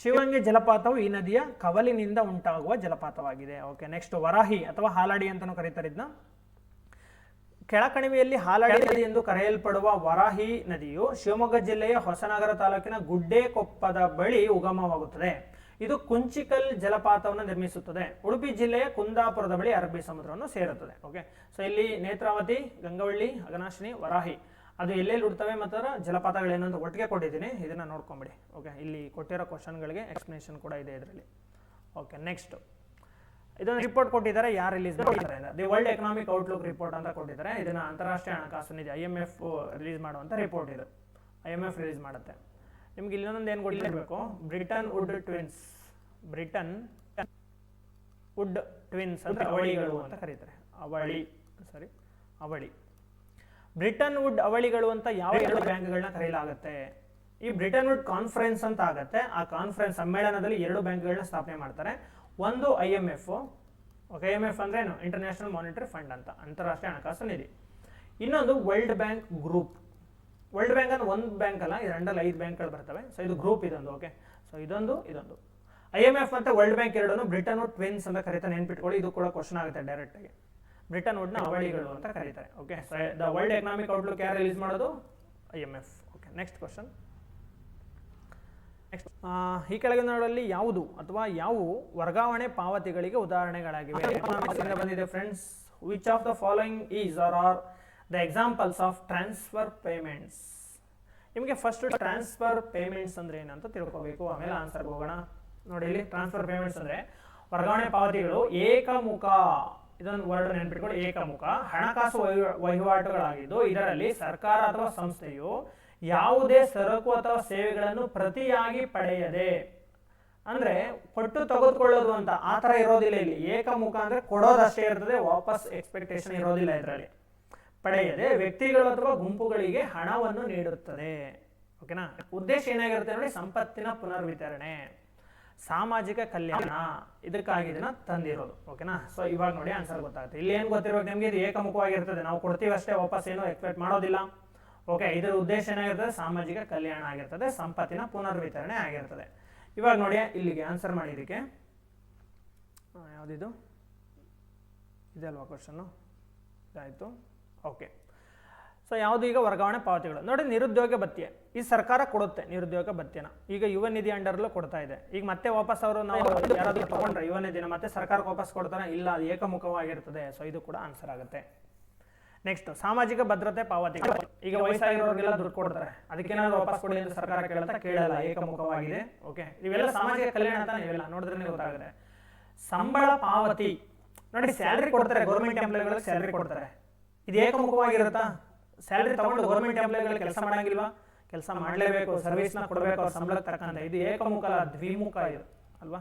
ಶಿವಂಗಿ ಜಲಪಾತವು ಈ ನದಿಯ ಕವಲಿನಿಂದ ಉಂಟಾಗುವ ಜಲಪಾತವಾಗಿದೆ. ಓಕೆ, ನೆಕ್ಸ್ಟ್ ವರಾಹಿ ಅಥವಾ ಹಾಲಾಡಿ ಅಂತಾನು ಕರೀತಾರೆ ಇದನ್ನ. ಕೆಳಕಣಿವೆಯಲ್ಲಿ ಹಾಲಾಡಿ ನದಿ ಎಂದು ಕರೆಯಲ್ಪಡುವ ವರಾಹಿ ನದಿಯು ಶಿವಮೊಗ್ಗ ಜಿಲ್ಲೆಯ ಹೊಸನಗರ ತಾಲೂಕಿನ ಗುಡ್ಡೆಕೊಪ್ಪದ ಬಳಿ ಉಗಮವಾಗುತ್ತದೆ. ಇದು ಕುಂಚಿಕಲ್ ಜಲಪಾತವನ್ನು ನಿರ್ಮಿಸುತ್ತದೆ. ಉಡುಪಿ ಜಿಲ್ಲೆಯ ಕುಂದಾಪುರದ ಬಳಿ ಅರಬ್ಬಿ ಸಮುದ್ರವನ್ನು ಸೇರುತ್ತದೆ. ಓಕೆ, ಸೊ ಇಲ್ಲಿ ನೇತ್ರಾವತಿ, ಗಂಗಾವಳಿ, ಅಘನಾಶಿನಿ, ವರಾಹಿ. ಅದು ಎಲ್ಲೆಲ್ಲಿ ಹುಡ್ತವೆ ಮತ್ತು ಜಲಪಾತಗಳೇನು ಅಂತ ಒಟ್ಟಿಗೆ ಕೊಟ್ಟಿದ್ದೀನಿ, ಇದನ್ನು ನೋಡ್ಕೊಂಬಿಡಿ. ಓಕೆ, ಇಲ್ಲಿ ಕೊಟ್ಟಿರೋ ಕ್ವಶನ್ಗಳಿಗೆ ಎಕ್ಸ್ಪ್ಲನೇಷನ್ ಕೂಡ ಇದೆ ಇದರಲ್ಲಿ. ಓಕೆ, ನೆಕ್ಸ್ಟ್ ಇದೊಂದು ರಿಪೋರ್ಟ್ ಕೊಟ್ಟಿದ್ದಾರೆ, ಯಾರು ರಿಲೀಸ್ ಮಾಡಿದ್ದಾರೆ? The world economic outlook report ಅಂತ ಕೊಟ್ಟಿದ್ದಾರೆ. ಇದನ್ನು ಅಂತಾರಾಷ್ಟ್ರೀಯ ಹಣಕಾಸು ನಿಧಿ IMF ರಿಲೀಸ್ ಮಾಡುವಂಥ ರಿಪೋರ್ಟ್ ಇದು. IMF ರಿಲೀಸ್ ಮಾಡುತ್ತೆ. ನಿಮ್ಗೆ ಇಲ್ಲೊಂದು ಏನು ಕೊಟ್ಟಿರಬೇಕು, ಬ್ರಿಟನ್ ವುಡ್ ಟ್ವಿನ್ಸ್ ಅಂತ ಅವಳಿಗಳು ಅಂತ ಕರೀತಾರೆ. ಅವಳಿ ಬ್ರಿಟನ್ ವುಡ್ ಅವಳಿಗಳು ಅಂತ ಯಾವ 2 ಬ್ಯಾಂಕ್ಗಳನ್ನ ಕರೆಯಲಾಗುತ್ತೆ? ಈ ಬ್ರಿಟನ್ ವುಡ್ ಕಾನ್ಫರೆನ್ಸ್ ಅಂತ ಆಗುತ್ತೆ. ಆ ಕಾನ್ಫರೆನ್ಸ್ ಸಮ್ಮೇಳನದಲ್ಲಿ 2 ಬ್ಯಾಂಕ್ಗಳನ್ನ ಸ್ಥಾಪನೆ ಮಾಡ್ತಾರೆ. ಒಂದು IMF, ಓಕೆ, IMF ಅಂದ್ರೆ ಏನು, ಇಂಟರ್ನ್ಯಾಷನಲ್ ಮಾನಿಟರಿ ಫಂಡ್ ಅಂತ, ಅಂತಾರಾಷ್ಟ್ರೀಯ ಹಣಕಾಸು ನಿಧಿ. ಇನ್ನೊಂದು world bank group. World bank ಅಂದ್ರೆ ಒಂದು ಬ್ಯಾಂಕ್ ಅಲ್ಲ, ಇದರಲ್ಲಿ 5 ಬ್ಯಾಂಕ್ಗಳು ಬರ್ತವೆ. ಸೊ ಇದು ಗ್ರೂಪ್ ಇದೊಂದು. ಓಕೆ, ಸೊ ಇದೊಂದು IMF ಮತ್ತು ವರ್ಲ್ಡ್ ಬ್ಯಾಂಕ್ ಎರಡೂ ಬ್ರಿಟನ್ ವುಡ್ ಟ್ವಿನ್ಸ್ ಅಂತ ಕರೀತಾರೆ, ನೆನ್ಪಿಟ್ಕೊಳ್ಳಿ. ಇದು ಕೂಡ ಕ್ವಶನ್ ಆಗುತ್ತೆ ಡೈರೆಕ್ಟ್ ಆಗಿ. ಬ್ರಿಟನ್ ವುಡ್ನ ಅವಳಿಗಳು ಅಂತ ಕರೀತಾರೆ. Okay, so the world economic outlook ಯಾರು ರಿಲೀಸ್ ಮಾಡೋದು? IMF. Okay, next question. Next, ಈ ಕೆಳಗಿನಗಳಲ್ಲಿ ಯಾವುದು ಅಥವಾ ಯಾವುವು ವರ್ಗಾವಣೆ ಪಾವತಿಗಳಿಗೆ ಉದಾಹರಣೆಗಳಾಗಿವೆ? ಎಕನಾಮಿಕ್ಸ್ ಇಂದ ಬಂದಿದೆ friends. Which of the following is are the examples of transfer payments? ನಿಮಗೆ ಫಸ್ಟ್ ಟ್ರಾನ್ಸ್ಫರ್ ಪೇಮೆಂಟ್ಸ್ ಅಂದ್ರೆ ಏನಂತ ತಿಳ್ಕೋಬೇಕು, ಆಮೇಲೆ ಆನ್ಸರ್ಗೆ ಹೋಗೋಣ. ನೋಡಿ, ಇಲ್ಲಿ ಟ್ರಾನ್ಸ್ಫರ್ ಪೇಮೆಂಟ್ಸ್ ಅಂದ್ರೆ ವರ್ಗಾವಣೆ ಪಾವತಿಗಳು ಏಕಮುಖ, ಇದೊಂದು ವರ್ಡ್ ನೆನ್ಪಿಟ್ಕೊಂಡು, ಏಕಮುಖ ಹಣಕಾಸು ವಹಿವಾಟುಗಳಾಗಿದ್ದು ಇದರಲ್ಲಿ ಸರ್ಕಾರ ಅಥವಾ ಸಂಸ್ಥೆಯು ಯಾವುದೇ ಸರಕು ಅಥವಾ ಸೇವೆಗಳನ್ನು ಪ್ರತಿಯಾಗಿ ಪಡೆಯದೆ, ಅಂದ್ರೆ ಕೊಟ್ಟು ತೆಗೆದುಕೊಳ್ಳೋದು ಅಂತ ಆ ಥರ ಇರೋದಿಲ್ಲ ಇಲ್ಲಿ. ಏಕಮುಖ ಅಂದ್ರೆ ಕೊಡೋದಷ್ಟೇ ಇರ್ತದೆ, ವಾಪಸ್ ಎಕ್ಸ್ಪೆಕ್ಟೇಷನ್ ಇರೋದಿಲ್ಲ ಇದರಲ್ಲಿ. ಪಡೆಯದೆ ವ್ಯಕ್ತಿಗಳು ಅಥವಾ ಗುಂಪುಗಳಿಗೆ ಹಣವನ್ನು ನೀಡುತ್ತದೆ. ಓಕೆನಾ? ಉದ್ದೇಶ ಏನಾಗಿರುತ್ತೆ ನೋಡಿ, ಸಂಪತ್ತಿನ ಪುನರ್ವಿತರಣೆ, ಸಾಮಾಜಿಕ ಕಲ್ಯಾಣ, ಇದಕ್ಕಾಗಿ ಇದನ್ನ ತಂದಿರೋದು. ಓಕೆನಾ? ಸೊ ಇವಾಗ ನೋಡಿ ಆನ್ಸರ್ ಗೊತ್ತಾಗುತ್ತೆ. ಇಲ್ಲಿ ಏನು ಗೊತ್ತಿರ್ಬೇಕು ನಿಮಗೆ, ಇದು ಏಕಮುಖವಾಗಿರ್ತದೆ, ನಾವು ಕೊಡ್ತೀವಿ ಅಷ್ಟೇ, ವಾಪಸ್ ಏನು ಎಕ್ಸ್ಪೆಕ್ಟ್ ಮಾಡೋದಿಲ್ಲ. ಓಕೆ, ಇದರ ಉದ್ದೇಶ ಏನಾಗಿರ್ತದೆ, ಸಾಮಾಜಿಕ ಕಲ್ಯಾಣ ಆಗಿರ್ತದೆ, ಸಂಪತ್ತಿನ ಪುನರ್ವಿತರಣೆ ಆಗಿರ್ತದೆ. ಇವಾಗ ನೋಡಿ ಇಲ್ಲಿಗೆ ಆನ್ಸರ್ ಮಾಡಿದಕ್ಕೆ ಯಾವುದಿದು ಇದೆ ಅಲ್ವಾ ಕ್ವಶನ್ನು, ಇದಾಯಿತು. ಓಕೆ, ಸೊ ಯಾವುದು ಈಗ ವರ್ಗಾವಣೆ ಪಾವತಿಗಳು ನೋಡಿ. ನಿರುದ್ಯೋಗ ಭತ್ಯೆ ಈ ಸರ್ಕಾರ ಕೊಡುತ್ತೆ, ನಿರುದ್ಯೋಗ ಭತ್ಯೆನ ಈಗ ಯುವ ನಿಧಿ ಅಂಡರ್ಲೂ ಕೊಡ್ತಾ ಇದೆ. ಈಗ ಮತ್ತೆ ವಾಪಸ್ ಅವರು ನಾವು ಯಾರಾದ್ರೂ ತಗೊಂಡ್ರೆ ಯುವ ನಿಧಿನ ಮತ್ತೆ ಸರ್ಕಾರಕ್ಕೆ ವಾಪಸ್ ಕೊಡ್ತಾರೆ? ಇಲ್ಲ, ಅದು ಏಕಮುಖವಾಗಿರ್ತದೆ. ಸೊ ಇದು ಕೂಡ ಆನ್ಸರ್ ಆಗುತ್ತೆ. ನೆಕ್ಸ್ಟ್, ಸಾಮಾಜಿಕ ಭದ್ರತೆ ಪಾವತಿಗಳು. ಈಗ ವಯಸ್ಸಾಗಿರೋರಿಗೆಲ್ಲ ದುಡ್ಡು ಕೊಡ್ತಾರೆ, ಅದಕ್ಕೇನಾದ್ರು ವಾಪಸ್ ಕೊಡಿ ಅಂತ ಸರ್ಕಾರ ಕೇಳಲ್ಲ, ಏಕಮುಖವಾಗಿದೆ. ಓಕೆ, ಇವೆಲ್ಲ ಸಾಮಾಜಿಕ ಕಲ್ಯಾಣ ಅಂತ ನೀವೆಲ್ಲ ನೋಡಿದ್ರೆ ಗೊತ್ತಾಗುತ್ತೆ. ಸಂಬಳ ಪಾವತಿ ನೋಡಿ, ಸ್ಯಾಲ್ರಿ ಕೊಡ್ತಾರೆ, ಗೌರ್ಮೆಂಟ್ ಎಂಪ್ಲಾಯಿಗಳಿಗೆ ಸ್ಯಾಲ್ರಿ ಕೊಡ್ತಾರೆ, ಇದು ಏಕಮುಖವಾಗಿರುತ್ತಾ? ಸ್ಯಾಲ್ರಿ ತಗೊಂಡು ಗೌರ್ಮೆಂಟ್ ಎಂಪ್ಲಾಯಿಗಳು ಕೆಲಸ ಮಾಡಂಗಿಲ್ವಾ? ಕೆಲಸ ಮಾಡಲೇಬೇಕು, ಸರ್ವಿಸ್ನ ಕೊಡಬೇಕು ಅವ್ರ ಸಂಬಳಕ್ಕೆ ತಕ್ಕಂತೆ. ಇದು ಏಕಮುಖ ಅಲ್ಲ, ದ್ವಿಮುಖ ಇದು ಅಲ್ವಾ?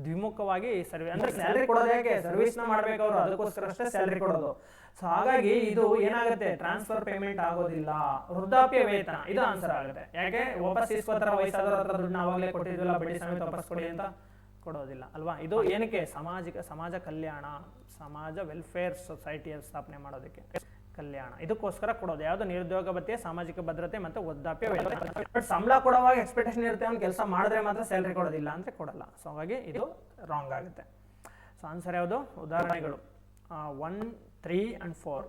ದ್ವಿಮುಖವಾಗಿ ಸರ್ವಿಸ್ ಅಂದ್ರೆ ಸ್ಯಾಲ್ರಿ ಕೊಡೋದು ಯಾಕೆ, ಸರ್ವಿಸ್ನ ಮಾಡ್ಬೇಕು ಅವರು, ಅದಕ್ಕೋಸ್ಕರ ಅಷ್ಟೇ ಸ್ಯಾಲ್ರಿ ಕೊಡೋದು. ಸೊ ಹಾಗಾಗಿ ಇದು ಏನಾಗುತ್ತೆ, ಟ್ರಾನ್ಸ್ಫರ್ ಪೇಮೆಂಟ್ ಆಗೋದಿಲ್ಲ. ವೃದ್ಧಾಪ್ಯ ವೇತನ ಇದು ಆನ್ಸರ್ ಆಗುತ್ತೆ. ಯಾಕೆ, ವಾಪಸ್ ಇಸ್ಕೋತಾರ, ವಯಸ್ಸಾದವ್ರ ಹತ್ರ ದುಡ್ಡನ್ನ ಅವಾಗಲೇ ಕೊಟ್ಟಿದ್ವಿಲ್ಲ, ಬಡ್ಡಿ ಸಮೇತ ವಾಪಸ್ ಕೊಡಿ ಅಂತ ಕೊಡೋದಿಲ್ಲ ಅಲ್ವಾ? ಇದು ಏನಕ್ಕೆ, ಸಮಾಜ ಕಲ್ಯಾಣ, ಸಮಾಜ ವೆಲ್ಫೇರ್ ಸೊಸೈಟಿಯ ಸ್ಥಾಪನೆ ಮಾಡೋದಕ್ಕೆ, ಕಲ್ಯಾಣ, ಇದಕ್ಕೋಸ್ಕರ ಕೊಡೋದು. ಯಾವುದು, ನಿರುದ್ಯೋಗ ಭತ್ಯೆ, ಸಾಮಾಜಿಕ ಭದ್ರತೆ ಮತ್ತು ವೃದ್ಧಾಪ್ಯ ವೇತನ. ಬಟ್ ಸಂಬಳ ಕೊಡುವಾಗ ಎಕ್ಸ್ಪೆಕ್ಟೇಷನ್ ಇರುತ್ತೆ, ಅವ್ನು ಕೆಲಸ ಮಾಡಿದ್ರೆ ಮಾತ್ರ ಸ್ಯಾಲ್ರಿ ಕೊಡೋದಿಲ್ಲ ಅಂದ್ರೆ ಕೊಡಲ್ಲ. ಸೊ ಹಾಗಾಗಿ ಇದು ರಾಂಗ್ ಆಗುತ್ತೆ. ಸೊ ಆನ್ಸರ್ ಯಾವುದು, ಉದಾಹರಣೆಗಳು 1, 3 and 4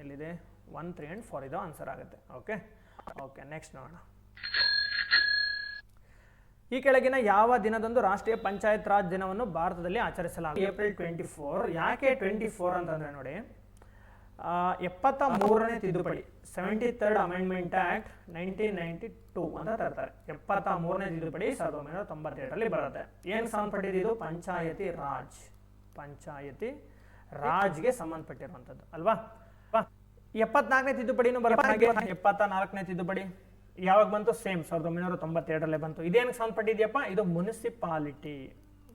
ಎಲ್ಲಿದೆ, 1, 3 and 4 ಇದು ಆನ್ಸರ್ ಆಗುತ್ತೆ. ಓಕೆ, ನೆಕ್ಸ್ಟ್ ನೋಡೋಣ. ಈ ಕೆಳಗಿನ ಯಾವ ದಿನದಂದು ರಾಷ್ಟ್ರೀಯ ಪಂಚಾಯತ್ ರಾಜ್ ದಿನವನ್ನು ಭಾರತದಲ್ಲಿ ಆಚರಿಸಲಾಗುತ್ತದೆ? ಏಪ್ರಿಲ್ 24. ಯಾಕೆ 24 ಅಂತಂದ್ರೆ ನೋಡಿ, 73ನೇ ತಿದ್ದುಪಡಿ, 73rd ಅಮೆಂಡ್ಮೆಂಟ್ ಆಕ್ಟ್ 1992 ಅಂತ ತರ್ತಾರೆ. 73ನೇ ತಿದ್ದುಪಡಿ 1997ರಲ್ಲಿ ಬರುತ್ತೆ. ಏನು ಸಂಬಂಧಪಟ್ಟಿದ್ದು, ಪಂಚಾಯತಿ ರಾಜ್ಗೆ ಸಂಬಂಧಪಟ್ಟಿರುವಂಥದ್ದು ಅಲ್ವಾ? 74ನೇ ತಿದ್ದುಪಡಿನೂ ಬರುತ್ತೆ. 74ನೇ ತಿದ್ದುಪಡಿ ಯಾವಾಗ ಬಂತು, ಸೇಮ್ 1997ರಲ್ಲೇ ಬಂತು. ಇದೇನಕ್ಕೆ ಸಂಬಂಧಪಟ್ಟಿದ್ಯಪ್ಪ, ಇದು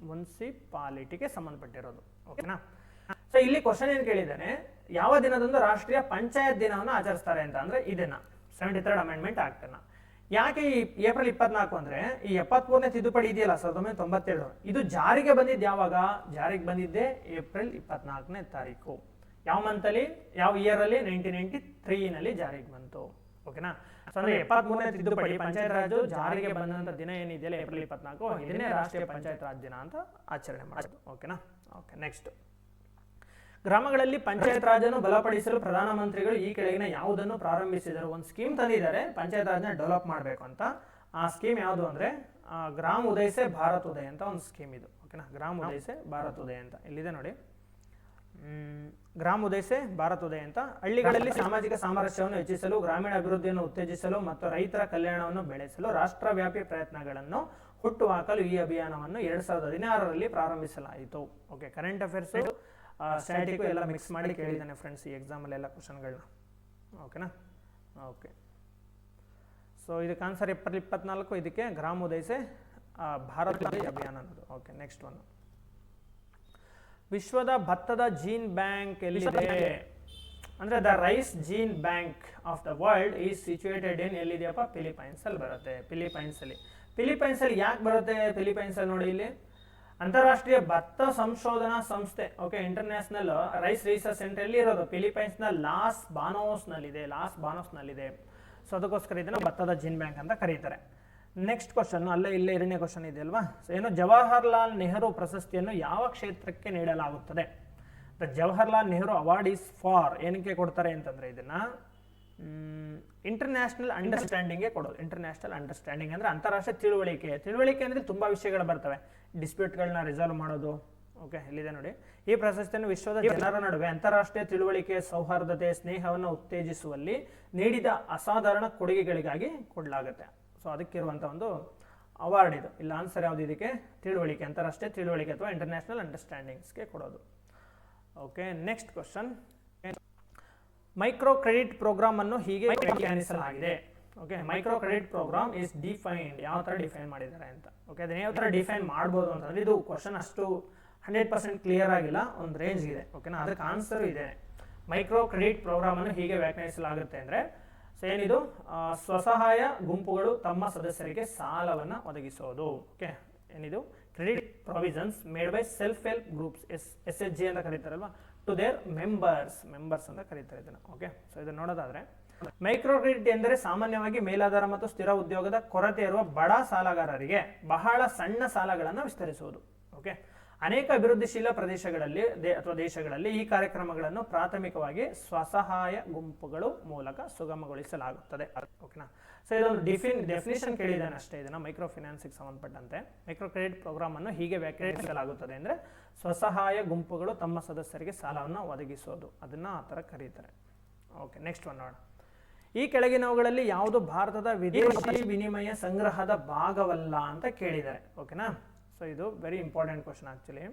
ಮುನ್ಸಿಪಾಲಿಟಿಗೆ ಸಂಬಂಧಪಟ್ಟಿರೋದು. ಓಕೆನಾ? ಸೊ ಇಲ್ಲಿ ಕ್ವಶನ್ ಏನ್ ಕೇಳಿದ್ದಾನೆ, ಯಾವ ದಿನದಂದು ರಾಷ್ಟ್ರೀಯ ಪಂಚಾಯತ್ ದಿನವನ್ನು ಆಚರಿಸ್ತಾರೆ ಅಂತ ಅಂದ್ರೆ ಇದನ್ನ 73rd ಅಮೆಂಡ್ಮೆಂಟ್ ಆಕ್ಟ್ ಅನ್ನ. ಯಾಕೆ ಈ ಏಪ್ರಿಲ್ 24 ಅಂದ್ರೆ, ಈ 73ನೇ ತಿದ್ದುಪಡಿ ಇದೆಯಲ್ಲ 1997, ಇದು ಜಾರಿಗೆ ಬಂದಿದ್ದು ಯಾವಾಗ, ಜಾರಿಗೆ ಬಂದಿದ್ದೆ ಏಪ್ರಿಲ್ 24ನೇ ತಾರೀಕು. ಯಾವ ಮಂತ್ ಅಲ್ಲಿ, ಯಾವ ಇಯರ್ ಅಲ್ಲಿ, 1993ನಲ್ಲಿ ಜಾರಿಗೆ ಬಂತು. ಓಕೆನಾ? ಸೊ ಅಂದ್ರೆ 73ನೇ ತಿದ್ದುಪಡಿ ಪಂಚಾಯತ್ ರಾಜ್ ಜಾರಿಗೆ ಬಂದಂತ ದಿನ ಏನಿದೆಯಲ್ಲ ಏಪ್ರಿಲ್ 24, ಇದನ್ನೇ ರಾಷ್ಟ್ರೀಯ ಪಂಚಾಯತ್ ರಾಜ್ ದಿನ ಅಂತ ಆಚರಣೆ ಮಾಡೋದು. ಓಕೆನಾ? ಓಕೆ, ನೆಕ್ಸ್ಟ್, ಗ್ರಾಮಗಳಲ್ಲಿ ಪಂಚಾಯತ್ ರಾಜನ್ನು ಬಲಪಡಿಸಲು ಪ್ರಧಾನಮಂತ್ರಿಗಳು ಈ ಕೆಳಗಿನ ಯಾವುದನ್ನು ಪ್ರಾರಂಭಿಸಿದರು? ಒಂದು ಸ್ಕೀಮ್ ತಂದಿದ್ದಾರೆ ಪಂಚಾಯತ್ ರಾಜ್ನ ಡೆವಲಪ್ ಮಾಡಬೇಕು ಅಂತ. ಆ ಸ್ಕೀಮ್ ಯಾವುದು ಅಂದ್ರೆ ಗ್ರಾಮ ಉದಯ ಸೆ ಭಾರತ್ ಉದಯ ಅಂತ ಒಂದು ಸ್ಕೀಮ್ ಇದು. ಓಕೆನಾ? ಗ್ರಾಮ ಉದಯ ಸೆ ಭಾರತ್ ಉದಯ ಅಂತ ಇಲ್ಲಿದೆ ನೋಡಿ. ಗ್ರಾಮೋದಯ ಸೆ ಭಾರತೋದಯ ಅಂತ. ಹಳ್ಳಿಗಳಲ್ಲಿ ಸಾಮಾಜಿಕ ಸಾಮರಸ್ಯವನ್ನು ಹೆಚ್ಚಿಸಲು, ಗ್ರಾಮೀಣ ಅಭಿವೃದ್ಧಿಯನ್ನು ಉತ್ತೇಜಿಸಲು ಮತ್ತು ರೈತರ ಕಲ್ಯಾಣವನ್ನು ಬೆಳೆಸಲು ರಾಷ್ಟ್ರವ್ಯಾಪಿ ಪ್ರಯತ್ನಗಳನ್ನು ಹುಟ್ಟುಹಾಕಲು ಈ ಅಭಿಯಾನವನ್ನು 2016ರಲ್ಲಿ ಪ್ರಾರಂಭಿಸಲಾಯಿತು. ಓಕೆ, ಕರೆಂಟ್ ಅಫೇರ್ಸ್ ಸ್ಟ್ಯಾಟಿಕ್ ಎಲ್ಲ ಮಿಕ್ಸ್ ಮಾಡಿ ಕೇಳಿದ್ದಾನೆ ಫ್ರೆಂಡ್ಸ್ ಈ ಎಕ್ಸಾಮಲ್ಲಿ ಎಲ್ಲ ಕ್ವಶನ್ಗಳನ್ನ. ಓಕೆನಾ? ಓಕೆ, ಸೊ ಇದಕ್ಕೆ ಆನ್ಸರ್ ಏಪ್ರಿಲ್ 24, ಇದಕ್ಕೆ ಗ್ರಾಮೋದಯ ಸೆ ಭಾರತೋದಯ ಅಭಿಯಾನ ಅನ್ನೋದು. Okay, next one. ವಿಶ್ವದ ಭತ್ತದ ಜೀನ್ ಬ್ಯಾಂಕ್ ಎಲ್ಲಿದೆ ಅಂದರೆ the rice gene bank of the world is situated in ಎಲ್ಲಿದೆಯಪ್ಪ? ಫಿಲಿಪೈನ್ಸಲ್ಲಿ ಬರುತ್ತೆ. ಫಿಲಿಪೈನ್ಸಲ್ಲಿ ಯಾಕೆ ಬರುತ್ತೆ? ಫಿಲಿಪೈನ್ಸಲ್ಲಿ ನೋಡಿ, ಇಲ್ಲಿ ಅಂತಾರಾಷ್ಟ್ರೀಯ ಭತ್ತ ಸಂಶೋಧನಾ ಸಂಸ್ಥೆ, okay, international rice research centre ಎಲ್ಲಿ ಇರೋದು? ಫಿಲಿಪೈನ್ಸ್ನ ಲಾಸ್ ಬಾನೋಸ್ನಲ್ಲಿದೆ. ಸೊ ಅದಕ್ಕೋಸ್ಕರ ಇದನ್ನು ಭತ್ತದ ಜೀನ್ ಬ್ಯಾಂಕ್ ಅಂತ ಕರೀತಾರೆ. ನೆಕ್ಸ್ಟ್ ಕ್ವಶನ್, ಅಲ್ಲೇ ಇಲ್ಲೇ 2ನೇ ಕ್ವಶನ್ ಇದೆ ಅಲ್ವಾ? ಸೊ ಏನು, ಜವಾಹರ್ಲಾಲ್ ನೆಹರು ಪ್ರಶಸ್ತಿಯನ್ನು ಯಾವ ಕ್ಷೇತ್ರಕ್ಕೆ ನೀಡಲಾಗುತ್ತದೆ? The Jawaharlal Nehru award is for, ಏನಕ್ಕೆ ಕೊಡ್ತಾರೆ ಅಂತಂದರೆ ಇದನ್ನ ಇಂಟರ್ನ್ಯಾಷನಲ್ ಅಂಡರ್ಸ್ಟ್ಯಾಂಡಿಂಗ್ಗೆ ಕೊಡೋದು. ಇಂಟರ್ನ್ಯಾಷನಲ್ ಅಂಡರ್ಸ್ಟ್ಯಾಂಡಿಂಗ್ ಅಂದರೆ ಅಂತಾರಾಷ್ಟ್ರೀಯ ತಿಳುವಳಿಕೆ ಅಂದರೆ ತುಂಬ ವಿಷಯಗಳು ಬರ್ತವೆ. ಡಿಸ್ಪ್ಯೂಟ್ಗಳನ್ನ ರಿಸಾಲ್ವ್ ಮಾಡೋದು. ಓಕೆ, ಇಲ್ಲಿದೆ ನೋಡಿ. ಈ ಪ್ರಶಸ್ತಿಯನ್ನು ವಿಶ್ವದ ಜನರ ನಡುವೆ ಅಂತಾರಾಷ್ಟ್ರೀಯ ತಿಳುವಳಿಕೆ, ಸೌಹಾರ್ದತೆ, ಸ್ನೇಹವನ್ನು ಉತ್ತೇಜಿಸುವಲ್ಲಿ ನೀಡಿದ ಅಸಾಧಾರಣ ಕೊಡುಗೆಗಳಿಗಾಗಿ ಕೊಡಲಾಗುತ್ತೆ. ಸೊ ಅದಕ್ಕಿರುವಂಥ ಒಂದು ಅವಾರ್ಡ್ ಇದು. ಇಲ್ಲ ಆನ್ಸರ್ ಯಾವುದು ಇದಕ್ಕೆ? ತಿಳುವಳಿಕೆ, ಅಂತಾರಾಷ್ಟ್ರೀಯ ತಿಳುವಳಿಕೆ ಅಥವಾ ಇಂಟರ್ನ್ಯಾಷನಲ್ ಅಂಡರ್ಸ್ಟ್ಯಾಂಡಿಂಗ್ಸ್ಗೆ ಕೊಡೋದು. Okay, next question. Micro credit programme ಅನ್ನು ಹೀಗೆ ವ್ಯಾಖ್ಯಾನಿಸಲಾಗಿದೆ. Okay, micro credit programme is defined. ಯಾವ ಥರ ಡಿಫೈನ್ ಮಾಡಿದ್ದಾರೆ ಅಂತ. ಓಕೆ, ಅದನ್ನ ಯಾವ ಥರ ಡಿಫೈನ್ ಮಾಡ್ಬೋದು ಅಂತಂದ್ರೆ, ಇದು ಕ್ವಶನ್ ಅಷ್ಟು 100% ಕ್ಲಿಯರ್ ಆಗಿಲ್ಲ, ಒಂದು ರೇಂಜ್ ಇದೆ. ಓಕೆನಾ? ಅದಕ್ಕೆ ಆನ್ಸರ್ ಇದೆ. ಮೈಕ್ರೋ ಕ್ರೆಡಿಟ್ ಪ್ರೋಗ್ರಾಮ್ ಅನ್ನು ಹೀಗೆ ವ್ಯಾಖ್ಯಾನಿಸಲಾಗುತ್ತೆ ಅಂದರೆ, ಸೊ ಏನಿದು? ಸ್ವಸಹಾಯ ಗುಂಪುಗಳು ತಮ್ಮ ಸದಸ್ಯರಿಗೆ ಸಾಲವನ್ನು ಒದಗಿಸೋದು. ಓಕೆ, ಏನಿದು? Credit provisions made by self help groups, SHG ಅಂತ ಕರೀತಾರಲ್ವಾ, ಟು ದೇರ್ ಮೆಂಬರ್ಸ್ ಅಂತ ಕರೀತಾರೆ ಇದನ್ನು. ಓಕೆ, ಸೊ ಇದನ್ನು ನೋಡೋದಾದ್ರೆ, ಮೈಕ್ರೋ ಕ್ರೆಡಿಟ್ ಎಂದರೆ ಸಾಮಾನ್ಯವಾಗಿ ಮೇಲಾಧಾರ ಮತ್ತು ಸ್ಥಿರ ಉದ್ಯೋಗದ ಕೊರತೆ ಇರುವ ಬಡ ಸಾಲಗಾರರಿಗೆ ಬಹಳ ಸಣ್ಣ ಸಾಲಗಳನ್ನು ವಿಸ್ತರಿಸುವುದು. ಓಕೆ, ಅನೇಕ ಅಭಿವೃದ್ಧಿಶೀಲ ಪ್ರದೇಶಗಳಲ್ಲಿ ಅಥವಾ ದೇಶಗಳಲ್ಲಿ ಈ ಕಾರ್ಯಕ್ರಮಗಳನ್ನು ಪ್ರಾಥಮಿಕವಾಗಿ ಸ್ವಸಹಾಯ ಗುಂಪುಗಳು ಮೂಲಕ ಸುಗಮಗೊಳಿಸಲಾಗುತ್ತದೆ. ಓಕೆನಾ? ಸೊ ಇದೊಂದು ಡೆಫಿನಿಷನ್ ಕೇಳಿದ್ದಾನೆ ಅಷ್ಟೇ. ಇದನ್ನು ಮೈಕ್ರೋ ಫೈನಾನ್ಸಿಗೆ ಸಂಬಂಧಪಟ್ಟಂತೆ ಮೈಕ್ರೋ ಕ್ರೆಡಿಟ್ ಪ್ರೋಗ್ರಾಮ್ ಅನ್ನು ಹೀಗೆ ವ್ಯಾಖ್ಯಾನಿಸಲಾಗುತ್ತದೆ ಅಂದರೆ, ಸ್ವಸಹಾಯ ಗುಂಪುಗಳು ತಮ್ಮ ಸದಸ್ಯರಿಗೆ ಸಾಲವನ್ನು ಒದಗಿಸೋದು, ಅದನ್ನ ಆ ಥರ ಕರೀತಾರೆ. ಓಕೆ, ನೆಕ್ಸ್ಟ್ ಒನ್ ನೋಡೋಣ. ಈ ಕೆಳಗಿನವುಗಳಲ್ಲಿ ಯಾವುದು ಭಾರತದ ವಿದೇಶಿ ವಿನಿಮಯ ಸಂಗ್ರಹದ ಭಾಗವಲ್ಲ ಅಂತ ಕೇಳಿದ್ದಾರೆ. ಓಕೆನಾ? ಸೊ ಇದು very important question actually.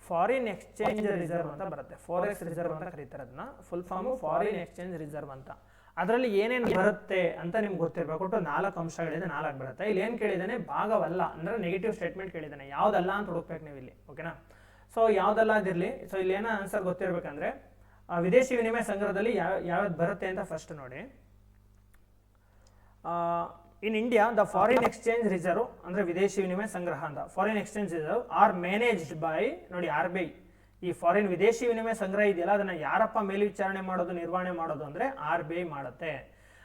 Foreign exchange reserve ಅಂತ ಬರುತ್ತೆ, ಫಾರೆಕ್ಸ್ ರಿಸರ್ವ್ ಅಂತ ಕರೀತಾರೆ ಅದನ್ನ. Full form foreign exchange reserve ಅಂತ. ಅದರಲ್ಲಿ ಏನೇನು ಬರುತ್ತೆ ಅಂತ ನಿಮ್ಗೆ ಗೊತ್ತಿರಬೇಕು. ಒಟ್ಟು 4 ಅಂಶಗಳಿದೆ, 4 ಬರುತ್ತೆ. ಇಲ್ಲಿ ಏನು ಕೇಳಿದ್ದಾನೆ? ಭಾಗವಲ್ಲ ಅಂದ್ರೆ ನೆಗೆಟಿವ್ ಸ್ಟೇಟ್ಮೆಂಟ್ ಕೇಳಿದ್ದಾನೆ. ಯಾವುದಲ್ಲ ಅಂತ ಹುಡುಕ್ಬೇಕು ನೀವು ಇಲ್ಲಿ. ಓಕೆನಾ? ಸೊ ಯಾವುದಲ್ಲ ಅದಿರಲಿ. ಸೊ ಇಲ್ಲಿ ಏನೋ ಆನ್ಸರ್ ಗೊತ್ತಿರಬೇಕಂದ್ರೆ, ವಿದೇಶಿ ವಿನಿಮಯ ಸಂಗ್ರಹದಲ್ಲಿ ಯಾವ್ದು ಬರುತ್ತೆ ಅಂತ ಫಸ್ಟ್ ನೋಡಿ. In India the foreign exchange reserve ಅಂದ್ರೆ ವಿದೇಶಿ ವಿನಿಮಯ ಸಂಗ್ರಹ ಅಂತ. Foreign exchange reserve are managed by, ನೋಡಿ, RBI. ಈ ಫಾರಿನ್ ವಿದೇಶಿ ವಿನಿಮಯ ಸಂಗ್ರಹ ಇದೆಯಲ್ಲ, ಅದನ್ನ ಯಾರಪ್ಪ ಮೇಲ್ವಿಚಾರಣೆ ಮಾಡೋದು, ನಿರ್ವಹಣೆ ಮಾಡೋದು ಅಂದ್ರೆ RBI ಮಾಡುತ್ತೆ.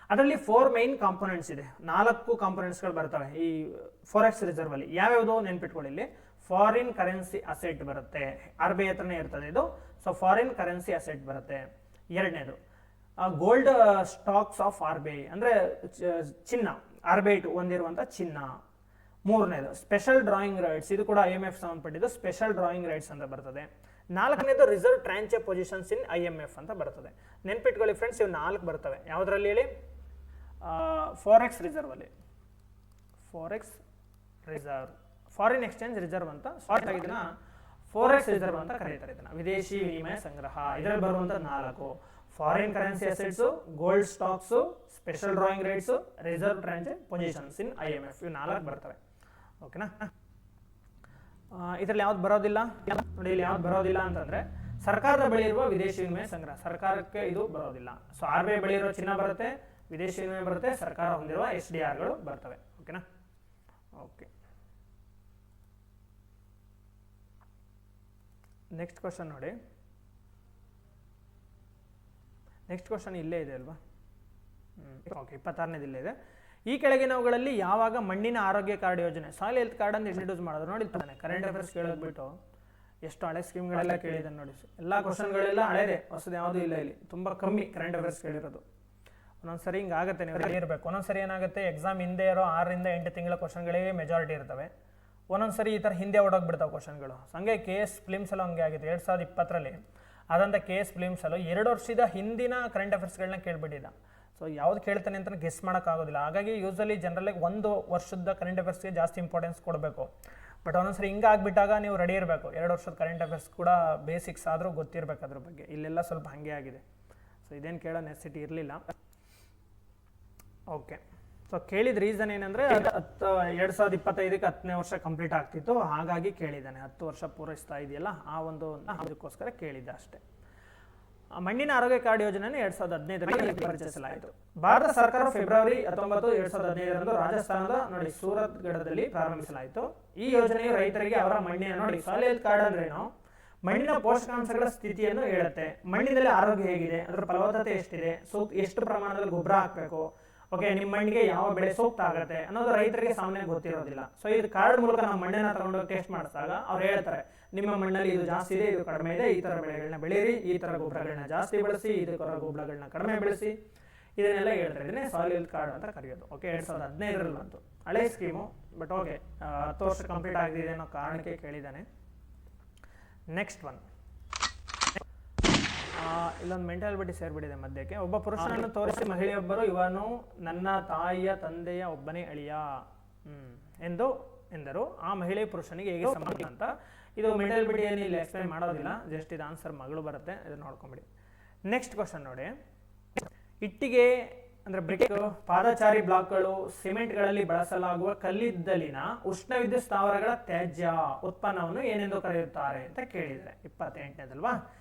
ಅದರಲ್ಲಿ 4 ಮೈನ್ ಕಾಂಪೊನೆಂಟ್ಸ್ ಇದೆ, 4 ಕಾಂಪೊನೆಂಟ್ಸ್ಗಳು ಬರ್ತವೆ ಈ ಫಾರೆಕ್ಸ್ ರಿಸರ್ವ್ ಅಲ್ಲಿ. ಯಾವ್ಯಾವುದು ನೆನ್ಪಿಟ್ಕೊಳ್ಳಿ. ಇಲ್ಲಿ ಫಾರಿನ್ ಕರೆನ್ಸಿ ಅಸೆಟ್ ಬರುತ್ತೆ, RBI ಹತ್ರನೇ ಇರ್ತದೆ ಇದು. ಸೊ ಫಾರಿನ್ ಕರೆನ್ಸಿ ಅಸೆಟ್ ಬರುತ್ತೆ. ಎರಡನೇದು ಗೋಲ್ಡ್ ಸ್ಟಾಕ್ಸ್ ಆಫ್ RBI ಅಂದ್ರೆ ಚಿನ್ನ, RBI ಹೊಂದಿರುವಂಥ ಚಿನ್ನ. ಮೂರನೇದು ಸ್ಪೆಷಲ್ ಡ್ರಾಯಿಂಗ್ ರೈಟ್ಸ್, ಇದು ಕೂಡ IMF ಸಂಬಂಧಪಟ್ಟಿದ್ದು, ಸ್ಪೆಷಲ್ ಡ್ರಾಯಿಂಗ್ ರೈಟ್ಸ್ ಅಂತ ಬರ್ತದೆ. ನಾಲ್ಕನೇದು reserve tranche positions in IMF ಅಂತ ಬರ್ತದೆ. ನೆನ್ಪಿಟ್ಕೊಳ್ಳಿ ಫ್ರೆಂಡ್ಸ್, ಇವು 4 ಬರ್ತವೆ. ಯಾವುದರಲ್ಲಿ ಹೇಳಿ? ಫಾರೆಕ್ಸ್ ರಿಸರ್ವ್ ಅಲ್ಲಿ. Forex reserve, foreign exchange reserve ಅಂತ ಶಾರ್ಟ್ ಆಗಿ ಇದನ್ನ ಫಾರೆಕ್ಸ್ ರಿಸರ್ವ್ ಅಂತ ಕರೀತಾರೆ. ಇದನ್ನ ವಿದೇಶಿ ವಿನಿಮಯ ಸಂಗ್ರಹ. ಇದರಲ್ಲಿ ಬರುವಂತ 4: foreign currency assets, gold stocks, special drawing rights, reserve tranche positions in IMF. ಇವು 4 ಬರ್ತವೆ. ಓಕೆನಾ? ಇದರಲ್ಲಿ ಯಾವ್ದು ಬರೋದಿಲ್ಲ ನೋಡಿ. ಇಲ್ಲಿ ಯಾವ್ದು ಬರೋದಿಲ್ಲ ಅಂತಂದ್ರೆ, ಸರ್ಕಾರದ ಬಳಿ ಇರುವ ವಿದೇಶಿ ವಿನಿಮಯ ಸಂಗ್ರಹ, ಸರ್ಕಾರಕ್ಕೆ ಇದು ಬರೋದಿಲ್ಲ. ಸೊ RBI ಬಳಿ ಇರೋ ಚಿನ್ನ ಬರುತ್ತೆ, ವಿದೇಶಿ ವಿನಿಮಯ ಬರುತ್ತೆ, ಸರ್ಕಾರ ಹೊಂದಿರುವ SDRಗಳು ಬರ್ತವೆ. ಓಕೆನಾ? ಓಕೆ, ನೆಕ್ಸ್ಟ್ ಕ್ವಶನ್ ನೋಡಿ. ನೆಕ್ಸ್ಟ್ ಕ್ವಶನ್ ಇಲ್ಲೇ ಇದೆ ಅಲ್ವಾ? ಓಕೆ, 26ನೇದು ಇಲ್ಲೇ ಇದೆ. ಈ ಕೆಳಗಿನವುಗಳಲ್ಲಿ ಯಾವಾಗ ಮಣ್ಣಿನ ಆರೋಗ್ಯ ಕಾರ್ಡ್ ಯೋಜನೆ, ಸಾಯಿಲ್ ಹೆಲ್ತ್ ಕಾರ್ಡ್ ಅಂತ ಇಂಟ್ರೊಡ್ಯೂಸ್ ಮಾಡೋದು? ನೋಡಿ, ಕರೆಂಟ್ ಅಫೇರ್ಸ್ ಕೇಳೋದ್ಬಿಟ್ಟು ಎಷ್ಟು ಹಳೆ ಸ್ಕೀಮ್ಗಳೆಲ್ಲ ಕೇಳಿದ್ದಾನೆ ನೋಡಿ. ಎಲ್ಲ ಕ್ವಶನ್ಗಳೆಲ್ಲ ಹಳೇದೆ, ಹೊಸದು ಯಾವುದೂ ಇಲ್ಲ ಇಲ್ಲಿ. ತುಂಬ ಕಮ್ಮಿ ಕರೆಂಟ್ ಅಫೇರ್ಸ್ ಕೇಳಿರೋದು. ಒಂದೊಂದ್ಸರಿ ಹಿಂಗಾಗುತ್ತೆ, ನೀವು ರೆಡಿ ಇರಬೇಕು. ಒಂದೊಂದ್ಸರಿ ಏನಾಗುತ್ತೆ, ಎಕ್ಸಾಮ್ ಹಿಂದೆ ಇರೋ 6 ರಿಂದ 8 ತಿಂಗಳ ಕ್ವಶನ್ಗಳೇ ಮೆಜಾರಿಟಿ ಇರ್ತವೆ. ಒಂದೊಂದ್ಸರಿ ಈ ಥರ ಹಿಂದೆ ಹೊಡೋಗ್ಬಿಡ್ತಾವೆ ಕ್ವಶನ್ಗಳು. ಹಂಗೆ KS ಫಿಲಿಮ್ಸ್ ಎಲ್ಲ ಹಂಗೆ ಆಗಿದೆ. 2020ರಲ್ಲಿ ಆದಂಥ KS ಫಿಲಿಮ್ಸಲ್ಲೂ 2 ವರ್ಷದ ಹಿಂದಿನ ಕರೆಂಟ್ ಅಫೇರ್ಸ್ಗಳನ್ನ ಕೇಳ್ಬಿಟ್ಟಿದ್ದ. ಸೊ ಯಾವ್ದು ಕೇಳ್ತಾನೆ ಅಂತ ಗೆಸ್ ಮಾಡೋಕ್ಕಾಗೋದಿಲ್ಲ. ಹಾಗಾಗಿ ಯೂಸಲಿ ಜನರಲಿ 1 ವರ್ಷದ ಕರೆಂಟ್ ಅಫೇರ್ಸ್ಗೆ ಜಾಸ್ತಿ ಇಂಪಾರ್ಟೆನ್ಸ್ ಕೊಡಬೇಕು. ಬಟ್ ಒಂದೊಂದ್ಸರಿ ಹಿಂಗೆ ಆಗಿಬಿಟ್ಟಾಗ ನೀವು ರೆಡಿ ಇರಬೇಕು. 2 ವರ್ಷದ ಕರೆಂಟ್ ಅಫೇರ್ಸ್ ಕೂಡ ಬೇಸಿಕ್ಸ್ ಆದರೂ ಗೊತ್ತಿರಬೇಕು ಅದ್ರ ಬಗ್ಗೆ. ಇಲ್ಲೆಲ್ಲ ಸ್ವಲ್ಪ ಹಾಗೆ ಆಗಿದೆ. ಸೊ ಇದೇನು ಕೇಳೋ ನೆಸಿಟಿ ಇರಲಿಲ್ಲ. ಓಕೆ, ಸೊ ಕೇಳಿದ ರೀಸನ್ ಏನಂದರೆ 2025ಕ್ಕೆ 10ನೇ ವರ್ಷ ಕಂಪ್ಲೀಟ್ ಆಗ್ತಿತ್ತು, ಹಾಗಾಗಿ ಕೇಳಿದ್ದಾನೆ. 10 ವರ್ಷ ಪೂರೈಸ್ತಾ ಇದೆಯಲ್ಲ, ಆ ಒಂದು ಅದಕ್ಕೋಸ್ಕರ ಕೇಳಿದ್ದೆ ಅಷ್ಟೇ. ಮಣ್ಣಿನ ಆರೋಗ್ಯ ಕಾರ್ಡ್ ಯೋಜನೆಯನ್ನು 2015ರಲ್ಲಿ ಪರಿಚಯಿಸಲಾಯಿತು. ಭಾರತ ಸರ್ಕಾರ ಫೆಬ್ರವರಿ 19, 2015ರಂದು ರಾಜಸ್ಥಾನದ ಸೂರತ್ಗಢದಲ್ಲಿ ಪ್ರಾರಂಭಿಸಲಾಯಿತು. ಈ ಯೋಜನೆಯು ರೈತರಿಗೆ ಅವರ ಮಣ್ಣಿನ ಸಾಯಿಲ್ ಹೆಲ್ತ್ ಕಾರ್ಡ್ ಅಂದ್ರೇನು, ಮಣ್ಣಿನ ಪೋಷಕಾಂಶಗಳ ಸ್ಥಿತಿಯನ್ನು ಹೇಳುತ್ತೆ. ಮಣ್ಣಿನಲ್ಲಿ ಆರೋಗ್ಯ ಹೇಗಿದೆ, ಅದರ ಫಲವತ್ತತೆ ಎಷ್ಟಿದೆ, ಎಷ್ಟು ಪ್ರಮಾಣದಲ್ಲಿ ಗೊಬ್ಬರ ಹಾಕಬೇಕು, ಓಕೆ, ನಿಮ್ಮ ಮಣ್ಣಿಗೆ ಯಾವ ಬೆಳೆ ಸೂಕ್ತ ಆಗುತ್ತೆ ಅನ್ನೋದು ರೈತರಿಗೆ ಸಾಮಾನ್ಯ ಗೊತ್ತಿರೋದಿಲ್ಲ. ಸೊ ಇದು ಕಾರ್ಡ್ ಮೂಲಕ ನಾವು ಮಣ್ಣನ್ನು ತಗೊಂಡೋಗಿ ಟೆಸ್ಟ್ ಮಾಡಿಸಿದಾಗ ಅವ್ರು ಹೇಳ್ತಾರೆ, ನಿಮ್ಮ ಮಣ್ಣಲ್ಲಿ ಇದು ಜಾಸ್ತಿ ಇದೆ, ಇದು ಕಡಿಮೆ ಇದೆ, ಈ ಥರ ಬೆಳೆಗಳನ್ನ ಬೆಳೀರಿ, ಈ ಥರ ಗೊಬ್ಬರಗಳನ್ನ ಜಾಸ್ತಿ ಬಳಸಿ, ಈ ಥರ ಗೊಬ್ಬರಗಳನ್ನ ಕಡಿಮೆ ಬೆಳೆಸಿ, ಇದನ್ನೆಲ್ಲ ಹೇಳ್ತಾರೆ. ಇದನ್ನೇ ಸಾಯಿಲ್ ಹೆಲ್ತ್ ಕಾರ್ಡ್ ಅಂತ ಕರೆಯೋದು. ಓಕೆ, 2015ರಲ್ಲಿ ಬಂತು, ಹಳೆ ಸ್ಕೀಮು. ಬಟ್ ಓಕೆ, 10 ವರ್ಷ ಕಂಪ್ಲೀಟ್ ಆಗಿದೆ ಅನ್ನೋ ಕಾರಣಕ್ಕೆ ಕೇಳಿದ್ದಾನೆ. ನೆಕ್ಸ್ಟ್ ಒನ್, ಇಲ್ಲೊಂದು ಮೆಂಟಾಲಿಟಿ ಸೇರ್ಬಿಟ್ಟಿದೆ ಮಧ್ಯಕ್ಕೆ. ಒಬ್ಬ ಪುರುಷನನ್ನು ತೋರಿಸಿ ಮಹಿಳೆಯೊಬ್ಬರು, ಇವನು ನನ್ನ ತಾಯಿಯ ತಂದೆಯ ಒಬ್ಬನೇ ಅಳಿಯ ಎಂದರು. ಆ ಮಹಿಳೆ ಪುರುಷನಿಗೆ ಹೇಗೆ ಸಂಬಂಧ ಅಂತ. ಇದು ಮೆಂಟಾಲಿಟಿ ಏನು ಇಲ್ಲಿ ಎಕ್ಸ್ಪ್ಲೈನ್ ಮಾಡೋದಿಲ್ಲ, ಜಸ್ಟ್ ಇದು ಆನ್ಸರ್ ಮಗಳು ಬರುತ್ತೆ, ಇದನ್ನು ನೋಡ್ಕೊಂಬಿಡಿ. ನೆಕ್ಸ್ಟ್ ಕ್ವಶನ್ ನೋಡಿ, ಇಟ್ಟಿಗೆ ಅಂದ್ರೆ ಬ್ರಿಕ್, ಪಾದಚಾರಿ ಬ್ಲಾಕ್ಗಳು, ಸಿಮೆಂಟ್ಗಳಲ್ಲಿ ಬಳಸಲಾಗುವ ಕಲ್ಲಿದ್ದಲಿನ ಉಷ್ಣ ವಿದ್ಯುತ್ ಸ್ಥಾವರಗಳ ತ್ಯಾಜ್ಯ ಉತ್ಪನ್ನವನ್ನು ಏನೆಂದು ಕರೆಯುತ್ತಾರೆ ಅಂತ ಕೇಳಿದರೆ 28ನೇದಲ್ವಾ.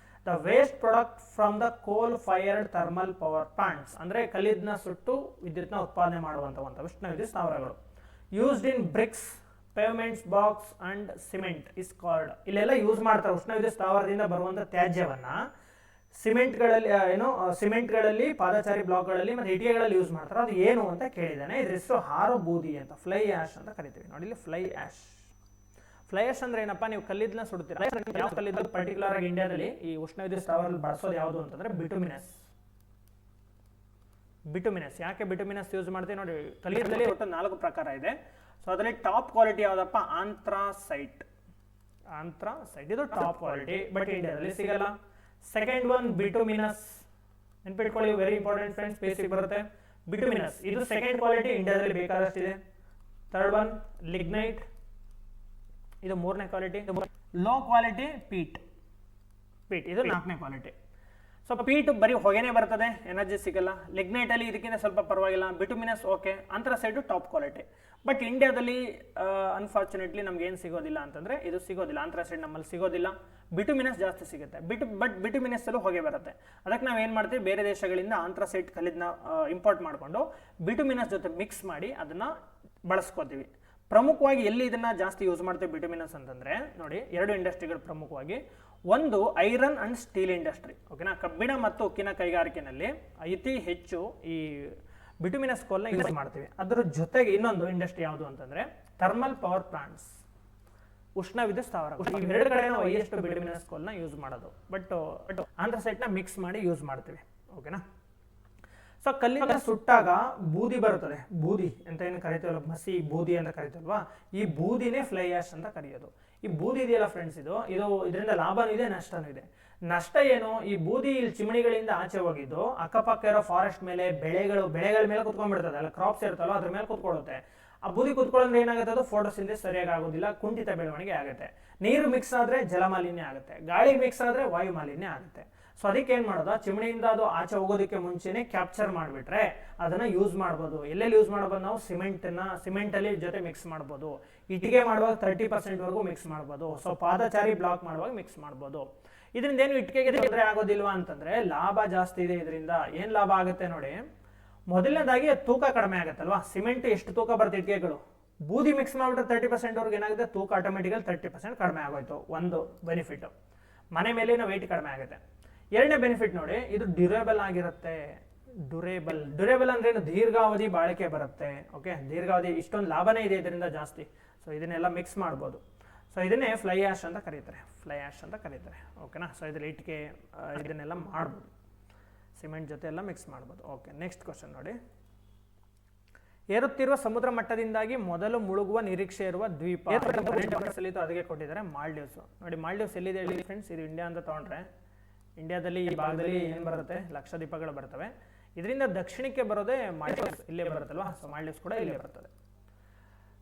The waste product from the coal fired thermal power plants, ಅಂದರೆ ಕಲ್ಲಿದ್ದನ್ನ ಸುಟ್ಟು ವಿದ್ಯುತ್ನ ಉತ್ಪಾದನೆ ಮಾಡುವಂಥ ಉಷ್ಣ ವಿದ್ಯುತ್ ಸ್ಥಾವರಗಳು. Used in bricks, pavements, box and cement is called. ಇಲ್ಲೆಲ್ಲ ಯೂಸ್ ಮಾಡ್ತಾರೆ ಉಷ್ಣ ವಿದ್ಯುತ್ ಸ್ಥಾವರದಿಂದ ಬರುವಂಥ ತ್ಯಾಜ್ಯವನ್ನ ಸಿಮೆಂಟ್ಗಳಲ್ಲಿ, ಪಾದಚಾರಿ ಬ್ಲಾಕ್ಗಳಲ್ಲಿ ಮತ್ತು ಇಟಿಗೆಗಳಲ್ಲಿ ಯೂಸ್ ಮಾಡ್ತಾರೆ. ಅದು ಏನು ಅಂತ ಕೇಳಿದ್ದಾನೆ. ಇದ್ರ ಹೆಸರು ಹಾರೋ ಬೂದಿ ಅಂತ, ಫ್ಲೈ ಆಶ್ ಅಂತ ಕರಿತೀವಿ. ನೋಡಿ ಇಲ್ಲಿ ಫ್ಲೈ ಆಶ್. ಫ್ಲೈ ಆಶ್ ಅಂದ್ರೆ ಏನಪ್ಪಾ, ನೀವು ಕಲ್ಲಿದ್ದನ್ನ ಸುಡ್ತೀರಾ. ಯಾವ ಕಲ್ಲಿದ್ದ ಪರ್ಟಿಕ್ಯುಲರ್ ಆಗಿ ಇಂಡಿಯಾದಲ್ಲಿ ಈ ಉಷ್ಣ ವಿದ್ಯುತ್ ಸ್ಥಾವರದಲ್ಲಿ ಬಳಸೋದು ಯಾವುದು ಅಂತಂದ್ರೆ ಬಿಟುಮಿನಸ್. ಯಾಕೆ ಬಿಟುಮಿನಸ್ ಯೂಸ್ ಮಾಡ್ತೀವಿ ನೋಡಿ, ಕಲ್ಲಿದ್ದದಲ್ಲಿ ಒಟ್ಟು 4 ಪ್ರಕಾರ ಇದೆ. ಸೊ ಅದರಲ್ಲಿ ಟಾಪ್ ಕ್ವಾಲಿಟಿ ಯಾವ್ದಪ್ಪ, ಆಂಥ್ರಾಸೈಟ್. ಇದು ಟಾಪ್ ಕ್ವಾಲಿಟಿ, ಬಟ್ ಇಂಡಿಯಾದಲ್ಲಿ ಸಿಗಲ್ಲ. ಸೆಕೆಂಡ್ ಒನ್ ಬಿಟುಮಿನಸ್, ನೆನ್ಪಿಟ್ಕೊಳ್ಳಿ, ವೆರಿ ಇಂಪಾರ್ಟೆಂಟ್ ಫ್ರೆಂಡ್ಸ್, ಬೇಸಿಕ್ ಬರುತ್ತೆ. ಬಿಟುಮಿನಸ್ ಇದು ಸೆಕೆಂಡ್ ಕ್ವಾಲಿಟಿ, ಇಂಡಿಯಾದಲ್ಲಿ ಬೇಕಾದಷ್ಟಿದೆ. ಥರ್ಡ್ ಒನ್ ಲಿಗ್ನೈಟ್, ಇದು 3ನೇ ಕ್ವಾಲಿಟಿ. ಲೋ ಕ್ವಾಲಿಟಿ ಪೀಟ್, ಇದು 4ನೇ ಕ್ವಾಲಿಟಿ. ಸೊ ಪೀಟ್ ಬರೀ ಹೊಗೆನೇ ಬರ್ತದೆ, ಎನರ್ಜಿ ಸಿಗಲ್ಲ. ಲಿಗ್ನೈಟ್ ಅಲ್ಲಿ ಇದಕ್ಕಿಂತ ಸ್ವಲ್ಪ ಪರವಾಗಿಲ್ಲ. Bituminous okay. Anthracite top quality. But ಇಂಡಿಯಾದಲ್ಲಿ ಅನ್ಫಾರ್ಚುನೇಟ್ಲಿ ನಮ್ಗೆ ಏನು ಸಿಗೋದಿಲ್ಲ ಅಂತಂದ್ರೆ ಇದು ಸಿಗೋದಿಲ್ಲ. ಆಂಥ್ರಾಸೈಟ್ ನಮ್ಮಲ್ಲಿ ಸಿಗೋದಿಲ್ಲ. ಬಿಟುಮಿನಸ್ ಜಾಸ್ತಿ ಸಿಗುತ್ತೆ. ಬಟ್ ಬಿಟುಮಿನಸ್ ಅಲ್ಲೂ ಹೊಗೆ ಬರುತ್ತೆ. ಅದಕ್ಕೆ ನಾವು ಏನು ಮಾಡ್ತೀವಿ, ಬೇರೆ ದೇಶಗಳಿಂದ ಆಂಥ್ರಾಸೈಟ್ ಕಲ್ಲಿದ್ದನ್ನ ಇಂಪೋರ್ಟ್ ಮಾಡಿಕೊಂಡು ಬಿಟುಮಿನಸ್ ಜೊತೆ ಮಿಕ್ಸ್ ಮಾಡಿ ಅದನ್ನ ಬಳಸ್ಕೋತೀವಿ. ಪ್ರಮುಖವಾಗಿ ಎಲ್ಲಿ ಇದನ್ನ ಜಾಸ್ತಿ ಯೂಸ್ ಮಾಡ್ತೀವಿ ಬಿಟುಮಿನಸ್ ಅಂತಂದ್ರೆ ನೋಡಿ, 2 ಇಂಡಸ್ಟ್ರಿಗಳು ಪ್ರಮುಖವಾಗಿ. ಒಂದು ಐರನ್ ಅಂಡ್ ಸ್ಟೀಲ್ ಇಂಡಸ್ಟ್ರಿ, ಓಕೆನಾ, ಕಬ್ಬಿಣ ಮತ್ತು ಉಕ್ಕಿನ ಕೈಗಾರಿಕೆಯಲ್ಲಿ ಅತಿ ಹೆಚ್ಚು ಈ ಬಿಟುಮಿನಸ್ ಕೋಲ್ನ ಯೂಸ್ ಮಾಡ್ತೀವಿ. ಅದರ ಜೊತೆಗೆ ಇನ್ನೊಂದು ಇಂಡಸ್ಟ್ರಿ ಯಾವುದು ಅಂತಂದ್ರೆ ಥರ್ಮಲ್ ಪವರ್ ಪ್ಲಾಂಟ್ಸ್, ಉಷ್ಣ ವಿದ್ಯುತ್ ಸ್ಥಾವರ. ಎರಡು ಕಡೆ ನಾವು ಎಷ್ಟು ಬಿಟುಮಿನಸ್ ಕೋಲ್ನ ಯೂಸ್ ಮಾಡೋದು. ಬಟ್ ಆಂಥ್ರಾಸೈಟ್ನ ಮಿಕ್ಸ್ ಮಾಡಿ ಯೂಸ್ ಮಾಡ್ತೀವಿ, ಓಕೆನಾ. ಸೊ ಕಲ್ಲಿನ ಸುಟ್ಟಾಗ ಬೂದಿ ಬರುತ್ತದೆ. ಬೂದಿ ಅಂತ ಏನು ಕರಿತೀವಲ್ಲ, ಮಸಿ ಬೂದಿ ಅಂತ ಕರಿತೀವಲ್ವಾ, ಈ ಬೂದಿನೇ ಫ್ಲೈ ಆಶ್ ಅಂತ ಕರೆಯೋದು. ಈ ಬೂದಿ ಇದೆಯಲ್ಲ ಫ್ರೆಂಡ್ಸ್, ಇದರಿಂದ ಲಾಭನೂ ಇದೆ, ನಷ್ಟನೂ ಇದೆ. ನಷ್ಟ ಏನು, ಈ ಬೂದಿ ಇಲ್ಲಿ ಚಿಮಣಿಗಳಿಂದ ಆಚೆ ಹೋಗಿದ್ದು ಅಕ್ಕಪಕ್ಕ ಇರೋ ಫಾರೆಸ್ಟ್ ಮೇಲೆ, ಬೆಳೆಗಳ ಮೇಲೆ ಕುತ್ಕೊಂಡ್ಬಿಡ್ತದೆ ಅಲ್ಲ, ಕ್ರಾಪ್ಸ್ ಇರ್ತಲ್ಲ ಅದ್ರ ಮೇಲೆ ಕುತ್ಕೊಳ್ಳುತ್ತೆ. ಆ ಬೂದಿ ಕುತ್ಕೊಳ್ಳೋದ್ರೆ ಏನಾಗುತ್ತೆ, ಅದು ಫೋಟೋಸಿಂಥೆಸಿಸ್ ಸರಿಯಾಗಿ ಆಗೋದಿಲ್ಲ, ಕುಂಠಿತ ಬೆಳವಣಿಗೆ ಆಗುತ್ತೆ. ನೀರು ಮಿಕ್ಸ್ ಆದ್ರೆ ಜಲಮಾಲಿನ್ಯ ಆಗುತ್ತೆ, ಗಾಳಿ ಮಿಕ್ಸ್ ಆದ್ರೆ ವಾಯು ಮಾಲಿನ್ಯ ಆಗುತ್ತೆ. ಸೊ ಅದಕ್ಕೆ ಏನ್ ಮಾಡೋದು, ಚಿಮಣಿಯಿಂದ ಅದು ಆಚೆ ಹೋಗೋದಕ್ಕೆ ಮುಂಚೆನೆ ಕ್ಯಾಪ್ಚರ್ ಮಾಡಿಬಿಟ್ರೆ ಅದನ್ನ ಯೂಸ್ ಮಾಡ್ಬೋದು. ಎಲ್ಲೆಲ್ಲಿ ಯೂಸ್ ಮಾಡ್ಬೋದು ನಾವು, ಸಿಮೆಂಟ್ ಅಲ್ಲಿ ಜೊತೆ ಮಿಕ್ಸ್ ಮಾಡ್ಬೋದು. ಇಟ್ಟಿಗೆ ಮಾಡುವಾಗ 30% ವರೆಗೂ ಮಿಕ್ಸ್ ಮಾಡ್ಬೋದು. ಸೊ ಪಾದಚಾರಿ ಬ್ಲಾಕ್ ಮಾಡುವಾಗ ಮಿಕ್ಸ್ ಮಾಡ್ಬೋದು. ಇದರಿಂದ ಏನು ಇಟ್ಟಿಗೆಗೆ ತೊಂದರೆ ಆಗೋದಿಲ್ವಾ ಅಂತಂದ್ರೆ ಲಾಭ ಜಾಸ್ತಿ ಇದೆ. ಇದರಿಂದ ಏನ್ ಲಾಭ ಆಗುತ್ತೆ ನೋಡಿ, ಮೊದಲನೇದಾಗಿ ತೂಕ ಕಡಿಮೆ ಆಗುತ್ತಲ್ವಾ. ಸಿಮೆಂಟ್ ಎಷ್ಟು ತೂಕ ಬರುತ್ತೆ ಇಟ್ಟಿಗೆಗಳು, ಬೂದಿ ಮಿಕ್ಸ್ ಮಾಡ್ಬಿಟ್ರೆ 30% ವರೆಗೂ ಏನಾಗುತ್ತೆ, ತೂಕ ಆಟೋಮೆಟಿಕಲ್ 30% ಕಡಿಮೆ ಆಗೋಯ್ತು. ಒಂದು ಬೆನಿಫಿಟ್, ಮನೆ ಮೇಲಿನ ವೆಯ್ಟ್ ಕಡಿಮೆ ಆಗುತ್ತೆ. ಎರಡನೇ ಬೆನಿಫಿಟ್ ನೋಡಿ, ಇದು ಡ್ಯೂರೇಬಲ್ ಆಗಿರುತ್ತೆ. ಡ್ಯೂರೇಬಲ್ ಅಂದ್ರೆ ಏನು, ದೀರ್ಘಾವಧಿ ಬಾಳಿಕೆ ಬರುತ್ತೆ. ಓಕೆ, ದೀರ್ಘಾವಧಿ ಇಷ್ಟೊಂದು ಲಾಭನೇ ಇದೆ ಇದರಿಂದ ಜಾಸ್ತಿ. ಸೊ ಇದನ್ನೆಲ್ಲ ಮಿಕ್ಸ್ ಮಾಡ್ಬೋದು. ಸೊ ಇದನ್ನೇ ಫ್ಲೈ ಆಶ್ ಅಂತ ಕರೀತಾರೆ. ಓಕೆನಾ. ಸೊ ಇದ್ರಲ್ಲಿ ಇಟ್ಟಿಗೆ ಇದನ್ನೆಲ್ಲ ಮಾಡ್ಬೋದು, ಸಿಮೆಂಟ್ ಜೊತೆ ಎಲ್ಲ ಮಿಕ್ಸ್ ಮಾಡ್ಬೋದು. ಓಕೆ, ನೆಕ್ಸ್ಟ್ ಕ್ವಶನ್ ನೋಡಿ, ಏರುತ್ತಿರುವ ಸಮುದ್ರ ಮಟ್ಟದಿಂದಾಗಿ ಮೊದಲು ಮುಳುಗುವ ನಿರೀಕ್ಷೆ ಇರುವ ದ್ವೀಪ ಅದಕ್ಕೆ ಕೊಟ್ಟಿದ್ದಾರೆ ಮಾಲ್ಡೀವ್ಸ್. ನೋಡಿ ಮಾಲ್ಡೀವ್ಸ್ ಎಲ್ಲಿದೆ ಹೇಳಿ ಫ್ರೆಂಡ್ಸ್, ಇದು ಇಂಡಿಯಾ ಅಂತ ತಗೊಂಡ್ರೆ ಇಂಡಿಯಾದಲ್ಲಿ ಈ ಭಾಗದಲ್ಲಿ ಏನು ಬರುತ್ತೆ, ಲಕ್ಷದ್ವೀಪಗಳು ಬರ್ತವೆ. ಇದರಿಂದ ದಕ್ಷಿಣಕ್ಕೆ ಬರೋದೇ ಮಾಲ್ಡೀವ್ಸ್, ಇಲ್ಲೇ ಬರುತ್ತಲ್ವಾ. ಸೊ ಮಾಲ್ಡೀವ್ಸ್ ಕೂಡ ಇಲ್ಲೇ ಬರ್ತದೆ.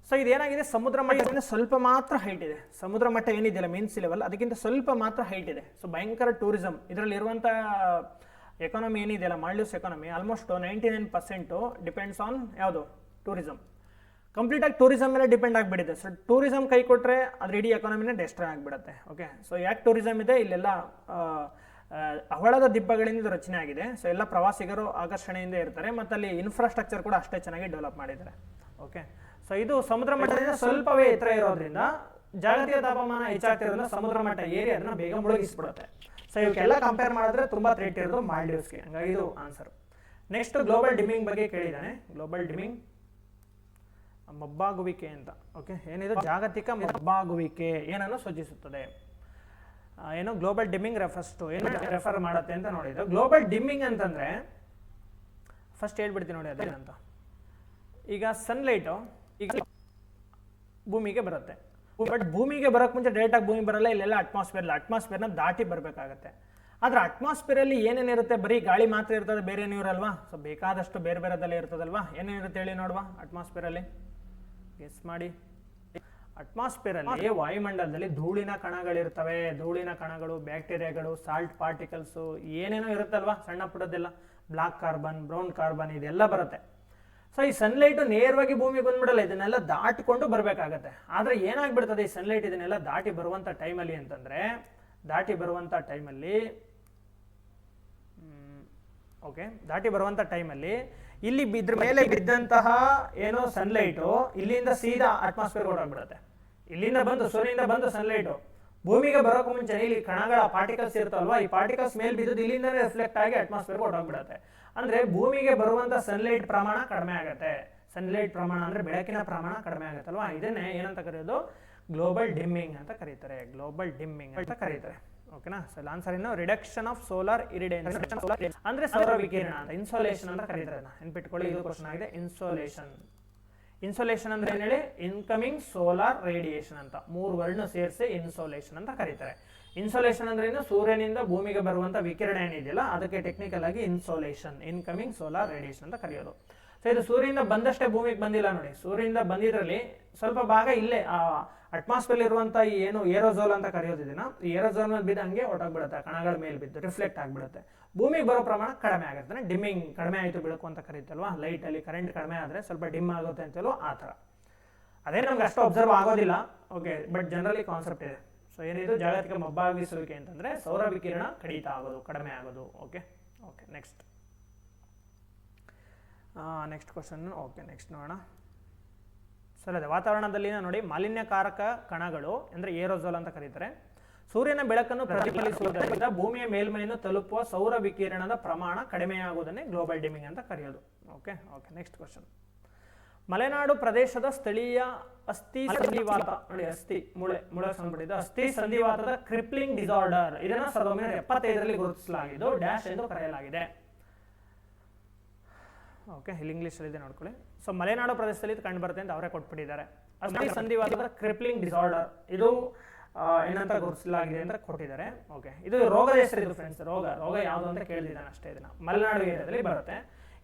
ಸೊ ಇದೇನಾಗಿದೆ, ಸಮುದ್ರ ಮಟ್ಟದಿಂದ ಸ್ವಲ್ಪ ಮಾತ್ರ ಹೈಟ್ ಇದೆ. ಸಮುದ್ರ ಮಟ್ಟ ಏನಿದೆಯಲ್ಲ ಮೀನ್ ಸಿ ಲೆವೆಲ್, ಅದಕ್ಕಿಂತ ಸ್ವಲ್ಪ ಮಾತ್ರ ಹೈಟ್ ಇದೆ. ಸೊ ಭಯಂಕರ ಟೂರಿಸಂ ಇದರಲ್ಲಿ ಇರುವಂಥ ಎಕಾನಮಿ ಏನಿದೆಯಲ್ಲ Maldives economy, almost 99% depends on ಯಾವುದು, ಟೂರಿಸಂ. ಕಂಪ್ಲೀಟಾಗಿ ಟೂರಿಸಂ ಮೇಲೆ ಡಿಪೆಂಡ್ ಆಗಿಬಿಟ್ಟಿದೆ. ಸೊ ಟೂರಿಸಂ ಕೈ ಕೊಟ್ಟರೆ ಅದ್ರ ಇಡೀ ಎಕಾನಮಿನೇ ಡೆಸ್ಟ್ರಾಯ್ ಆಗಿಬಿಡುತ್ತೆ. ಓಕೆ, ಸೊ ಯಾಕೆ ಟೂರಿಸಂ ಇದೆ, ಇಲ್ಲೆಲ್ಲ ಹವಳದ ದಿಬ್ಬಗಳಿಂದ ಇದು ರಚನೆ ಆಗಿದೆ. ಸೊ ಎಲ್ಲ ಪ್ರವಾಸಿಗರು ಆಕರ್ಷಣೆಯಿಂದ ಇರ್ತಾರೆ, ಮತ್ತು ಅಲ್ಲಿ ಇನ್ಫ್ರಾಸ್ಟ್ರಕ್ಚರ್ ಕೂಡ ಅಷ್ಟೇ ಚೆನ್ನಾಗಿ ಡೆವಲಪ್ ಮಾಡಿದ್ದಾರೆ. ಓಕೆ, ಸೊ ಇದು ಸಮುದ್ರ ಮಟ್ಟದಿಂದ ಸ್ವಲ್ಪವೇ ಎತ್ತರ ಇರೋದ್ರಿಂದ ಜಾಗತಿಕ ತಾಪಮಾನ ಹೆಚ್ಚಾಗ್ತಿರೋದ್ರಿಂದ ಸಮುದ್ರ ಮಟ್ಟ ಏರಿ ಅದನ್ನ ಬೇಗ ಮುಳುಗಿಸ್ಬಿಡುತ್ತೆ. ಸೊ ಇವಕ್ಕೆಲ್ಲ ಕಂಪೇರ್ ಮಾಡಿದ್ರೆ ತುಂಬಾ ಥ್ರೆಟ್ ಇರೋದು ಮಾಲ್ಡೀವ್ಸ್ಗೆ. ಹಂಗಾಗಿ ಇದು ಆನ್ಸರ್. ನೆಕ್ಸ್ಟ್ ಗ್ಲೋಬಲ್ ಡಿಮ್ಮಿಂಗ್ ಬಗ್ಗೆ ಕೇಳಿದ್ದಾನೆ. ಗ್ಲೋಬಲ್ ಡಿಮ್ಮಿಂಗ್ ಮಬ್ಬಾಗುವಿಕೆ ಅಂತ. ಓಕೆ, ಏನಿದು ಜಾಗತಿಕ ಮಬ್ಬಾಗುವಿಕೆ ಏನನ್ನು ಸೂಚಿಸುತ್ತದೆ, ಏನು ಗ್ಲೋಬಲ್ ಡಿಮ್ಮಿಂಗ್ ರೆಫರ್ಸ್ ಟು, ಏನು ರೆಫರ್ ಮಾಡುತ್ತೆ ಅಂತ ನೋಡಿದ್ದು. ಗ್ಲೋಬಲ್ ಡಿಮ್ಮಿಂಗ್ ಅಂತಂದ್ರೆ ಫಸ್ಟ್ ಹೇಳ್ಬಿಡ್ತೀನಿ ನೋಡಿ ಅದೇನಂತ. ಈಗ ಸನ್ಲೈಟು ಈಗ ಭೂಮಿಗೆ ಬರುತ್ತೆ, ಬಟ್ ಭೂಮಿಗೆ ಬರೋಕ್ಕೆ ಮುಂಚೆ ಡೈರೆಕ್ಟಾಗಿ ಭೂಮಿ ಬರಲ್ಲ, ಇಲ್ಲೆಲ್ಲ ಅಟ್ಮಾಸ್ಫಿಯರ್ನ ದಾಟಿ ಬರಬೇಕಾಗತ್ತೆ. ಆದರೆ ಅಟ್ಮಾಸ್ಫಿಯರಲ್ಲಿ ಏನೇನಿರುತ್ತೆ, ಬರೀ ಗಾಳಿ ಮಾತ್ರ ಇರ್ತದೆ, ಬೇರೆ ಏನೂ ಇರಲ್ವಾ. ಸೊ ಬೇಕಾದಷ್ಟು ಬೇರೆ ಬೇರೆದಲ್ಲೇ ಇರ್ತದಲ್ವಾ. ಏನೇನಿರುತ್ತೆ ಹೇಳಿ ನೋಡುವ ಅಟ್ಮಾಸ್ಫಿಯರಲ್ಲಿ, ಗೆಸ್ ಮಾಡಿ. ಅಟ್ಮಾಸ್ಫಿಯರಲ್ಲಿ ವಾಯುಮಂಡಲದಲ್ಲಿ ಧೂಳಿನ ಕಣಗಳಿರ್ತವೆ. ಧೂಳಿನ ಕಣಗಳು, ಬ್ಯಾಕ್ಟೀರಿಯಾಗಳು, ಸಾಲ್ಟ್ ಪಾರ್ಟಿಕಲ್ಸು ಏನೇನೋ ಇರುತ್ತಲ್ವಾ, ಸಣ್ಣ ಪುಟ್ಟದೆಲ್ಲ, ಬ್ಲಾಕ್ ಕಾರ್ಬನ್, ಬ್ರೌನ್ ಕಾರ್ಬನ್ ಇದೆಲ್ಲ ಬರುತ್ತೆ. ಸೊ ಈ ಸನ್ಲೈಟ್ ನೇರವಾಗಿ ಭೂಮಿಗೆ ಬಂದ್ಬಿಡಲ್ಲ, ಇದನ್ನೆಲ್ಲ ದಾಟಿಕೊಂಡು ಬರಬೇಕಾಗತ್ತೆ. ಆದರೆ ಏನಾಗ್ಬಿಡ್ತದೆ ಈ ಸನ್ಲೈಟ್ ಇದನ್ನೆಲ್ಲ ದಾಟಿ ಬರುವಂಥ ಟೈಮಲ್ಲಿ ಅಂತಂದರೆ, ದಾಟಿ ಬರುವಂಥ ಟೈಮಲ್ಲಿ ಇಲ್ಲಿ ಇದ್ರ ಮೇಲೆ ಬಿದ್ದಂತಹ ಏನೋ ಸನ್ಲೈಟು ಇಲ್ಲಿಂದ ಸೀದಾ ಅಟ್ಮಾಸ್ಫಿಯರ್ ಹೊರಗ್ಬಿಡುತ್ತೆ. ಇಲ್ಲಿಂದ ಬಂದು ಸೂರ್ಯನಿಂದ ಬಂದು ಸನ್ಲೈಟು ಭೂಮಿಗೆ ಬರೋಕ್ಕೂ ಮುಂಚೆ ಇಲ್ಲಿ ಕಣಗಳ ಪಾರ್ಟಿಕಲ್ಸ್ ಇರ್ತಾವಲ್ವಾ, ಈ ಪಾರ್ಟಿಕಲ್ಸ್ ಮೇಲೆ ಬಿದ್ದು ಇಲ್ಲಿಂದನೇ ರಿಫ್ಲೆಕ್ಟ್ ಆಗಿ ಅಟ್ಮಾಸ್ಫಿಯರ್ ಹೊರಗ್ಬಿಡುತ್ತೆ. ಅಂದ್ರೆ ಭೂಮಿಗೆ ಬರುವಂತ ಸನ್ಲೈಟ್ ಪ್ರಮಾಣ ಕಡಿಮೆ ಆಗುತ್ತೆ. ಸನ್ಲೈಟ್ ಪ್ರಮಾಣ ಅಂದ್ರೆ ಬೆಳಕಿನ ಪ್ರಮಾಣ ಕಡಿಮೆ ಆಗುತ್ತಲ್ವಾ, ಇದನ್ನೇ ಏನಂತ ಕರೆಯೋದು, ಗ್ಲೋಬಲ್ ಡಿಮ್ಮಿಂಗ್ ಅಂತ ಕರೀತಾರೆ. ಗ್ಲೋಬಲ್ ಡಿಮ್ಮಿಂಗ್ ಅಂತ ಕರೀತಾರೆ. ಓಕೆನಾ. ಸೊ ಆನ್ಸರ್ ಏನು, ರಿಡಕ್ಷನ್ ಆಫ್ ಸೋಲಾರ್ ಇರಿಡಿಯನ್ಸ್ ಅಂದ್ರೆ ಸೌರ ವಿಕಿರಣ ಅಂತ, ಇನ್ಸೋಲೇಷನ್ ಅಂತ ಕರೀತಾರೆ. ನೆನ್ಪಿಟ್ಕೊಳ್ಳಿ, ಇದು ಕ್ವಶನ್ ಆಗಿದೆ. ಇನ್ಸೋಲೇಷನ್ ಅಂದ್ರೆ ಏನ್ ಹೇಳಿ, ಇನ್ಕಮಿಂಗ್ ಸೋಲಾರ್ ರೇಡಿಯೇಷನ್ ಅಂತ, 3 ವರ್ಣ ಸೇರಿಸಿ ಇನ್ಸೋಲೇಷನ್ ಅಂತ ಕರೀತಾರೆ. ಇನ್ಸೋಲೇಷನ್ ಅಂದ್ರೆ ಏನು, ಸೂರ್ಯನಿಂದ ಭೂಮಿಗೆ ಬರುವಂತ ವಿಕಿರಣ ಏನಿದೆಯಲ್ಲ ಅದಕ್ಕೆ ಟೆಕ್ನಿಕಲ್ ಆಗಿ ಇನ್ಸೋಲೇಷನ್, ಇನ್ಕಮಿಂಗ್ ಸೋಲಾರ್ ರೇಡಿಯೇಷನ್ ಅಂತ ಕರೆಯೋದು. ಸೊ ಇದು ಸೂರ್ಯನಿಂದ ಬಂದಷ್ಟೇ ಭೂಮಿಗೆ ಬಂದಿಲ್ಲ ನೋಡಿ, ಸೂರ್ಯನಿಂದ ಬಂದಿದ್ರಲ್ಲಿ ಸ್ವಲ್ಪ ಭಾಗ ಇಲ್ಲೇ ಅಟ್ಮಾಸ್ಫಿಯರ್ ಇರುವಂತ ಈ ಏನು ಏರೋಜೋಲ್ ಅಂತ ಕರೆಯೋದಿದೆನಾ, ಈ ಏರೋಜೋಲ್ ಮೇಲೆ ಬಿದ್ದು ಹಂಗೆ ಹೊರಟೋಗ್ಬಿಡುತ್ತೆ, ಕಣಗಳ ಮೇಲೆ ಬಿದ್ದು ರಿಫ್ಲೆಕ್ಟ್ ಆಗ್ಬಿಡುತ್ತೆ. ಭೂಮಿಗೆ ಬರೋ ಪ್ರಮಾಣ ಕಡಿಮೆ ಆಗುತ್ತೆ. ಡಿಮ್ಮಿಂಗ್, ಕಡಿಮೆ ಆಯಿತು ಬೆಳಕು ಅಂತ ಕರೀತಲ್ವಾ. ಲೈಟ್ ಅಲ್ಲಿ ಕರೆಂಟ್ ಕಡಿಮೆ ಆದ್ರೆ ಸ್ವಲ್ಪ ಡಿಮ್ ಆಗುತ್ತೆ ಅಂತಲೂ ಆ ಥರ. ಅದೇ ನಮ್ಗೆ ಅಷ್ಟು ಅಬ್ಸರ್ವ್ ಆಗೋದಿಲ್ಲ. ಓಕೆ, ಬಟ್ ಜನರಲಿ ಕಾನ್ಸೆಪ್ಟ್ ಇದೆ. ಸೊ ಏನಿದು ಜಾಗತಿಕ ಮಬ್ಬಾಗಿಸುವಿಕೆ ಅಂತಂದ್ರೆ ಸೌರ ವಿಕಿರಣ ಕಡಿತ ಆಗೋದು, ಕಡಿಮೆ ಆಗೋದು. Okay, next question. Okay, next ನೋಡೋಣ. ಸರಿ, ಅದೇ ವಾತಾವರಣದಲ್ಲಿ ನೋಡಿ ಮಾಲಿನ್ಯಕಾರಕ ಕಣಗಳು ಅಂದ್ರೆ ಏರೋಜೋಲ್ ಅಂತ ಕರೀತಾರೆ. ಸೂರ್ಯನ ಬೆಳಕನ್ನು ಪ್ರತಿಫಲಿಸುವುದರಿಂದ ಭೂಮಿಯ ಮೇಲ್ಮೈಯನ್ನು ತಲುಪುವ ಸೌರ ವಿಕಿರಣದ ಪ್ರಮಾಣ ಕಡಿಮೆಯಾಗುವುದನ್ನೇ ಗ್ಲೋಬಲ್ ಡಿಮ್ಮಿಂಗ್ ಅಂತ ಕರೆಯೋದು. Okay, next question. ಮಲೆನಾಡು ಪ್ರದೇಶದ ಸ್ಥಳೀಯ ಅಸ್ಥಿ ಸಂಧಿವಾತ ನೋಡಿ, ಮೂಳೆ ಸಂಬಂಧಿತ ಅಸ್ಥಿ ಸಂಧಿವಾತದ ಕ್ರಿಪ್ಲಿಂಗ್ ಡಿಸಾರ್ಡರ್, ಇದನ್ನು 1975ರಲ್ಲಿ ಗುರುತಿಸಲಾಗಿದ್ದು ಡ್ಯಾಶ್ ಎಂದು ಕರೆಯಲಾಗಿದೆ. ಓಕೆ, ಇಲ್ಲಿ ಇಂಗ್ಲಿಷ್ ಅಲ್ಲಿ ಇದೆ ನೋಡ್ಕೊಳ್ಳಿ. ಸೊ ಮಲೆನಾಡು ಪ್ರದೇಶದಲ್ಲಿ ಇದು ಕಂಡು ಬರುತ್ತೆ ಅಂತ ಅವರೇ ಕೊಟ್ಬಿಟ್ಟಿದ್ದಾರೆ. ಅಸ್ಥಿ ಸಂಧಿವಾತದ ಕ್ರಿಪ್ಲಿಂಗ್ ಡಿಸಾರ್ಡರ್ ಇದು ಏನಂತ ಗುರುತಿಸಲಾಗಿದೆ ಅಂತ ಕೊಟ್ಟಿದ್ದಾರೆ. ಓಕೆ, ಇದು ರೋಗದ ಹೆಸರು. ಇದು ಫ್ರೆಂಡ್ಸ್, ರೋಗ ಯಾವುದು ಅಂತ ಕೇಳಿದ್ದಾನೆ ಅಷ್ಟೇ. ಇದನ್ನ ಮಲೆನಾಡು ಏರಿಯಾದಲ್ಲಿ ಬರುತ್ತೆ.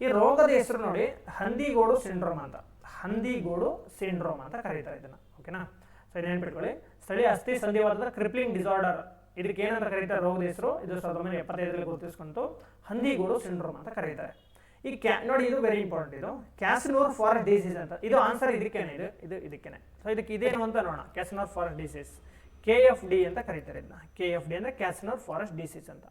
ಈ ರೋಗದ ಹೆಸರು ನೋಡಿ ಹಂದಿಗೋಡು ಸಿಂಡ್ರೋಮ್ ಅಂತ, ಹಂದಿಗೋಡು ಸಿಂಡ್ರೋಮ್ ಅಂತ ಕರೀತಾರೆ ಇದನ್ನ. ಓಕೆನಾ. ಸೊ ಇದು ನೆನ್ಪಿಟ್ಕೊಳ್ಳಿ, ಸ್ಥಳೀಯ ಅಸ್ಥಿ ಸಂಧಿವಾತದ ಕ್ರಿಪ್ಲಿಂಗ್ ಡಿಸಾರ್ಡರ್, ಇದಕ್ಕೆ ಏನಂತ ಕರೀತಾರೆ ರೋಗದ ಹೆಸರು. ಇದು 1975ರಲ್ಲಿ ಗುರುತಿಸ್ಕೊಂತು ಹಂದಿಗೋಡು ಸಿಂಡ್ರೋಮ್ ಅಂತ ಕರೀತಾರೆ. ಈಗ ನೋಡಿ, ಇದು ವೆರಿ ಇಂಪಾರ್ಟೆಂಟ್. ಇದು ಕ್ಯಾಸಿನೋರ್ ಫಾರೆಸ್ಟ್ ಡಿಸೀಸ್ ಅಂತ. ಇದು ಆನ್ಸರ್ ಇದಕ್ಕೇನೆ, ಇದಕ್ಕೇನೆ. ಸೊ ಇದಕ್ಕೆ ಇದೇನು ಅಂತ ನೋಡೋಣ. ಕ್ಯಾಸಿನೋರ್ ಫಾರೆಸ್ಟ್ ಡಿಸೀಸ್, KFD ಅಂತ ಕರೀತಾರೆ ಇದನ್ನ. KFD ಅಂದ್ರೆ ಕ್ಯಾಸಿನೋರ್ ಫಾರೆಸ್ಟ್ ಡಿಸೀಸ್ ಅಂತ.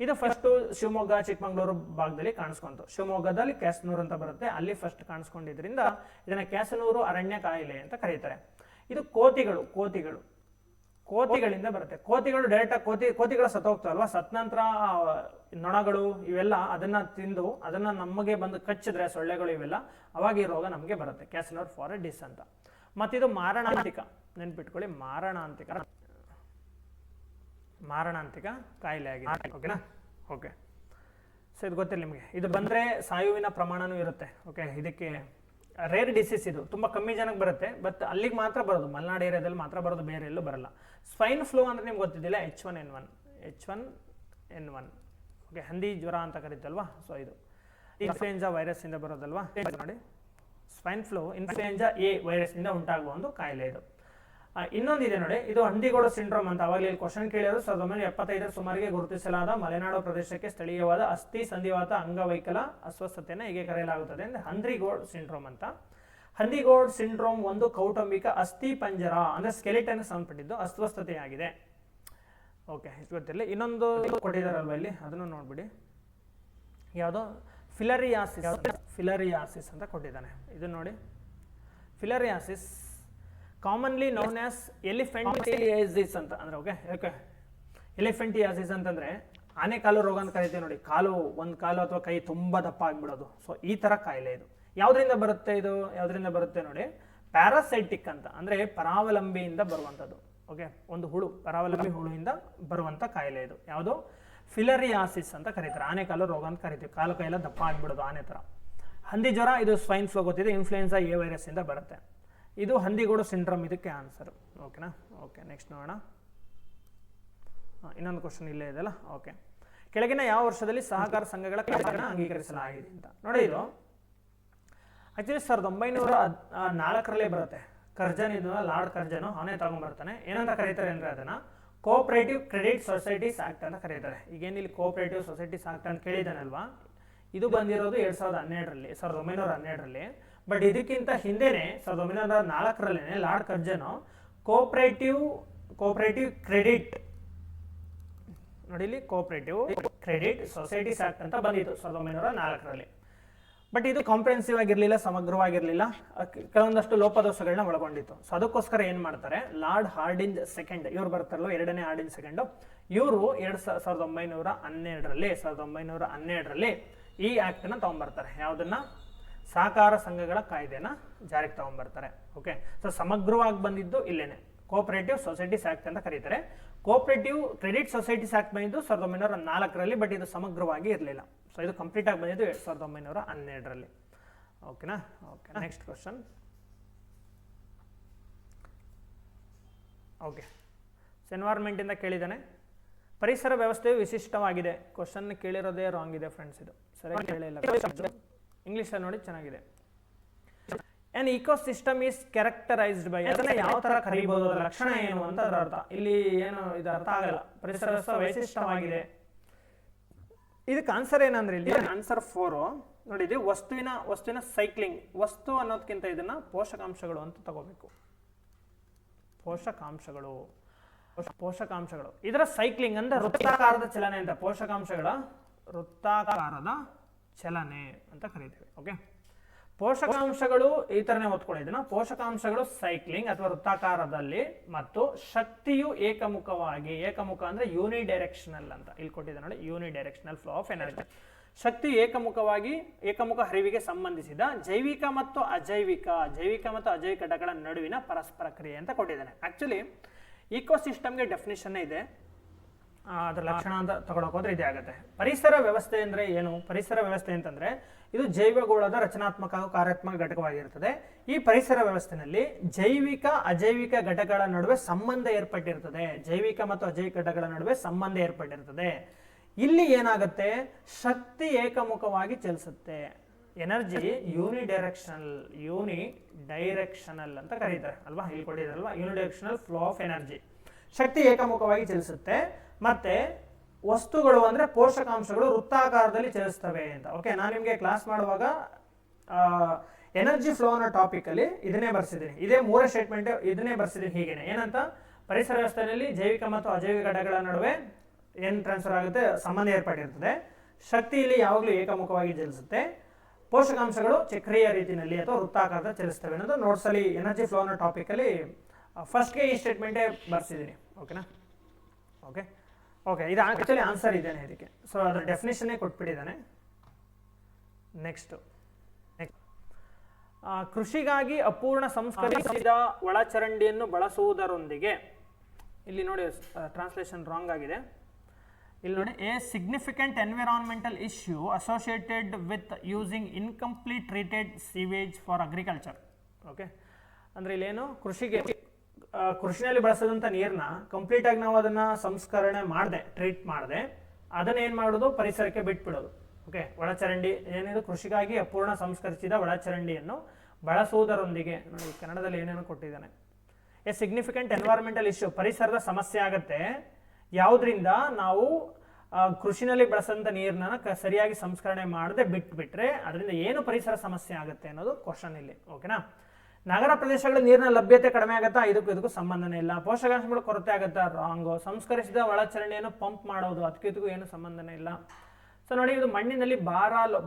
ಇದು ಫಸ್ಟ್ ಶಿವಮೊಗ್ಗ, ಚಿಕ್ಕಮಗಳೂರು ಭಾಗದಲ್ಲಿ ಕಾಣಿಸ್ಕೊಂತು. ಶಿವಮೊಗ್ಗದಲ್ಲಿ ಕ್ಯಾಸನೂರು ಅಂತ ಬರುತ್ತೆ, ಅಲ್ಲಿ ಫಸ್ಟ್ ಕಾಣಿಸ್ಕೊಂಡಿದ್ರಿಂದ ಇದನ್ನ ಕ್ಯಾಸನೂರು ಅರಣ್ಯ ಕಾಯಿಲೆ ಅಂತ ಕರೀತಾರೆ. ಇದು ಕೋತಿಗಳಿಂದ ಬರುತ್ತೆ. ಕೋತಿಗಳು ಡೈರೆಕ್ಟ್ ಕೋತಿಗಳು ಸತ್ತೋಗ್ತಾವಲ್ವಾ, ಸತ್ ನಂತರ ನೊಣಗಳು ಇವೆಲ್ಲ ಅದನ್ನ ತಿಂದು ಅದನ್ನ ನಮಗೆ ಬಂದು ಕಚ್ಚಿದ್ರೆ ಸೊಳ್ಳೆಗಳು ಇವೆಲ್ಲ, ಅವಾಗ ಈ ರೋಗ ನಮಗೆ ಬರುತ್ತೆ, ಕ್ಯಾಸನೂರ್ ಫಾರೆಸ್ಟ್ ಡಿಸೀಸ್ ಅಂತ. ಮತ್ತಿದು ಮಾರಣಾಂತಿಕ, ನೆನ್ಪಿಟ್ಕೊಳ್ಳಿ, ಮಾರಣಾಂತಿಕ ಕಾಯಿಲೆ ಆಗಿದೆ. ಓಕೆನಾ. ಓಕೆ, ಸೊ ಇದು ಗೊತ್ತಿಲ್ಲ ನಿಮಗೆ. ಇದು ಬಂದರೆ ಸಾಯುವಿನ ಪ್ರಮಾಣನೂ ಇರುತ್ತೆ. ಓಕೆ, ಇದಕ್ಕೆ ರೇರ್ ಡಿಸೀಸ್, ಇದು ತುಂಬ ಕಮ್ಮಿ ಜನಕ್ಕೆ ಬರುತ್ತೆ, ಬಟ್ ಅಲ್ಲಿಗೆ ಮಾತ್ರ ಬರೋದು, ಮಲೆನಾಡು ಏರಿಯಾದಲ್ಲಿ ಮಾತ್ರ ಬರೋದು, ಬೇರೆ ಎಲ್ಲೂ ಬರಲ್ಲ. ಸ್ವೈನ್ ಫ್ಲೂ ಅಂದರೆ ನಿಮ್ಗೆ ಗೊತ್ತಿದ್ದಿಲ್ಲ, H1N1 N1. ಓಕೆ, ಹಂದಿ ಜ್ವರ ಅಂತ ಕರೀತಲ್ವಾ, ಸೊ ಇದು ಇನ್ಫ್ಲೂಯೆನ್ಸಾ ವೈರಸ್ಸಿಂದ ಬರೋದಲ್ವಾ ನೋಡಿ. ಸ್ವೈನ್ ಫ್ಲೂ ಇನ್ಫ್ಲೂಯೆನ್ಸಾ ಎ ವೈರಸ್ನಿಂದ ಉಂಟಾಗುವ ಒಂದು ಕಾಯಿಲೆ ಇದು. ಇನ್ನೊಂದಿದೆ ನೋಡಿ, ಇದು ಹಂದಿಗೋಡು ಸಿಂಡ್ರೋಮ್ ಅಂತ ಅವಾಗಲೇ ಕ್ವಶನ್ ಕೇಳಿದ್ರು. 1975 ಸುಮಾರಿಗೆ ಗುರುತಿಸಲಾದ ಮಲೆನಾಡು ಪ್ರದೇಶಕ್ಕೆ ಸ್ಥಳೀಯವಾದ ಅಸ್ಥಿ ಸಂಧಿವಾತ ಅಂಗವೈಕಲ ಅಸ್ವಸ್ಥತೆಯನ್ನು ಹೀಗೆ ಕರೆಯಲಾಗುತ್ತದೆ ಅಂದ್ರೆ ಹಂದಿಗೋಡ್ ಸಿಂಡ್ರೋಮ್ ಅಂತ. ಹಂದಿಗೋಡ್ ಸಿಂಡ್ರೋಮ್ ಒಂದು ಕೌಟುಂಬಿಕ ಅಸ್ಥಿ ಪಂಜರ ಅಂದ್ರೆ ಸ್ಕೆಲಿಟನ್ ಸಂಬಂಧಪಟ್ಟಿದ್ದು ಅಸ್ವಸ್ಥತೆಯಾಗಿದೆ. ಓಕೆ, ಇಷ್ಟು ಗೊತ್ತಿರಲಿ. ಇನ್ನೊಂದು ಕೊಟ್ಟಿದ್ದಾರಲ್ವ ಇಲ್ಲಿ, ಅದನ್ನು ನೋಡ್ಬಿಡಿ. ಯಾವುದೋ ಫಿಲರಿಯಾಸಿಸ್ ಅಂತ ಕೊಟ್ಟಿದ್ದಾನೆ. ಇದನ್ನ ನೋಡಿ, ಫಿಲರಿಯಾಸಿಸ್ ಕಾಮನ್ಲಿ ನೋನ್ ಆಸ್ ಎಲಿಫೆಂಟಿಯಾಸಿಸ್ ಅಂತ ಅಂದ್ರೆ. ಓಕೆ, ಎಲಿಫೆಂಟಿಯಾಸಿಸ್ ಅಂತಂದ್ರೆ ಆನೆ ಕಾಲು ರೋಗ ಅಂತ ಕರಿತೀವಿ ನೋಡಿ. ಒಂದು ಕಾಲು ಅಥವಾ ಕೈ ತುಂಬಾ ದಪ್ಪ ಆಗ್ಬಿಡೋದು. ಸೊ ಈ ತರ ಕಾಯಿಲೆ ಇದು. ಯಾವ್ದ್ರಿಂದ ಬರುತ್ತೆ ನೋಡಿ, ಪ್ಯಾರಾಸೈಟಿಕ್ ಅಂತ ಅಂದ್ರೆ ಪರಾವಲಂಬಿಯಿಂದ ಬರುವಂಥದ್ದು. ಓಕೆ, ಒಂದು ಹುಳು, ಪರಾವಲಂಬಿ ಹುಳುವಿಂದ ಬರುವಂತ ಕಾಯಿಲೆ ಇದು. ಯಾವುದು? ಫಿಲರಿಯಾಸಿಸ್ ಅಂತ ಕರೀತಾರೆ. ಆನೆ ಕಾಲು ರೋಗ ಅಂತ ಕರಿತೀವಿ. ಕಾಲು ಕೈಯೆಲ್ಲ ದಪ್ಪ ಆಗ್ಬಿಡೋದು ಆನೆ ತರ. ಹಂದಿ ಜ್ವರ ಇದು ಸ್ವೈನ್ ಫ್ಲೂ ಗೊತ್ತಿದೆ, ಇನ್ಫ್ಲೂಯೆನ್ಸಾ ಎ ವೈರಸ್ ಇಂದ ಬರುತ್ತೆ. ಇದು ಹಂದಿಗೋಡು ಸಿಂಡ್ರೋಮ್, ಇದಕ್ಕೆ ಆನ್ಸರ್. ಓಕೆನಾ? ಓಕೆ, ನೆಕ್ಸ್ಟ್ ನೋಡೋಣ. ಇನ್ನೊಂದು ಕ್ವಶನ್ ಇಲ್ಲೇ ಇದೆಲ್ಲ. ಓಕೆ, ಕೆಳಗಿನ ಯಾವ ವರ್ಷದಲ್ಲಿ ಸಹಕಾರ ಸಂಘಗಳ ಕಾಯ್ದೆಯನ್ನು ಅಂಗೀಕರಿಸಲಾಗಿದೆ ಅಂತ ನೋಡಿ. ಇದು ಆಕ್ಚುಲಿ 1904 ಬರುತ್ತೆ. ಕರ್ಜನ್, ಇದು ಲಾರ್ಡ್ ಕರ್ಜನ್ ಅವನೇ ತಗೊಂಡ್ಬರ್ತಾನೆ. ಏನಂತ ಕರೀತಾರೆ ಅಂದ್ರೆ ಅದನ್ನ ಕೋಆಪರೇಟಿವ್ ಕ್ರೆಡಿಟ್ ಸೊಸೈಟೀಸ್ ಆಕ್ಟ್ ಅಂತ ಕರೀತಾರೆ. ಈಗೇನಿಲ್ಲಿ ಕೋಆಪರೇಟಿವ್ ಸೊಸೈಟೀಸ್ ಆಕ್ಟ್ ಅಂತ ಕೇಳಿದಾನಲ್ವಾ, ಇದು ಬಂದಿರೋದು 1912ರಲ್ಲಿ. ಬಟ್ ಇದಕ್ಕಿಂತ ಹಿಂದೆನೆ 1904 ಲಾರ್ಡ್ ಕರ್ಜನ್ ಕೋಆಪರೇಟಿವ್ ಕ್ರೆಡಿಟ್ ನೋಡಿ, ಇಲ್ಲಿ ಕೋಆಪರೇಟಿವ್ ಕ್ರೆಡಿಟ್ ಸೊಸೈಟೀಸ್ ಆಕ್ಟ್ ಅಂತ ಬಂದಿತ್ತು 1904ರಲ್ಲಿ. ಬಟ್ ಇದು ಕಾಂಪ್ರಿಹೆನ್ಸಿವ್ ಆಗಿರಲಿಲ್ಲ, ಸಮಗ್ರವಾಗಿರಲಿಲ್ಲ, ಕೆಲವೊಂದಷ್ಟು ಲೋಪದೋಷಗಳನ್ನ ಒಳಗೊಂಡಿತ್ತು. ಸೊ ಅದಕ್ಕೋಸ್ಕರ ಏನ್ ಮಾಡ್ತಾರೆ, ಲಾರ್ಡ್ ಹಾರ್ಡಿಂಜ್ ಸೆಕೆಂಡ್, ಇವ್ರು ಬರ್ತಾರಲ್ಲ, ಎರಡನೇ ಹಾರ್ಡಿಂಜ್ ಸೆಕೆಂಡ್, ಇವರು 1912ರಲ್ಲಿ ಈ ಆಕ್ಟ್ ನ ತಗೊಂಡ್ಬರ್ತಾರೆ. ಯಾವ್ದನ್ನ? ಸಹಕಾರ ಸಂಘಗಳ ಕಾಯ್ದೆನ ಜಾರಿಗೆ ತಗೊಂಡ್ಬರ್ತಾರೆ. ಓಕೆ, ಸೊ ಸಮಗ್ರವಾಗಿ ಬಂದಿದ್ದು ಇಲ್ಲೇನೆ ಕೋಆಪರೇಟಿವ್ ಸೊಸೈಟೀಸ್ ಆಕ್ಟ್ ಅಂತ ಕರೀತಾರೆ. ಕೋಆಪರೇಟಿವ್ ಕ್ರೆಡಿಟ್ ಸೊಸೈಟೀಸ್ ಆಕ್ಟ್ ಬಂದಿದ್ದು 1904ರಲ್ಲಿ, ಬಟ್ ಇದು ಸಮಗ್ರವಾಗಿ ಇರಲಿಲ್ಲ. ಸೊ ಇದು ಕಂಪ್ಲೀಟ್ ಆಗಿ ಬಂದಿದ್ದು 1912ರಲ್ಲಿ. ಓಕೆನಾ? Okay, next question. Okay, environment ಇಂದ ಕೇಳಿದಾನೆ. ಪರಿಸರ ವ್ಯವಸ್ಥೆಯು ವಿಶಿಷ್ಟವಾಗಿದೆ. ಕ್ವಶನ್ ಕೇಳಿರೋದೇ ರಾಂಗ್ ಇದೆ ಫ್ರೆಂಡ್ಸ್, ಇದು ಸರಿಯಾಗಿ ಕೇಳಿಲ್ಲ. ಇಂಗ್ಲಿಷ್ ನೋಡಿ, ಚೆನ್ನಾಗಿದೆ. an ecosystem is characterized by, ಅದನ್ನ ಯಾವ ತರ ಕರೀಬಹುದು, ಅದರ ಲಕ್ಷಣ ಏನು ಅಂತ ಅದರ ಅರ್ಥ. ಇಲ್ಲಿ ಏನು ಇದು ಅರ್ಥ ಆಗಲ್ಲ. ಪರಿಸರ ವ್ಯವಸ್ಥೆ ವೈಶಿಷ್ಟವಾಗಿದೆ, ಇದಕ್ಕೆ ಆನ್ಸರ್ ಏನಂದ್ರೆ ಇಲ್ಲಿ ಆನ್ಸರ್ 4 ನೋಡಿ. ಇದು ವಸ್ತುವಿನ ಸೈಕ್ಲಿಂಗ್. ವಸ್ತು ಅನ್ನೋದಕ್ಕಿಂತ ಇದನ್ನ ಪೋಷಕಾಂಶಗಳು ಅಂತ ತಗೋಬೇಕು. ಪೋಷಕಾಂಶಗಳು ಇದರ ಸೈಕ್ಲಿಂಗ್ ಅಂದ್ರೆ ವೃತ್ತಾಕಾರದ ಚಲನೆ ಅಂತ. ಪೋಷಕಾಂಶಗಳ ವೃತ್ತಾಕಾರದ ಚಲನೆ ಅಂತ ಕರೀತೀವಿ. ಓಕೆ, ಪೋಷಕಾಂಶಗಳು ಈ ತರನೇ ಓದ್ಕೊಳ್ಳಿ ಇದನ್ನ. ಪೋಷಕಾಂಶಗಳು ಸೈಕ್ಲಿಂಗ್ ಅಥವಾ ವೃತ್ತಾಕಾರದಲ್ಲಿ, ಮತ್ತು ಶಕ್ತಿಯು ಏಕಮುಖ ಅಂದ್ರೆ ಯೂನಿಡೈರೆಕ್ಷನಲ್ ಅಂತ ಇಲ್ಲಿ ಕೊಟ್ಟಿದೆ ನೋಡಿ. ಯೂನಿಡೈರೆಕ್ಷನಲ್ ಫ್ಲೋ ಆಫ್ ಎನರ್ಜಿ. ಶಕ್ತಿಯು ಏಕಮುಖ ಹರಿವಿಗೆ ಸಂಬಂಧಿಸಿದ ಜೈವಿಕ ಮತ್ತು ಅಜೈವಿಕ ಘಟಕಗಳ ನಡುವಿನ ಪರಸ್ಪರ ಕ್ರಿಯೆ ಅಂತ ಕೊಟ್ಟಿದ್ದಾನೆ. ಆಕ್ಚುಲಿ ಇಕೋಸಿಸ್ಟಮ್ಗೆ ಡೆಫಿನಿಷನ್ ಇದೆ, ಅದರ ಲಕ್ಷಣ ಅಂತ ತಗೊಳಕ್ ಹೋದ್ರೆ ಇದೇ ಆಗುತ್ತೆ. ಪರಿಸರ ವ್ಯವಸ್ಥೆ ಅಂದ್ರೆ ಏನು? ಪರಿಸರ ವ್ಯವಸ್ಥೆ ಅಂತಂದ್ರೆ ಇದು ಜೈವಗೋಳದ ರಚನಾತ್ಮಕ ಹಾಗೂ ಕಾರ್ಯಾತ್ಮಕ ಘಟಕವಾಗಿರುತ್ತದೆ. ಈ ಪರಿಸರ ವ್ಯವಸ್ಥೆಯಲ್ಲಿ ಜೈವಿಕ ಅಜೈವಿಕ ಘಟಕಗಳ ನಡುವೆ ಸಂಬಂಧ ಏರ್ಪಟ್ಟಿರ್ತದೆ. ಇಲ್ಲಿ ಏನಾಗುತ್ತೆ, ಶಕ್ತಿ ಏಕಮುಖವಾಗಿ ಚಲಿಸುತ್ತೆ. ಎನರ್ಜಿ ಯೂನಿಡೈರೆಕ್ಷನಲ್ ಅಂತ ಕರೀತಾರೆ ಅಲ್ವಾ, ಇಲ್ಲಿ ಕೊಟ್ಟಿದ್ದಾರಲ್ವಾ, ಯೂನಿಡೈರೆಕ್ಷನಲ್ ಫ್ಲೋ ಆಫ್ ಎನರ್ಜಿ. ಶಕ್ತಿ ಏಕಮುಖವಾಗಿ ಚಲಿಸುತ್ತೆ. ಮತ್ತೆ ವಸ್ತುಗಳು ಅಂದ್ರೆ ಪೋಷಕಾಂಶಗಳು ವೃತ್ತಾಕಾರದಲ್ಲಿ ಚಲಿಸ್ತವೆ ಅಂತ. ಓಕೆ, ನಾನು ನಿಮಗೆ ಕ್ಲಾಸ್ ಮಾಡುವಾಗ ಎನರ್ಜಿ ಫ್ಲೋ ಅನ್ನೋ ಟಾಪಿಕ್ ಅಲ್ಲಿ ಇದನ್ನೇ ಬರ್ಸಿದ್ದೀನಿ. ಇದೇ 3 ಸ್ಟೇಟ್ಮೆಂಟ್ ಇದನ್ನೇ ಬರ್ಸಿದ್ದೀನಿ ಹೀಗೇನೆ. ಏನಂತ, ಪರಿಸರ ವ್ಯವಸ್ಥೆಯಲ್ಲಿ ಜೈವಿಕ ಮತ್ತು ಅಜೈವಿಕ ಘಟಕಗಳ ನಡುವೆ ಏನ್ ಟ್ರಾನ್ಸ್ಫರ್ ಆಗುತ್ತೆ, ಸಂಬಂಧ ಏರ್ಪಟ್ಟಿರ್ತದೆ. ಶಕ್ತಿ ಇಲ್ಲಿ ಯಾವಾಗಲೂ ಏಕಮುಖವಾಗಿ ಚಲಿಸುತ್ತೆ. ಪೋಷಕಾಂಶಗಳು ಚಕ್ರೀಯ ರೀತಿಯಲ್ಲಿ ಅಥವಾ ವೃತ್ತಾಕಾರದ ಚಲಿಸ್ತವೆ ಅನ್ನೋದು ನೋಟ್ಸ್ ಅಲ್ಲಿ ಎನರ್ಜಿ ಫ್ಲೋ ಅನ್ನೋ ಟಾಪಿಕ್ ಅಲ್ಲಿ ಫಸ್ಟ್ಗೆ ಈ ಸ್ಟೇಟ್ಮೆಂಟೇ ಬರ್ಸಿದ್ದೀನಿ. ಓಕೆನಾ? ಓಕೆ, ಇದು ಆಕ್ಚುಲಿ ಆನ್ಸರ್ ಇದೇನೆ ಇದಕ್ಕೆ. ಸೊ ಅದರ ಡೆಫಿನೇಷನ್ನೇ ಕೊಟ್ಬಿಟ್ಟಿದ್ದಾನೆ. ನೆಕ್ಸ್ಟ್, ಕೃಷಿಗಾಗಿ ಅಪೂರ್ಣ ಸಂಸ್ಕರಿಸಿದ ಒಳಚರಂಡಿಯನ್ನು ಬಳಸುವುದರೊಂದಿಗೆ, ಇಲ್ಲಿ ನೋಡಿ ಟ್ರಾನ್ಸ್ಲೇಷನ್ ರಾಂಗ್ ಆಗಿದೆ. ಇಲ್ಲಿ ನೋಡಿ, A significant environmental issue associated with using incomplete treated sewage for agriculture. Okay, ಅಂದ್ರೆ ಇಲ್ಲೇನು, ಕೃಷಿನಲ್ಲಿ ಬಳಸದಂತ ನೀರನ್ನ ಕಂಪ್ಲೀಟ್ ಆಗಿ ನಾವು ಅದನ್ನ ಸಂಸ್ಕರಣೆ ಟ್ರೀಟ್ ಮಾಡದೆ ಅದನ್ನೇನು ಮಾಡೋದು, ಪರಿಸರಕ್ಕೆ ಬಿಟ್ಬಿಡೋದು. ಓಕೆ, ಒಳಚರಂಡಿ ಏನಿದು, ಕೃಷಿಗಾಗಿ ಅಪೂರ್ಣ ಸಂಸ್ಕರಿಸಿದ ಒಳಚರಂಡಿಯನ್ನು ಬಳಸುವುದರೊಂದಿಗೆ, ನೋಡಿ ಕನ್ನಡದಲ್ಲಿ ಏನೇನು ಕೊಟ್ಟಿದ್ದಾನೆ, ಎ ಸಿಗ್ನಿಫಿಕೆಂಟ್ ಎನ್ವೈರನ್ಮೆಂಟಲ್ ಇಶ್ಯೂ, ಪರಿಸರದ ಸಮಸ್ಯೆ ಆಗುತ್ತೆ ಯಾವುದರಿಂದ, ನಾವು ಕೃಷಿನಲ್ಲಿ ಬಳಸಂತ ನೀರನ್ನ ಸರಿಯಾಗಿ ಸಂಸ್ಕರಣೆ ಮಾಡದೆ ಬಿಟ್ಬಿಟ್ರೆ ಅದರಿಂದ ಏನು ಪರಿಸರ ಸಮಸ್ಯೆ ಆಗುತ್ತೆ ಅನ್ನೋದು ಕ್ವಶನ್ ಇಲ್ಲಿ. ಓಕೆನಾ. ನಗರ ಪ್ರದೇಶಗಳ ನೀರಿನ ಲಭ್ಯತೆ ಕಡಿಮೆ ಆಗುತ್ತಾ, ಇದಕ್ಕೂ ಸಂಬಂಧನೇ ಇಲ್ಲ. ಪೋಷಕಾಂಶಗಳು ಕೊರತೆ ಆಗುತ್ತಾ, ರಾಂಗು. ಸಂಸ್ಕರಿಸಿದ ಒಳಚರಂಡಿಯನ್ನು ಪಂಪ್ ಮಾಡೋದು, ಅದಕ್ಕೂ ಏನು ಸಂಬಂಧನೇ ಇಲ್ಲ. ಸೊ ನೋಡಿ, ಇದು ಮಣ್ಣಿನಲ್ಲಿ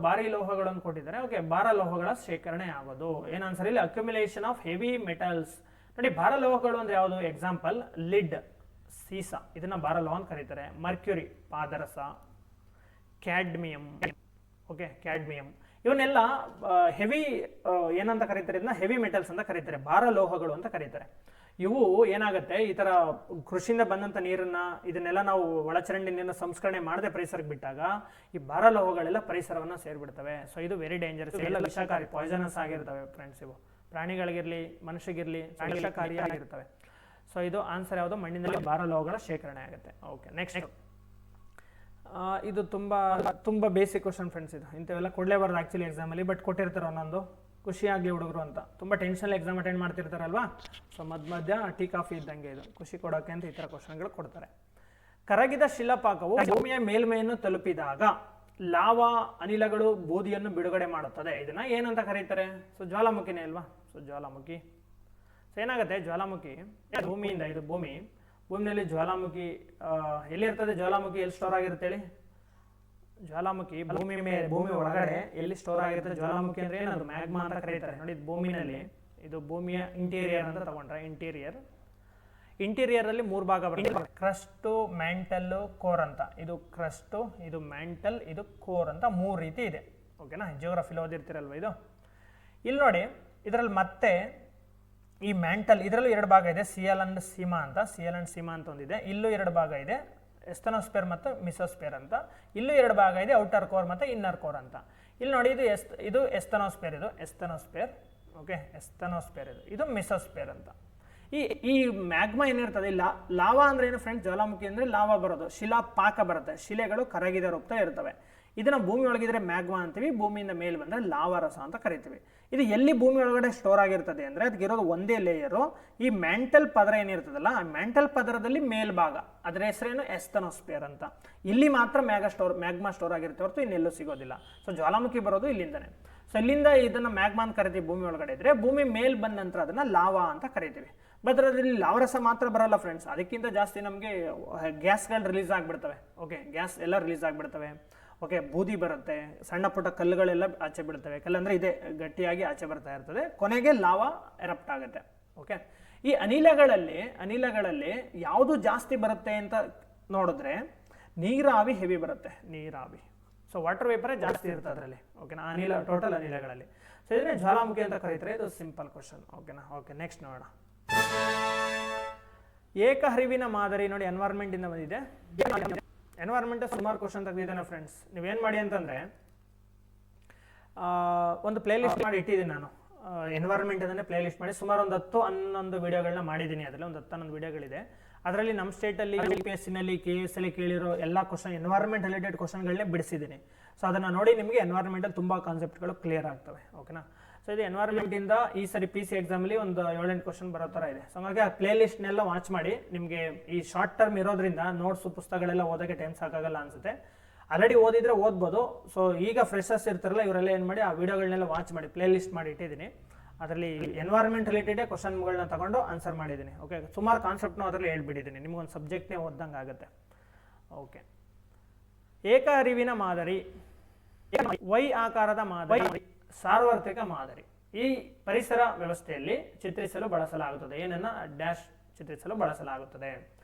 ಭಾರಿ ಲೋಹಗಳನ್ನು ಕೊಟ್ಟಿದ್ದಾರೆ. ಓಕೆ, ಭಾರ ಲೋಹಗಳ ಶೇಖರಣೆ ಆಗೋದು. ಏನು ಆನ್ಸರ್ ಇಲ್ಲಿ, ಅಕ್ಯುಮುಲೇಷನ್ ಆಫ್ ಹೆವಿ ಮೆಟಲ್ಸ್. ನೋಡಿ, ಭಾರ ಲೋಹಗಳು ಅಂದ್ರೆ ಯಾವುದು, ಎಕ್ಸಾಂಪಲ್ ಲಿಡ್, ಸೀಸ, ಇದನ್ನ ಭಾರ ಲೋಹ ಅಂತ ಕರೀತಾರೆ. ಮರ್ಕ್ಯುರಿ, ಪಾದರಸ, ಕ್ಯಾಡ್ಮಿಯಂ. ಓಕೆ, ಕ್ಯಾಡ್ಮಿಯಂ ಇವನ್ನೆಲ್ಲ ಹೆವಿ ಏನಂತ ಕರೀತಾರೆ, ಇದನ್ನ ಹೆವಿ ಮೆಟಲ್ಸ್ ಅಂತ ಕರೀತಾರೆ, ಭಾರ ಲೋಹಗಳು ಅಂತ ಕರೀತಾರೆ. ಇವು ಏನಾಗುತ್ತೆ, ಈ ತರ ಕೃಷಿಯಿಂದ ಬಂದಂತ ನೀರನ್ನ ಇದನ್ನೆಲ್ಲ ನಾವು ಒಳಚರಂಡಿ ನೀರನ್ನ ಸಂಸ್ಕರಣೆ ಮಾಡದೆ ಪರಿಸರಕ್ಕೆ ಬಿಟ್ಟಾಗ ಈ ಭಾರ ಲೋಹಗಳೆಲ್ಲ ಪರಿಸರವನ್ನ ಸೇರ್ಬಿಡ್ತವೆ. ಸೊ ಇದು ವೆರಿ ಡೇಂಜರಸ್, ಎಲ್ಲ ವಿಷಕಾರಿ, ಪಾಯ್ಸನಸ್ ಆಗಿರ್ತವೆ ಫ್ರೆಂಡ್ಸ್. ಇವು ಪ್ರಾಣಿಗಳಿಗಿರ್ಲಿ ಮನುಷ್ಯಗಿರ್ಲಿ ವಿಷಕಾರಿಯಾಗಿರ್ತವೆ. ಸೊ ಇದು ಆನ್ಸರ್ ಯಾವುದು, ಮಣ್ಣಿನಲ್ಲಿ ಭಾರ ಲೋಹಗಳ ಶೇಖರಣೆ ಆಗುತ್ತೆ. Okay, next. ಇದು ತುಂಬಾ ಬೇಸಿಕ್ ಕ್ವಶನ್ ಫ್ರೆಂಡ್ಸ್. ಇದು ಇಂಥವೆಲ್ಲ ಕೊಡಲೇಬಾರ್ದು ಆಕ್ಚುಲಿ ಎಕ್ಸಾಮಲ್ಲಿ, ಬಟ್ ಕೊಟ್ಟಿರ್ತಾರೆ ಒಂದೊಂದು ಖುಷಿಯಾಗಲಿ ಹುಡುಗರು ಅಂತ. ತುಂಬ ಟೆನ್ಷನ್ ಎಕ್ಸಾಮ್ ಅಟೆಂಡ್ ಮಾಡ್ತಿರ್ತಾರಲ್ವಾ. ಸೊ ಮಧ್ಯ ಟೀ ಕಾಫಿ ಇದ್ದಂಗೆ ಇದು, ಖುಷಿ ಕೊಡೋಕೆ ಅಂತ ಈ ಥರ ಕ್ವಶನ್ಗಳು ಕೊಡ್ತಾರೆ. ಕರಗಿದ ಶಿಲಾಪಾಕವು ಭೂಮಿಯ ಮೇಲ್ಮೈಯನ್ನು ತಲುಪಿದಾಗ ಲಾವಾ ಅನಿಲಗಳು ಬೂದಿಯನ್ನು ಬಿಡುಗಡೆ ಮಾಡುತ್ತದೆ. ಇದನ್ನ ಏನಂತ ಕರೀತಾರೆ? ಸೊ ಜ್ವಾಲಾಮುಖಿನೇ ಅಲ್ವಾ. ಸೊ ಜ್ವಾಲಾಮುಖಿ. ಸೊ ಏನಾಗುತ್ತೆ, ಜ್ವಾಲಾಮುಖಿ ಭೂಮಿಯಿಂದ, ಇದು ಭೂಮಿನಲ್ಲಿ ಜ್ವಾಲಾಮುಖಿ ಎಲ್ಲಿರ್ತದೆ? ಜ್ವಾಲಾಮುಖಿ ಎಲ್ಲಿ ಸ್ಟೋರ್ ಆಗಿರುತ್ತೆ ಹೇಳಿ? ಜ್ವಾಲಾಮುಖಿ ಭೂಮಿ ಒಳಗಡೆ ಎಲ್ಲಿ ಸ್ಟೋರ್ ಆಗಿರುತ್ತೆ? ಜ್ವಾಲಾಮುಖಿ ಅಂದ್ರೆ ಏನದು? ಮ್ಯಾಗ್ಮಾ ಅಂತ ಕರೀತಾರೆ. ನೋಡಿ, ಭೂಮಿನಲ್ಲಿ, ಇದು ಭೂಮಿಯ ಇಂಟೀರಿಯರ್ ಅಂತ ತಗೊಂಡ್ರೆ, ಇಂಟೀರಿಯರ್ ಅಲ್ಲಿ 3 ಭಾಗ ಬರುತ್ತೆ. ಕ್ರಸ್ಟ್, ಮ್ಯಾಂಟಲ್, ಕೋರ್ ಅಂತ. ಇದು ಕ್ರಸ್ಟ್, ಇದು ಮ್ಯಾಂಟಲ್, ಇದು ಕೋರ್ ಅಂತ 3 ರೀತಿ ಇದೆ. ಓಕೆನಾ, ಜಿಯೋಗ್ರಫಿಲಿ ಓದಿರ್ತೀರಲ್ವ ಇದು. ಇಲ್ಲಿ ನೋಡಿ, ಇದರಲ್ಲಿ ಮತ್ತೆ ಈ ಮ್ಯಾಂಟಲ್, ಇದರಲ್ಲೂ 2 ಭಾಗ ಇದೆ, ಸಿಯಲ್ ಅಂಡ್ ಸೀಮಾ ಅಂತ ಒಂದಿದೆ. ಇಲ್ಲೂ 2 ಭಾಗ ಇದೆ, ಎಸ್ತನೋಸ್ಪೇರ್ ಮತ್ತು ಮಿಸೋಸ್ಪೇರ್ ಅಂತ. ಇಲ್ಲೂ 2 ಭಾಗ ಇದೆ, ಔಟರ್ ಕೋರ್ ಮತ್ತು ಇನ್ನರ್ ಕೋರ್ ಅಂತ. ಇಲ್ಲಿ ನೋಡಿ, ಇದು ಎಸ್ತನೋಸ್ಪೇರ್, ಓಕೆ, ಎಸ್ತನೋಸ್ಪೇರ್ ಇದು ಮಿಸೋಸ್ಪೇರ್ ಅಂತ. ಈ ಮ್ಯಾಗ್ಮಾ ಏನಿರ್ತದೆ, ಲಾವಾ ಅಂದ್ರೆ ಏನು ಫ್ರೆಂಡ್ಸ್? ಜ್ವಾಲಾಮುಖಿ ಅಂದ್ರೆ ಲಾವಾ ಬರೋದು, ಶಿಲಾ ಪಾಕ ಬರುತ್ತೆ, ಶಿಲೆಗಳು ಕರಗಿದ ರೂಪದಲ್ಲಿ ಇರ್ತವೆ. ಇದನ್ನ ಭೂಮಿ ಒಳಗಿದ್ರೆ ಮ್ಯಾಗ್ಮಾ ಅಂತೀವಿ, ಭೂಮಿಯಿಂದ ಮೇಲೆ ಬಂದ್ರೆ ಲಾವಾ ರಸ ಅಂತ ಕರಿತೀವಿ. ಇದು ಎಲ್ಲಿ ಭೂಮಿ ಒಳಗಡೆ ಸ್ಟೋರ್ ಆಗಿರ್ತದೆ ಅಂದ್ರೆ, ಅದಕ್ಕಿರೋದು ಒಂದೇ ಲೇಯರು. ಈ ಮ್ಯಾಂಟಲ್ ಪದರ ಏನಿರ್ತದಲ್ಲ, ಆ ಮ್ಯಾಂಟಲ್ ಪದರದಲ್ಲಿ ಮೇಲ್ಭಾಗ, ಅದರ ಹೆಸರೇನು? ಎಸ್ತನೋಸ್ಪೇರ್ ಅಂತ. ಇಲ್ಲಿ ಮಾತ್ರ ಮ್ಯಾಗ್ಮಾ ಸ್ಟೋರ್ ಆಗಿರುತ್ತೆ ಹೊರತು ಇನ್ನೆಲ್ಲೂ ಸಿಗೋದಿಲ್ಲ. ಸೊ ಜ್ವಾಲಾಮುಖಿ ಬರೋದು ಇಲ್ಲಿಂದಾನೆ. ಸೊ ಇಲ್ಲಿಂದ ಇದನ್ನ ಮ್ಯಾಗ್ಮಾ ಅಂತ ಕರಿತೀವಿ ಭೂಮಿ ಒಳಗಡೆ ಇದ್ರೆ. ಭೂಮಿ ಮೇಲ್ ಬಂದ ನಂತರ ಅದನ್ನ ಲಾವಾ ಅಂತ ಕರಿತೀವಿ. ಬಟ್ ಅದರಲ್ಲಿ ಲಾವರಸ ಮಾತ್ರ ಬರಲ್ಲ ಫ್ರೆಂಡ್ಸ್, ಅದಕ್ಕಿಂತ ಜಾಸ್ತಿ ನಮಗೆ ಗ್ಯಾಸ್ಗಳು ರಿಲೀಸ್ ಆಗಿಬಿಡ್ತವೆ. ಓಕೆ, ಗ್ಯಾಸ್ ಎಲ್ಲ ರಿಲೀಸ್ ಆಗಿಬಿಡ್ತವೆ. ಓಕೆ, ಬೂದಿ ಬರುತ್ತೆ, ಸಣ್ಣ ಪುಟ್ಟ ಕಲ್ಲುಗಳೆಲ್ಲ ಆಚೆ ಬಿಡ್ತವೆ. ಕಲ್ಲಂದ್ರೆ ಇದೆ, ಗಟ್ಟಿಯಾಗಿ ಆಚೆ ಬರ್ತಾ ಇರ್ತದೆ, ಕೊನೆಗೆ ಲಾವಾ ಎರಪ್ಟ್ ಆಗುತ್ತೆ. ಓಕೆ, ಈ ಅನಿಲಗಳಲ್ಲಿ ಯಾವುದು ಜಾಸ್ತಿ ಬರುತ್ತೆ ಅಂತ ನೋಡಿದ್ರೆ ನೀರಾವಿ ಹೆವಿ ಬರುತ್ತೆ, ನೀರಾವಿ. ಸೊ ವಾಟರ್ ವೇಪರೇ ಜಾಸ್ತಿ ಇರುತ್ತೆ ಅದರಲ್ಲಿ. ಓಕೆನಾ, ಟೋಟಲ್ ಅನಿಲಗಳಲ್ಲಿ. ಸೊ ಇದನ್ನೇ ಜ್ವಾಲಾಮುಖಿ ಅಂತ ಕರೀತಾರೆ. ಇದು ಸಿಂಪಲ್ ಕ್ವಶನ್. ಓಕೆನಾ. ಓಕೆ, ನೆಕ್ಸ್ಟ್ ನೋಡೋಣ. ಏಕ ಹರಿವಿನ ಮಾದರಿ. ನೋಡಿ, ಎನ್ವೈರ್ಮೆಂಟ್ ಇಂದ ಬಂದಿದೆ. ಎನ್ವೈರ್ಮೆಂಟ್ ಸುಮಾರು ಕ್ವಶನ್ ತೆಗೆದಿದ್ದಾನೆ ಫ್ರೆಂಡ್ಸ್. ನೀವೇನು ಮಾಡಿ ಅಂತಂದ್ರೆ, ಒಂದು ಪ್ಲೇ ಲಿಸ್ಟ್ ಮಾಡಿ ಇಟ್ಟಿದ್ದೀನಿ ನಾನು. ಎನ್ವೈರ್ಮೆಂಟ್ ಅದನ್ನೇ ಪ್ಲೇ ಲಿಸ್ಟ್ ಮಾಡಿ ಸುಮಾರು ಒಂದು 10-11 ವಿಡಿಯೋಗಳನ್ನ ಮಾಡಿದ್ದೀನಿ. ಅದರಲ್ಲಿ ಒಂದು 10-11 ವಿಡಿಯೋಗಳಿದೆ. ಅದರಲ್ಲಿ ನಮ್ಮ ಸ್ಟೇಟಲ್ಲಿ UPSC ನಲ್ಲಿ KS ಅಲ್ಲಿ ಕೇಳಿರೋ ಎಲ್ಲ ಕ್ವಶನ್, ಎನ್ವೈರ್ಮೆಂಟ್ ರಿಲೇಟೆಡ್ ಕ್ವಶನ್ಗಳನ್ನೇ ಬಿಡಿಸಿದ್ದೀನಿ. ಸೊ ಅದನ್ನು ನೋಡಿ ನಿಮಗೆ ಎನ್ವೈರ್ಮೆಂಟಲ್ಲಿ ತುಂಬ ಕಾನ್ಸೆಪ್ಟ್ಗಳು ಕ್ಲಿಯರ್ ಆಗ್ತವೆ. ಓಕೆನಾ. ಸೊ ಇದು ಎನ್ವೈರ್ಮೆಂಟಿಂದ ಈ ಸರಿ PC ಎಕ್ಸಾಮಲ್ಲಿ ಒಂದು 7-8 ಕ್ವಶನ್ ಬರೋ ಥರ ಇದೆ. ಸೊ ಹಾಗಾಗಿ ಆ ಪ್ಲೇ ಲಿಸ್ಟ್ನೆಲ್ಲ ವಾಚ್ ಮಾಡಿ. ನಿಮಗೆ ಈ ಶಾರ್ಟ್ ಟರ್ಮ್ ಇರೋದ್ರಿಂದ ನೋಟ್ಸು ಪುಸ್ತಕಗಳೆಲ್ಲ ಓದೋಕ್ಕೆ ಟೈಮ್ ಸಾಕಾಗಲ್ಲ ಅನ್ಸುತ್ತೆ. ಆಲ್ರೆಡಿ ಓದಿದ್ರೆ ಓದ್ಬೋದು. ಸೊ ಈಗ ಫ್ರೆಶರ್ಸ್ ಇರ್ತಾರಲ್ಲ, ಇವರೆಲ್ಲ ಏನು ಮಾಡಿ ಆ ವಿಡಿಯೋಗಳನ್ನೆಲ್ಲ ವಾಚ್ ಮಾಡಿ, ಪ್ಲೇ ಲಿಸ್ಟ್ ಮಾಡಿ ಇಟ್ಟಿದ್ದೀನಿ. ಅದರಲ್ಲಿ ಎನ್ವೈರ್ಮೆಂಟ್ ರಿಲೇಟೆಡ್ ಕ್ವಶನ್ಗಳನ್ನ ತಗೊಂಡು ಆನ್ಸರ್ ಮಾಡಿದ್ದೀನಿ. ಓಕೆ, ಸುಮಾರು ಕಾನ್ಸೆಪ್ಟ್ನು ಅದರಲ್ಲಿ ಹೇಳ್ಬಿಟ್ಟಿದ್ದೀನಿ. ನಿಮಗೊಂದು ಸಬ್ಜೆಕ್ಟ್ನೇ ಓದ್ದಂಗೆ ಆಗುತ್ತೆ. ಓಕೆ, ಏಕ ಹರಿವಿನ ಮಾದರಿ, ವೈ ಆಕಾರದ ಮಾದರಿ, ಸಾರ್ವತ್ರಿಕ ಮಾದರಿ. ಈ ಪರಿಸರ ವ್ಯವಸ್ಥೆಯಲ್ಲಿ ಚಿತ್ರಿಸಲು ಬಳಸಲಾಗುತ್ತದೆ. ಏನನ್ನ? ಡ್ಯಾಶ್ ಚಿತ್ರಿಸಲು ಬಳಸಲಾಗುತ್ತದೆ.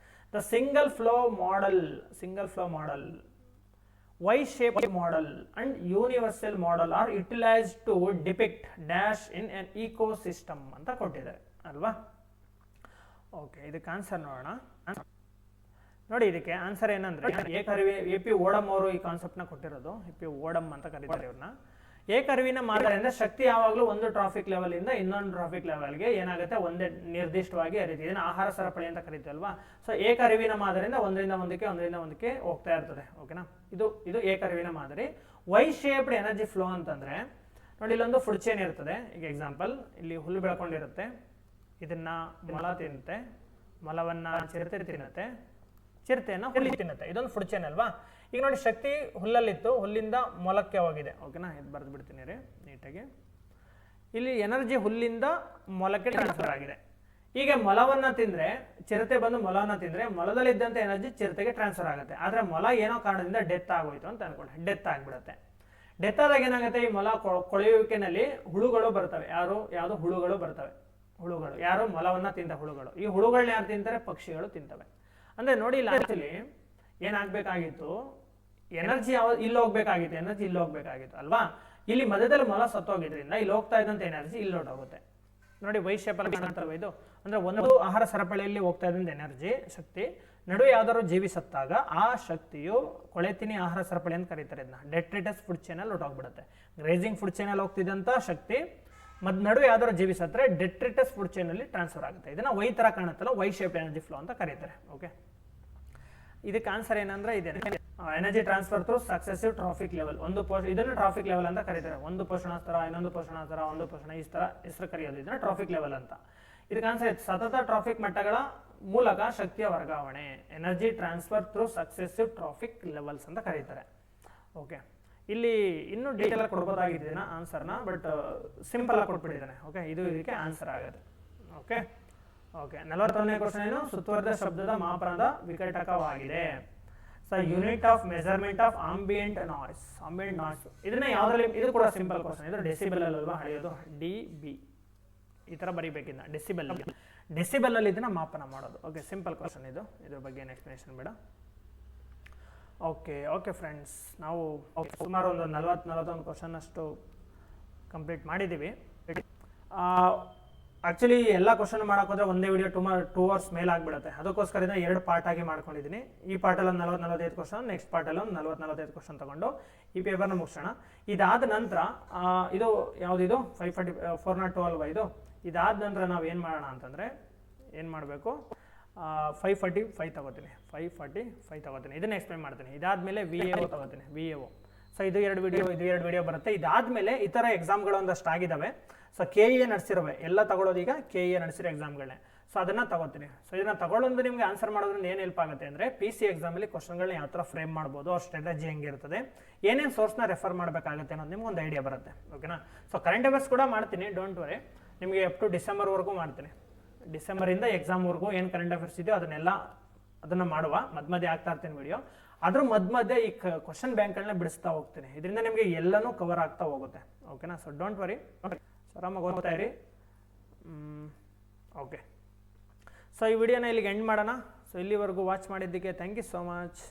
The single flow model, Y shape model and universal model are utilised to depict dash in an ecosystem ಅಂತ ಕೊಟ್ಟಿದ್ದಾರೆ ಅಲ್ವಾ. ಓಕೆ, ಇದಕ್ಕೆ ಆನ್ಸರ್ ನೋಡೋಣ. ನೋಡಿ, ಇದಕ್ಕೆ ಆನ್ಸರ್ ಏನಂದ್ರೆ, AP ಓಡಮ್ ಅವರು ಈ ಕಾನ್ಸೆಪ್ಟ್ನ ಕೊಟ್ಟಿರೋದು. AP ಓಡಮ್ ಅಂತ ಕರೀತಾರೆ ಇವ್ರನ್ನ. ಏಕಹರಿವಿನ ಮಾದರಿ ಅಂದ್ರೆ ಶಕ್ತಿ ಯಾವಾಗಲೂ ಒಂದು ಟ್ರಾಫಿಕ್ ಲೆವೆಲ್ ಇಂದ ಇನ್ನೊಂದು ಟ್ರಾಫಿಕ್ ಲೆವೆಲ್ಗೆ ಏನಾಗುತ್ತೆ ಒಂದೇ ನಿರ್ದಿಷ್ಟವಾಗಿ ಹರಿಯುತ್ತೆ. ಇದನ್ನ ಆಹಾರ ಸರಪಳಿ ಅಂತ ಕರಿತೀವಲ್ವಾ. ಸೊ ಏಕಹರಿವಿನ ಮಾದರಿಯಿಂದ ಒಂದರಿಂದ ಒಂದಕ್ಕೆ ಹೋಗ್ತಾ ಇರ್ತದೆ. ಓಕೆನಾ, ಇದು ಏಕಹರಿವಿನ ಮಾದರಿ. ವೈ ಶೇಪ್ಡ್ ಎನರ್ಜಿ ಫ್ಲೋ ಅಂತಂದ್ರೆ ನೋಡಿ, ಇಲ್ಲೊಂದು ಫುಡ್ ಚೈನ್ ಇರ್ತದೆ. ಈಗ ಎಕ್ಸಾಂಪಲ್, ಇಲ್ಲಿ ಹುಲ್ಲು ಬೆಳ್ಕೊಂಡಿರುತ್ತೆ, ಇದನ್ನ ಮೊಲ ತಿನ್ನುತ್ತೆ, ಮೊಲವನ್ನ ಚಿರತೆ ತಿನ್ನುತ್ತೆ, ಚಿರತೆಯನ್ನ ಹುಲ್ಲು ತಿನ್ನುತ್ತೆ. ಇದೊಂದು ಫುಡ್ ಚೈನ್ ಅಲ್ವಾ. ಈಗ ನೋಡಿ, ಶಕ್ತಿ ಹುಲ್ಲಲ್ಲಿತ್ತು, ಹುಲ್ಲಿಂದ ಮೊಲಕ್ಕೆ ಹೋಗಿದೆ. ಓಕೆನಾ, ಇದು ಬರೆದು ಬಿಡ್ತೀನಿ ರೀ ನೀಟಾಗಿ. ಇಲ್ಲಿ ಎನರ್ಜಿ ಹುಲ್ಲಿಂದ ಮೊಲಕ್ಕೆ ಟ್ರಾನ್ಸ್ಫರ್ ಆಗಿದೆ. ಈಗ ಮೊಲವನ್ನ ತಿಂದ್ರೆ, ಚಿರತೆ ಬಂದು ಮೊಲವನ್ನ ತಿಂದ್ರೆ ಮೊಲದಲ್ಲಿದ್ದಂತ ಎನರ್ಜಿ ಚಿರತೆಗೆ ಟ್ರಾನ್ಸ್ಫರ್ ಆಗುತ್ತೆ. ಆದ್ರೆ ಮೊಲ ಏನೋ ಕಾರಣದಿಂದ ಡೆತ್ ಆಗೋಯ್ತು ಅಂತ ಅನ್ಕೊಳ್ಳಿ, ಡೆತ್ ಆಗ್ಬಿಡುತ್ತೆ. ಡೆತ್ ಆದಾಗ ಏನಾಗುತ್ತೆ, ಈ ಮೊಲ ಕೊಳೆಯುವಿಕೆನಲ್ಲಿ ಹುಳುಗಳು ಬರ್ತವೆ. ಯಾವುದು ಹುಳುಗಳು ಬರ್ತವೆ, ಹುಳುಗಳು ಯಾರು ಮೊಲವನ್ನ ತಿಂದ ಹುಳುಗಳು. ಈ ಹುಳುಗಳನ್ನ ಯಾರು ತಿಂತಾರೆ, ಪಕ್ಷಿಗಳು ತಿಂತವೆ. ಅಂದ್ರೆ ನೋಡಿ, ಇಲ್ಲಿ ಆಕ್ಚುಲಿ ಏನಾಗ್ಬೇಕಾಗಿತ್ತು, ಎನರ್ಜಿ ಇಲ್ಲಿ ಹೋಗ್ಬೇಕಾಗಿತ್ತು ಅಲ್ವಾ. ಇಲ್ಲಿ ಮಧ್ಯದಲ್ಲಿ ಮೊಲ ಸತ್ತೋಗಿದ್ರಿಂದ ಇಲ್ಲಿ ಹೋಗ್ತಾ ಇದ್ದಂತ ಎನರ್ಜಿ ಇಲ್ಲಿ ಹೊರಟೋಗುತ್ತೆ. ನೋಡಿ, ವೈಶೇಪಲ್ಲಿ ಕಾಣುತ್ತಲ್ವ ಇದು, ಅಂದ್ರೆ ಒಂದು ಆಹಾರ ಸರಪಳಿಯಲ್ಲಿ ಹೋಗ್ತಾ ಇದ್ದಂತ ಎನರ್ಜಿ ಶಕ್ತಿ ನಡುವೆ ಯಾವ್ದಾದ್ರು ಜೀವಿ ಸತ್ತಾಗ ಆ ಶಕ್ತಿಯು ಕೊಳೆತಿನಿ ಆಹಾರ ಸರಪಳಿ ಅಂತ ಕರೀತಾರೆ. ಇದನ್ನ ಡೆಟ್ರಿಟಸ್ ಫುಡ್ ಚೈನಲ್ ಹೊರಟೋಗ್ಬಿಡುತ್ತೆ. ಗ್ರೇಜಿಂಗ್ ಫುಡ್ ಚೈನಲ್ ಹೋಗ್ತಿದ್ದಂತ ಶಕ್ತಿ ನಡುವೆ ಯಾವ್ದಾದ್ರು ಜೀವಿ ಸತ್ತರೆ ಡೆಟ್ರಿಟಸ್ ಫುಡ್ ಚೈನ್ ಅಲ್ಲಿ ಟ್ರಾನ್ಸ್ಫರ್ ಆಗುತ್ತೆ. ಇದನ್ನ ವೈ ತರ ಕಾಣುತ್ತಲ್ಲ, ವೈ ಶೇಪ್ ಎನರ್ಜಿ ಫ್ಲೋ ಅಂತ ಕರೀತಾರೆ. ಓಕೆ, ಇದಕ್ಕೆ ಆನ್ಸರ್ ಏನಂದ್ರೆ ಇದೆ, energy transfer through successive traffic level. ಇದನ್ನು ಟ್ರಾಫಿಕ್ ಲೆವೆಲ್ ಅಂತ ಕರೀತಾರೆ. ಒಂದು ಪೋಷಣ ಸ್ತರ, ಇನ್ನೊಂದು ಪೋಷಣ ಸ್ತರ, ಒಂದು ಪೋಷಣ ಈ ತರ ಹೆಸರು ಕರೆಯೋದು, ಇದನ್ನ ಟ್ರಾಫಿಕ್ ಲೆವೆಲ್ ಅಂತ. ಇದಕ್ಕೆ ಆನ್ಸರ್ ಸತತ ಟ್ರಾಫಿಕ್ ಮಟ್ಟಗಳ ಮೂಲಕ ಶಕ್ತಿಯ ವರ್ಗಾವಣೆ, energy transfer through successive traffic levels ಅಂತ ಕರೀತಾರೆ. ಓಕೆ, ಇಲ್ಲಿ ಇನ್ನೂ ಡೀಟೇಲ್ ಕೊಡ್ಬೋದಾಗಿದೆ ಆನ್ಸರ್ನ, ಬಟ್ ಸಿಂಪಲ್ ಆಗಿ ಕೊಟ್ಬಿಟ್ಟಿದ್ದಾನೆ. ಓಕೆ, ಇದು ಇದಕ್ಕೆ ಆನ್ಸರ್ ಆಗುತ್ತೆ. ಓಕೆ, 41ನೇ ಕ್ವಶನ್ ಏನು, ಸುತ್ತುವರಿದ ಶಬ್ದದ ಮಾಪನದ ವಿಕಟಕವಾಗಿದೆ. So unit of measurement of ambient noise. ಇದನ್ನ ಯಾವ್ದ್ರಲ್ಲಿ, ಇದು ಕೂಡ ಸಿಂಪಲ್ ಕ್ವಶನ್. ಇದು ಡೆಸಿಬೆಲ್ ಅಲ್ವಾ ಹಳೆಯೋದು, DB ಈ ತರ ಬರೀಬೇಕಿಲ್ಲ. ಡೆಸಿಬೆಲ್ ಅಲ್ಲಿ ಇದನ್ನ ಮಾಪನ ಮಾಡೋದು. ಓಕೆ, ಸಿಂಪಲ್ ಕ್ವಶನ್ ಇದು, ಇದ್ರ ಬಗ್ಗೆ ಏನು ಎಕ್ಸ್ಪ್ಲನೇಷನ್ ಬೇಡ. ಓಕೆ ಫ್ರೆಂಡ್ಸ್, ನಾವು ಸುಮಾರು ಒಂದು 41 ಕ್ವಶನ್ ಅಷ್ಟು ಕಂಪ್ಲೀಟ್ ಮಾಡಿದ್ದೀವಿ. ಆಕ್ಚುಲಿ ಎಲ್ಲ ಕ್ವಶನ್ ಮಾಡೋಕ್ಕೋದ್ರೆ ಒಂದೇ ವಿಡಿಯೋ 2 ಅವರ್ಸ್ ಮೇಲೆ ಆಗಿಬಿಡುತ್ತೆ. ಅದಕ್ಕೋಸ್ಕರ 2 ಪಾರ್ಟ್ ಆಗಿ ಮಾಡ್ಕೊಂಡಿದ್ದೀನಿ. ಈ ಪಾರ್ಟಲ್ಲಿ ಒಂದು 45 ಕ್ವಶನ್, ನೆಕ್ಸ್ಟ್ ಪಾರ್ಟಲ್ಲಿ ಒಂದು 45 ಕ್ವಶನ್ ತಗೊಂಡು ಈ ಪೇಪರ್ನ ಮುಗಿಸೋಣ. ಇದಾದ ನಂತರ ಇದು ಯಾವುದಿದು 402 ಅಲ್ವಾ ಇದು. ಇದಾದ ನಂತರ ನಾವು ಏನು ಮಾಡೋಣ ಅಂತಂದರೆ, ಏನು ಮಾಡಬೇಕು, 545 ತಗೋತೀನಿ. 545 ತಗೋತೀನಿ, ಇದನ್ನ ಎಕ್ಸ್ಪ್ಲೈನ್ ಮಾಡ್ತೀನಿ. ಇದಾದ್ಮೇಲೆ VAO ತಗೋತೀನಿ, VAO. ಸೊ ಇದು 2 ವಿಡಿಯೋ ಬರುತ್ತೆ. ಇದಾದ್ಮೇಲೆ ಈ ಥರ ಎಕ್ಸಾಮ್ಗಳು ಒಂದಷ್ಟು ಆಗಿದ್ದಾವೆ. ಸೊ KE ನಡೆಸಿರುವೆ ಎಲ್ಲ ತಗೊಳ್ಳೋದೀಗ KE ನಡೆಸಿರೋ ಎಕ್ಸಾಮ್ಗಳನ್ನೇ. ಸೊ ಅದನ್ನ ತಗೋತೀನಿ. ಸೊ ಇದನ್ನ ತಗೊಳ್ಳೋದು ನಿಮಗೆ ಆನ್ಸರ್ ಮಾಡೋದ್ರಿಂದ ಏನು ಹೆಲ್ಪ್ ಆಗುತ್ತೆ ಅಂದರೆ, PC ಎಕ್ಸಾಮಲ್ಲಿ ಕ್ವಶನ್ಗಳನ್ನ ಯಾವ ಥರ ಫ್ರೇಮ್ ಮಾಡ್ಬೋದು, ಅವ್ರ ಸ್ಟ್ರಾಟಜಿ ಹೆಂಗಿರ್ತದೆ, ಏನೇನು ಸೋರ್ಸ್ನ ರೆಫರ್ ಮಾಡಬೇಕಾಗುತ್ತೆ ಅನ್ನೋದು ನಿಮ್ಗೆ ಒಂದು ಐಡಿಯಾ ಬರುತ್ತೆ. ಓಕೆನಾ. ಸೊ ಕರೆಂಟ್ ಅಫೇರ್ಸ್ ಕೂಡ ಮಾಡ್ತೀನಿ, ಡೋಂಟ್ ವರಿ. ನಿಮಗೆ ಅಪ್ ಟು ಡಿಸೆಂಬರ್ವರೆಗೂ ಮಾಡ್ತೀನಿ. ಡಿಸೆಂಬರಿಂದ ಎಕ್ಸಾಮ್ವರೆಗೂ ಏನು ಕರೆಂಟ್ ಅಫೇರ್ಸ್ ಇದೆಯೋ ಅದನ್ನ ಮಾಡುವ ಮಧ್ಯೆ ಆಗ್ತಾ ಇರ್ತೀನಿ ವಿಡಿಯೋ. ಅದ್ರ ಮಧ್ಯೆ ಈ ಕ್ವಶನ್ ಬ್ಯಾಂಕ್ಗಳನ್ನ ಬಿಡಿಸ್ತಾ ಹೋಗ್ತೀನಿ. ಇದರಿಂದ ನಿಮಗೆ ಎಲ್ಲನೂ ಕವರ್ ಆಗ್ತಾ ಹೋಗುತ್ತೆ. ಓಕೆನಾ. ಸೊ ಡೋಂಟ್ ವರಿ, ಆರಾಮಾಗಿ ಓದ್ತಾ ಇರಿ. ಓಕೆ, ಸೊ ಈ ವಿಡಿಯೋನ ಇಲ್ಲಿಗೆ ಎಂಡ್ ಮಾಡೋಣ. ಸೊ ಇಲ್ಲಿವರೆಗೂ ವಾಚ್ ಮಾಡಿದ್ದಕ್ಕೆ ಥ್ಯಾಂಕ್ ಯು ಸೋ ಮಚ್.